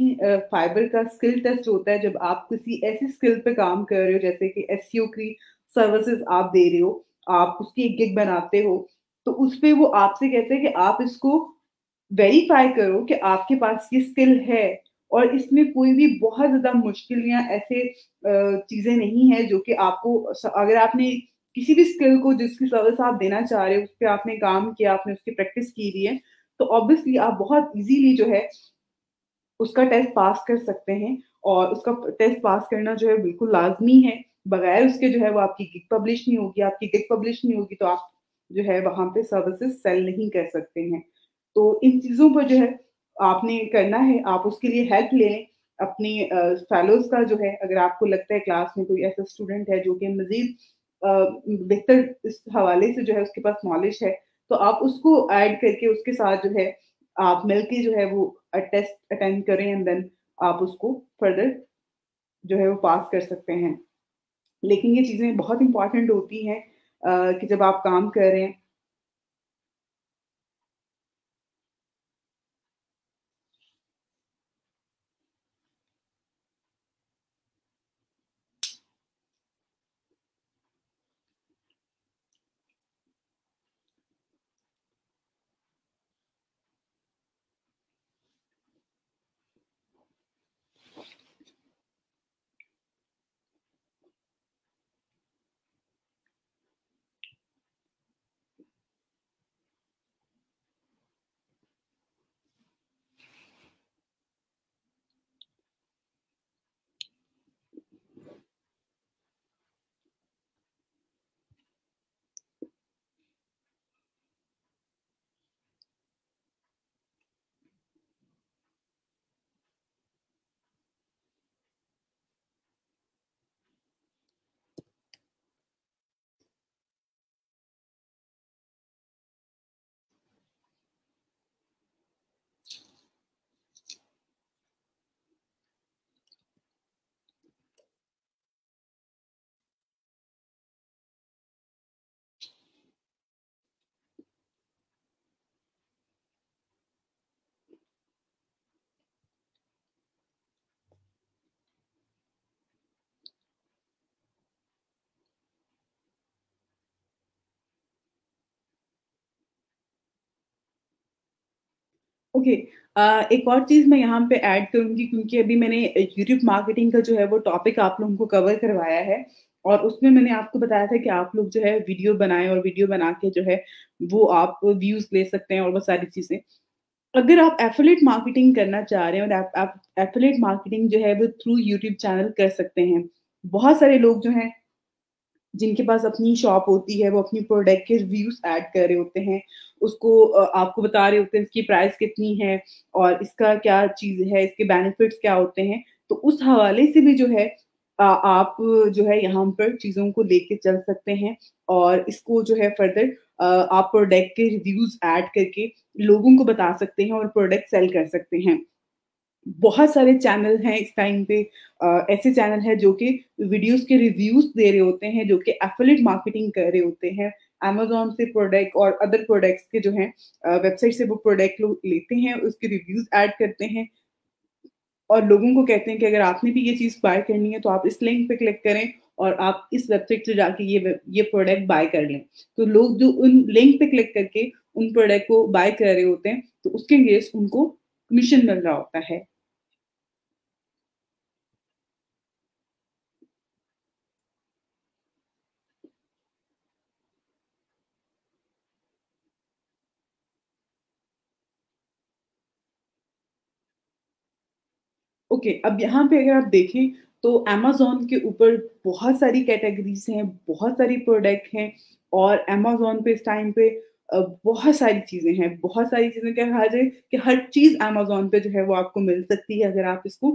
फाइवर का स्किल टेस्ट होता है, जब आप किसी ऐसी स्किल पे काम कर रहे हो जैसे कि एसईओ की सर्विसेज़ आप दे रहे हो, आप उसकी एक गिग बनाते हो, तो उसपे वो आपसे कहते हैं कि आप इसको वेरीफाई करो कि आपके पास ये स्किल है और इसमें कोई भी बहुत ज़्यादा मुश्किल या ऐसे चीज़ें नहीं है जो कि आपको अगर आपने किसी भी स्किल को जिसकी सर्विस आप देना चाह रहे हो, उस पे आपने काम किया, आपने उसकी प्रैक्टिस की हुई है, तो ऑब्वियसली आप बहुत ईज़िली जो है उसका टेस्ट पास कर सकते हैं और उसका टेस्ट पास करना जो है बिल्कुल लाज़मी है। बगैर उसके जो है वो आपकी गिग पब्लिश नहीं होगी, आपकी गिग पब्लिश नहीं होगी तो आप जो है वहाँ पे सर्विसेज़ सेल नहीं कर सकते हैं। तो इन चीज़ों पर जो है आपने करना है, आप उसके लिए हेल्प लें अपने फेलोज़ का जो है, अगर आपको लगता है क्लास में कोई ऐसा स्टूडेंट है जो कि मज़ीद बेहतर इस हवाले से जो है उसके पास नॉलेज है, तो आप उसको ऐड करके उसके साथ जो है आप मिलके जो है वो टेस्ट अटेंड करें एंड देन आप उसको फर्दर जो है वो पास कर सकते हैं। लेकिन ये चीज़ें बहुत इम्पोर्टेंट होती हैं कि जब आप काम कर रहे हैं। ओके, एक और चीज़ मैं यहाँ पे ऐड करूँगी क्योंकि अभी मैंने यूट्यूब मार्केटिंग का जो है वो टॉपिक आप लोगों को कवर करवाया है और उसमें मैंने आपको बताया था कि आप लोग जो है वीडियो बनाएँ और वीडियो बना के जो है वो आप व्यूज़ ले सकते हैं और वो सारी चीज़ें। अगर आप एफिलिएट मार्केटिंग करना चाह रहे हैं और आप एफिलिएट मार्केटिंग जो है वो थ्रू यूट्यूब चैनल कर सकते हैं। बहुत सारे लोग जो हैं जिनके पास अपनी शॉप होती है, वो अपनी प्रोडक्ट के रिव्यूज़ ऐड कर रहे होते हैं। उसको आपको बता रहे होते हैं इसकी प्राइस कितनी है और इसका क्या चीज़ है, इसके बेनिफिट्स क्या होते हैं। तो उस हवाले से भी जो है आप जो है यहाँ पर चीज़ों को लेके चल सकते हैं और इसको जो है फर्दर आप प्रोडक्ट के रिव्यूज़ ऐड करके लोगों को बता सकते हैं और प्रोडक्ट सेल कर सकते हैं। बहुत सारे चैनल हैं इस टाइम पे, ऐसे चैनल हैं जो कि वीडियोज़ के रिव्यूज़ दे रहे होते हैं, जो कि एफिलिएट मार्केटिंग कर रहे होते हैं। अमेज़न से प्रोडक्ट और अदर प्रोडक्ट्स के जो हैं वेबसाइट से वो प्रोडक्ट लोग लेते हैं, उसके रिव्यूज़ ऐड करते हैं और लोगों को कहते हैं कि अगर आपने भी ये चीज़ बाय करनी है तो आप इस लिंक पे क्लिक करें और आप इस वेबसाइट से जाके ये प्रोडक्ट बाय कर लें। तो लोग जो उन लिंक पे क्लिक करके उन प्रोडक्ट को बाय कर रहे होते हैं, तो उसके अगेंस्ट उनको कमीशन मिल रहा होता है। ओके, अब यहाँ पे अगर आप देखें तो अमेज़न के ऊपर बहुत सारी कैटेगरीज़ हैं, बहुत सारी प्रोडक्ट हैं और अमेज़न पे इस टाइम पे बहुत सारी चीज़ें हैं, बहुत सारी चीज़ें क्या कहा जाए कि हर चीज़ अमेज़न पे जो है वो आपको मिल सकती है अगर आप इसको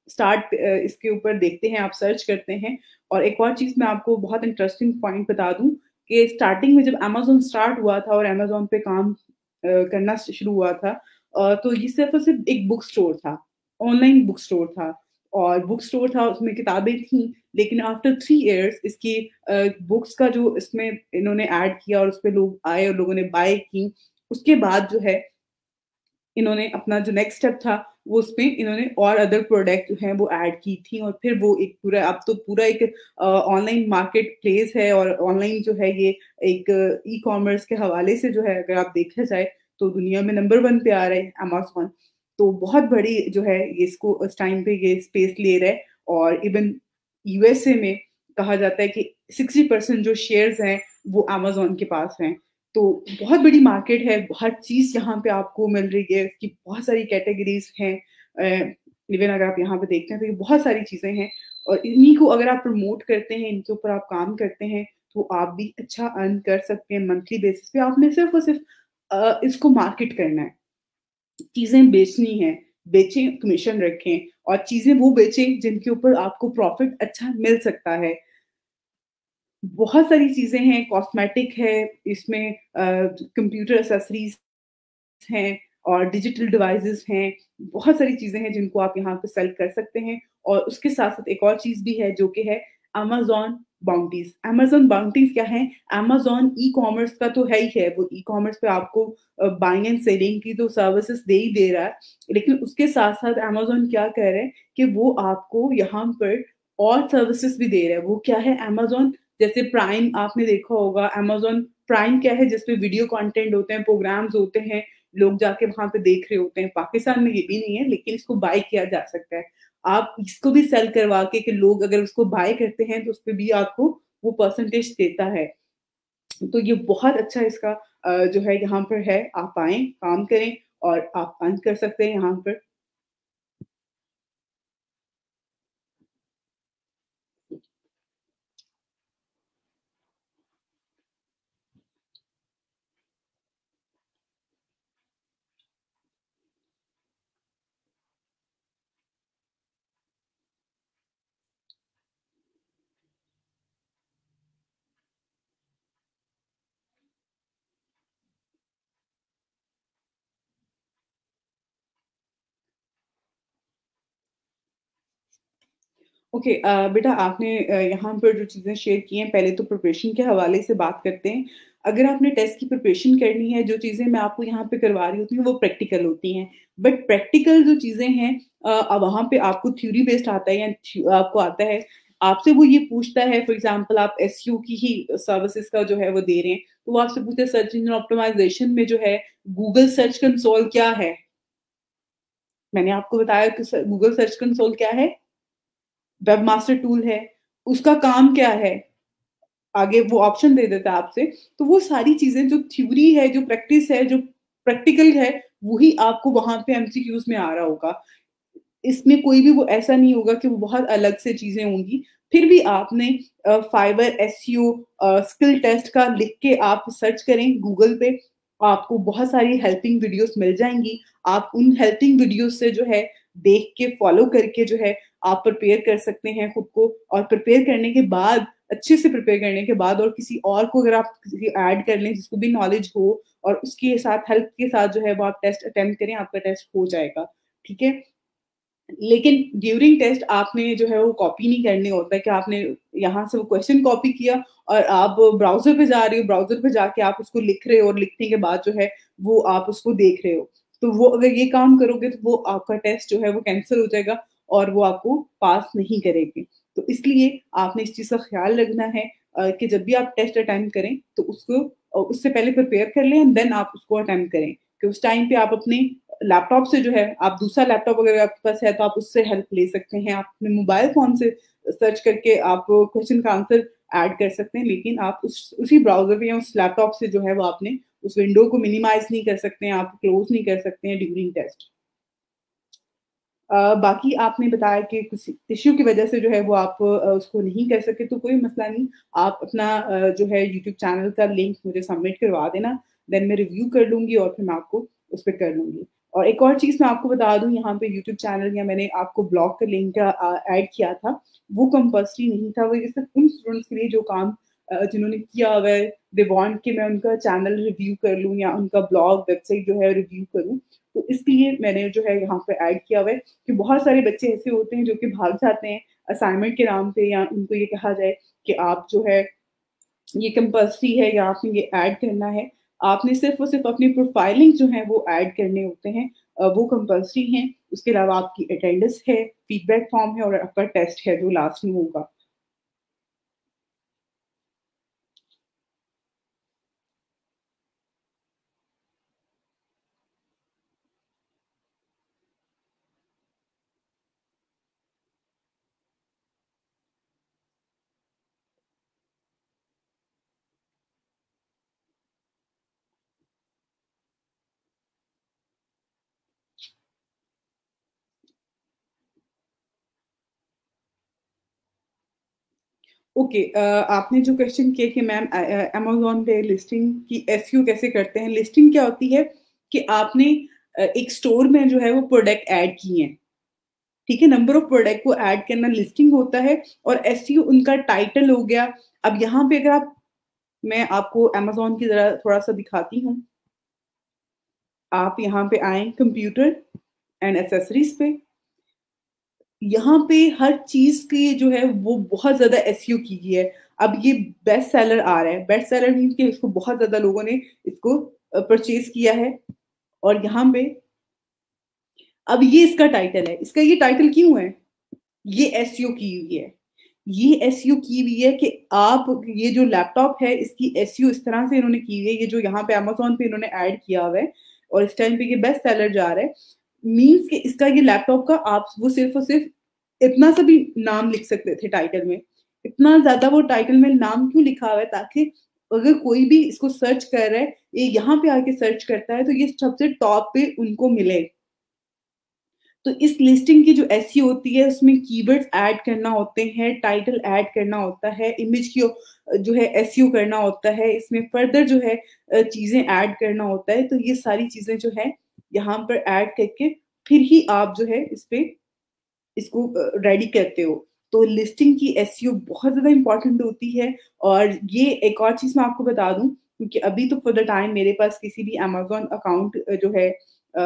इसके ऊपर देखते हैं, आप सर्च करते हैं। और एक और चीज़ मैं आपको बहुत इंटरेस्टिंग पॉइंट बता दूँ कि स्टार्टिंग में जब अमेज़न स्टार्ट हुआ था और अमेज़न पे काम करना शुरू हुआ था, तो ये सिर्फ़ और सिर्फ़ एक बुक स्टोर था। ऑनलाइन बुक स्टोर था। और बुक स्टोर था, उसमें किताबें थीं, लेकिन आफ्टर 3 इयर्स इसकी बुक्स का जो इसमें इन्होंने ऐड किया और उसपे लोग आए और लोगों ने बाय की। उसके बाद जो है इन्होंने अपना जो नेक्स्ट स्टेप था, वो उसमें इन्होंने और अदर प्रोडक्ट जो हैं वो ऐड की थी और फिर वो एक पूरा अब तो पूरा एक ऑनलाइन मार्केट प्लेस है और ऑनलाइन जो है ये एक ई-कॉमर्स के हवाले से जो है अगर आप देखा जाए तो दुनिया में नंबर 1 पे आ रहा है अमेज़न। तो बहुत बड़ी जो है ये इसको इस टाइम पे ये स्पेस ले रहा है और इवन यूएसए में कहा जाता है कि 60% जो शेयर्स हैं वो अमेज़न के पास हैं। तो बहुत बड़ी मार्केट है, हर चीज़ यहाँ पे आपको मिल रही है, इसकी बहुत सारी कैटेगरीज़ हैं। इवन अगर आप यहाँ पे देखते हैं तो ये बहुत सारी चीज़ें हैं और इन्हीं को अगर आप प्रमोट करते हैं, इनके ऊपर आप काम करते हैं, तो आप भी अच्छा अर्न कर सकते हैं मंथली बेसिस पे। आपने सिर्फ़ और सिर्फ़ इसको मार्केट करना है, चीज़ें बेचनी है, बेचें, कमीशन रखें और चीज़ें वो बेचें जिनके ऊपर आपको प्रॉफ़िट अच्छा मिल सकता है। बहुत सारी चीज़ें हैं, कॉस्मेटिक है, इसमें कंप्यूटर एक्सेसरीज़ हैं और डिजिटल डिवाइसेज़ हैं, बहुत सारी चीज़ें हैं जिनको आप यहाँ पे सेल कर सकते हैं और उसके साथ-साथ एक और चीज़ भी है जो कि है अमेज़न बाउंटीज़। अमेज़न बाउंटीज़ क्या है? अमेज़न ई-कॉमर्स का तो है ही है, वो ई-कॉमर्स पे आपको बाइंग एंड सेलिंग की तो सर्विसेज़ दे ही दे रहा है, लेकिन उसके साथ-साथ अमेज़न क्या कह रहा है कि वो आपको यहाँ पर और सर्विसेज़ भी दे रहा है। वो क्या है? अमेज़न जैसे प्राइम आपने देखा होगा, अमेज़न प्राइम क्या है? जिसपे वीडियो कंटेंट होते हैं, प्रोग्राम्स होते हैं, लोग जाके वहाँ पे देख रहे होते हैं। पाकिस्तान में ये भी नहीं है, लेकिन इसको बाय किया जा सकता है। आप इसको भी सेल करवा के कि लोग अगर उसको बाय करते हैं, तो उसपे भी आपको वो परसेंटेज देता है। तो ये बहुत अच्छा इसका जो है यहाँ पर है, आप आएँ, काम करें और आप अर्न कर सकते हैं यहाँ पर। ओके बेटा आपने यहाँ पर जो चीज़ें शेयर की हैं, पहले तो प्रिपरेशन के हवाले से बात करते हैं। अगर आपने टेस्ट की प्रिपरेशन करनी है, जो चीज़ें मैं आपको यहाँ पे करवा रही होती हूँ, वो प्रैक्टिकल होती हैं। बट प्रैक्टिकल जो चीज़ें हैं वहाँ पे आपको थ्योरी बेस्ड आता है या आपको आता है, आपसे वो ये पूछता है फॉर एग्ज़ाम्पल आप एसईओ की ही सर्विसेज़ का जो है वो दे रहे हैं, तो वो आपसे पूछता है सर्च इंजन ऑप्टिमाइज़ेशन में जो है, गूगल सर्च कंसोल क्या है? मैंने आपको बताया कि स गूगल सर्च कंसोल क्या है? वेब मास्टर टूल है, उसका काम क्या है? आगे वो ऑप्शन दे देता है आपसे। तो वो सारी चीज़ें जो थ्योरी है, जो प्रैक्टिस है, जो प्रैक्टिकल है, वही आपको वहाँ पे एमसीक्यूज़ में आ रहा होगा। इसमें कोई भी वो ऐसा नहीं होगा कि वो बहुत अलग से चीज़ें होंगी। फिर भी आपने फाइवर एसईओ स्किल टेस्ट का लिख के आप सर्च करें गूगल पे, आपको बहुत सारी हेल्पिंग वीडियोज़ मिल जाएँगी। आप उन हेल्पिंग वीडियोज़ से जो है देख के फॉलो करके जो है आप प्रिपेयर कर सकते हैं खुद को और प्रिपेयर करने के बाद अच्छे से प्रिपेयर करने के बाद और किसी और को अगर आप किसी ऐड कर लें जिसको भी नॉलेज हो और उसके साथ हेल्प के साथ जो है वो आप टेस्ट अटेम्प्ट करें, आपका टेस्ट हो जाएगा। ठीक है? लेकिन ड्यूरिंग टेस्ट आपने जो है वो कॉपी नहीं करने होता है कि आपने यहाँ से वो क्वेश्चन कॉपी किया और आप ब्राउज़र पे जा रहे हो, ब्राउज़र पे जाके आप उसको लिख रहे हो और लिखने के बाद जो है वो आप उसको देख रहे हो। तो वो अगर ये काम करोगे तो वो आपका टेस्ट जो है वो कैंसल हो जाएगा और वो आपको पास नहीं करेंगे। तो इसलिए आपने इस चीज़ का ख़्याल रखना है कि जब भी आप टेस्ट अटेम्प्ट करें तो उसको उससे पहले प्रिपेयर कर लें एंड देन आप उसको अटेम्प्ट करें। कि उस टाइम पे आप अपने लैपटॉप से जो है आप दूसरा लैपटॉप अगर आपके पास है तो आप उससे हेल्प ले सकते हैं। आप अपने मोबाइल फ़ोन से सर्च करके आप क्वेश्चन का आंसर ऐड कर सकते हैं, लेकिन आप उसी ब्राउज़र पे या उस लैपटॉप से जो है वो आपने उस विंडो को मिनिमाइज़ नहीं कर सकते हैं, आप क्लोज़ नहीं कर सकते हैं ड्यूरिंग टेस्ट। बाकी आपने बताया कि कुछ इश्यू की वजह से जो है वो आप उसको नहीं कर सके तो कोई मसला नहीं। आप अपना जो है यूट्यूब चैनल का लिंक मुझे सबमिट करवा देना, देन मैं रिव्यू कर लूँगी और फिर मैं आपको उस पे कर लूँगी। और एक और चीज़ मैं आपको बता दूँ यहाँ पे यूट्यूब चैनल या मैंने आपको ब्लॉग का लिंक ऐड किया था, वो कंपल्सरी नहीं था, वो ये सिर्फ़ उन स्टूडेंट्स के लिए जो काम जिन्होंने किया हुआ है दे वांट कि मैं उनका चैनल रिव्यू कर लूँ या उनका ब्लॉग, वेबसाइट जो है रिव्यू करूँ। तो इसलिए मैंने जो है यहाँ पे ऐड किया हुआ है कि बहुत सारे बच्चे ऐसे होते हैं जो कि भाग जाते हैं असाइनमेंट के नाम पे, या उनको ये कहा जाए कि आप जो है ये कंपल्सरी है या आपने ये ऐड करना है। आपने सिर्फ़ और सिर्फ़ अपनी प्रोफाइलिंग जो है वो ऐड करने होते हैं, वो कंपल्सरी हैं। उसके अलावा आपकी अटेंडेंस है, फीडबैक फॉर्म है और आपका टेस्ट है जो लास्ट में होगा। ओके, आपने जो क्वेश्चन किया कि मैम अमेज़न पे लिस्टिंग की एसईओ कैसे करते हैं? लिस्टिंग क्या होती है कि आपने एक स्टोर में जो है वो प्रोडक्ट ऐड किए हैं, ठीक है? नंबर ऑफ प्रोडक्ट को ऐड करना लिस्टिंग होता है और एसईओ उनका टाइटल हो गया। अब यहाँ पे अगर आप मैं आपको अमेज़न की ज़रा थोड़ा-सा दिखाती हूँ। आप यहाँ पे आएँ कंप्यूटर एंड एक्सेसरीज़ पे। यहाँ पे हर चीज़ की जो है वो बहुत ज़्यादा एसईओ की गई है। अब ये बेस्ट सेलर आ रहा है। बेस्ट सेलर मीन्स कि इसको बहुत ज़्यादा लोगों ने इसको परचेज़ किया है और यहाँ पे अब ये इसका टाइटल है। इसका ये टाइटल क्यों है? ये एसईओ की हुई है। ये एसईओ की हुई है कि आप ये जो लैपटॉप है इसकी एसईओ इस तरह से इन्होंने की हुई है, ये जो यहाँ पे अमेज़न पे इन्होंने ऐड किया हुआ है और इस टाइम पे ये बेस्ट सेलर जा रहा है। मीन्स कि इसका ये लैपटॉप का आप वो सिर्फ़ और सिर्फ़ इतना सा भी नाम लिख सकते थे टाइटल में। इतना ज़्यादा वो टाइटल में नाम क्यों लिखा हुआ है ताकि अगर कोई भी इसको सर्च कर रहा है, ये यहाँ पे आके सर्च करता है तो ये सबसे टॉप पे उनको मिले। तो इस लिस्टिंग की जो एसईओ होती है उसमें कीवर्ड्स ऐड करना होते हैं, टाइटल ऐड करना होता है, इमेज की जो है एसईओ करना होता है, इसमें फर्दर जो है चीज़ें ऐड करना होता है। तो ये सारी चीज़ें जो है यहाँ पर ऐड करके फिर ही आप जो है इस पे इसको रेडी करते हो। तो लिस्टिंग की एसईओ बहुत ज़्यादा इम्पोर्टेंट होती है और ये एक और चीज़ मैं आपको बता दूँ क्योंकि अभी तो फॉर द टाइम मेरे पास किसी भी अमेज़न अकाउंट जो है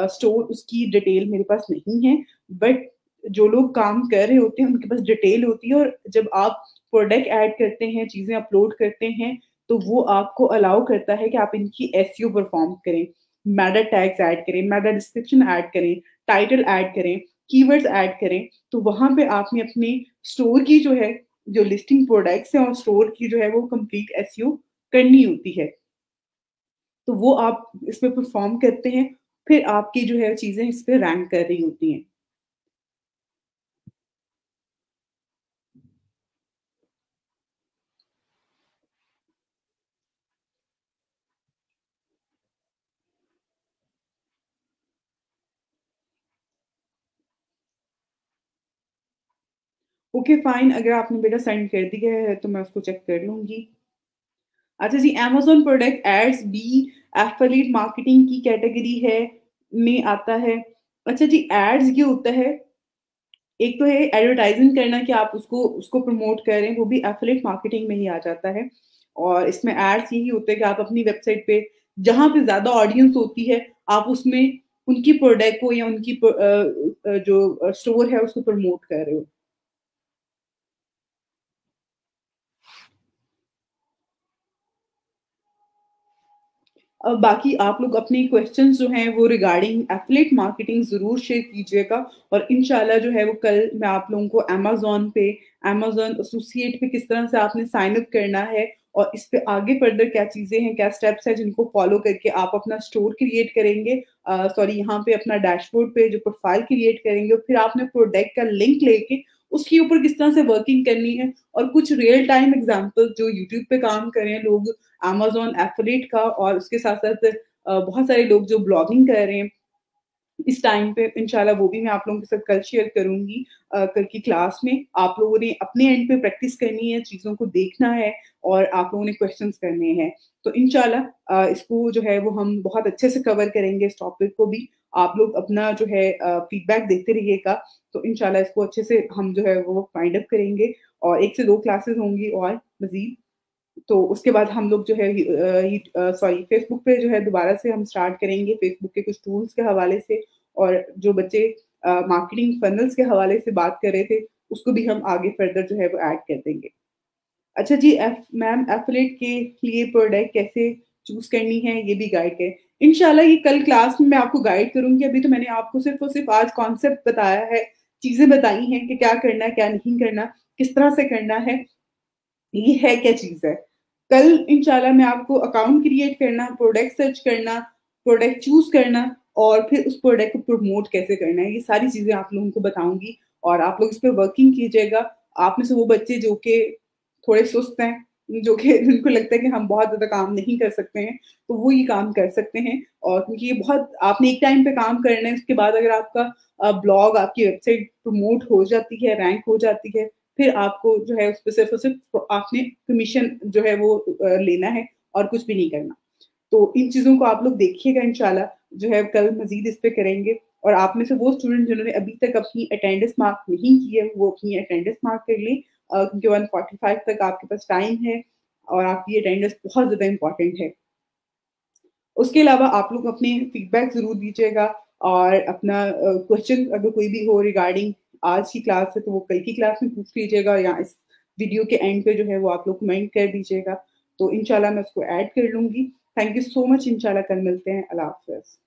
स्टोर उसकी डिटेल मेरे पास नहीं है। बट जो लोग काम कर रहे होते हैं उनके पास डिटेल होती है और जब आप प्रोडक्ट ऐड करते हैं, चीज़ें अपलोड करते हैं, तो वो आपको अलाउ करता है कि आप इनकी एसईओ परफ़ॉर्म करें। मेटा टैग्स ऐड करें, मेटा डिस्क्रिप्शन ऐड करें, टाइटल ऐड करें, कीवर्ड्स ऐड करें, तो वहाँ पे आपने अपने स्टोर की जो है, जो लिस्टिंग प्रोडक्ट्स हैं और स्टोर की जो है वो कंप्लीट एसईओ करनी होती है। तो वो आप इसमें परफ़ॉर्म करते हैं, फिर आपकी जो है चीज़ें इस पे रैंक कर रही होती हैं। ओके फाइन, अगर आपने बेटा सेंड कर दिया है तो मैं उसको चेक कर लूँगी। अच्छा जी, अमेज़न प्रोडक्ट एड्स भी एफिलिएट मार्केटिंग की कैटेगरी है में आता है। अच्छा जी, एड्स ये होता है, एक तो है एडवर्टाइज़िंग करना कि आप उसको उसको प्रमोट कर रहे हैं, वो भी एफिलिएट मार्केटिंग में ही आ जाता है। और इसमें एड्स यही होते हैं कि आप अपनी वेबसाइट पे जहाँ पे ज़्यादा ऑडियंस होती है, आप उसमें उनकी प्रोडक्ट को या उनकी जो स्टोर है उसको प्रमोट कर रहे हो। बाकी आप लोग अपने क्वेश्चंस जो हैं वो रिगार्डिंग एफिलिएट मार्केटिंग ज़रूर शेयर कीजिएगा और इंशाल्लाह जो है वो कल मैं आप लोगों को अमेज़न पे, अमेज़न एसोसिएट पे किस तरह से आपने साइन अप करना है और इस पे आगे फर्दर क्या चीज़ें हैं, क्या स्टेप्स हैं जिनको फॉलो करके आप अपना स्टोर क्रिएट करेंगे, सॉरी यहाँ पे अपना डैशबोर्ड पे जो प्रोफाइल क्रिएट करेंगे और फिर आपने प्रोडक्ट का लिंक लेके उसके ऊपर किस तरह से वर्किंग करनी है और कुछ रियल टाइम एग्जांपल जो यूट्यूब पे काम कर रहे हैं लोग अमेज़न एफिलिएट का और उसके साथ-साथ बहुत सारे लोग जो ब्लॉगिंग कर रहे हैं इस टाइम पे इंशाल्लाह वो भी मैं आप लोगों के साथ कल शेयर करूँगी कल की क्लास में। आप लोगों ने अपने एंड पे प्रैक्टिस करनी है, चीज़ों को देखना है और आप लोगों ने क्वेश्चन्स करने हैं। तो इंशाल्लाह इसको जो है वो हम बहुत अच्छे से कवर करेंगे इस टॉपिक को भी। आप लोग अपना जो है फीडबैक देते रहिएगा, तो इंशाल्लाह इसको अच्छे से हम जो है वो फाइंड अप करेंगे और 1 से 2 क्लासेस होंगी और मज़ीद। तो उसके बाद हम लोग जो है फेसबुक पे जो है दोबारा से हम स्टार्ट करेंगे फेसबुक के कुछ टूल्स के हवाले से, और जो बच्चे मार्केटिंग फनल्स के हवाले से बात कर रहे थे, उसको भी हम आगे फर्दर जो है वो ऐड कर देंगे। अच्छा जी, मैम एफिलिएट के लिए प्रोडक्ट कैसे चूज़ करनी है, ये भी गाइड करें। इंशाल्लाह ये कल क्लास में मैं आपको गाइड करूँगी, अभी तो मैंने आपको सिर्फ़ और सिर्फ़ आज कॉन्सेप्ट बताया है, चीज़ें बताई हैं कि क्या करना है, क्या नहीं करना, किस तरह से करना है, ये है क्या चीज़ है। कल इंशाल्लाह मैं आपको अकाउंट क्रिएट करना, प्रोडक्ट सर्च करना, प्रोडक्ट चूज़ करना और फिर उस प्रोडक्ट को प्रमोट कैसे करना है, ये सारी चीज़ें आप लोगों को बताऊँगी और आप लोग इस पे वर्किंग कीजिएगा। आप में से वो बच्चे जो कि थोड़े सुस्त हैं, जो कि जिनको लगता है कि हम बहुत ज़्यादा काम नहीं कर सकते हैं, तो वो ये काम कर सकते हैं और क्योंकि ये बहुत आपने एक टाइम पे काम करना है, उसके बाद अगर आपका ब्लॉग, आपकी वेबसाइट प्रमोट हो जाती है, रैंक हो जाती है, फिर आपको जो है उसपे सिर्फ़ और सिर्फ़ आपने कमीशन जो है वो लेना है और कुछ भी नहीं करना। तो इन चीज़ों को आप लोग देखिएगा इंशाल्लाह, जो है कल मज़ीद इस पे करेंगे और आप में से वो स्टूडेंट जिन्होंने अभी तक अपनी अटेंडेंस मार्क नहीं की है, वो अपनी अटेंडेंस मार्क कर लें, क्योंकि 145 तक आपके पास टाइम है और आपकी अटेंडेंस बहुत ज़्यादा इम्पोर्टेंट है। उसके अलावा आप लोग अपने फीडबैक ज़रूर दीजिएगा और अपना क्वेश्चन अगर कोई भी हो रिगार्डिंग आज की क्लास से, तो वो कल की क्लास में पूछ लीजिएगा या इस वीडियो के एंड पे जो है वो आप लोग कमेंट कर दीजिएगा। तो इंशाल्लाह मैं उसको ऐड कर लूँगी। थैंक यू सो मच, इंशाल्लाह कल मिलते हैं। अल्लाह हाफ़िज़।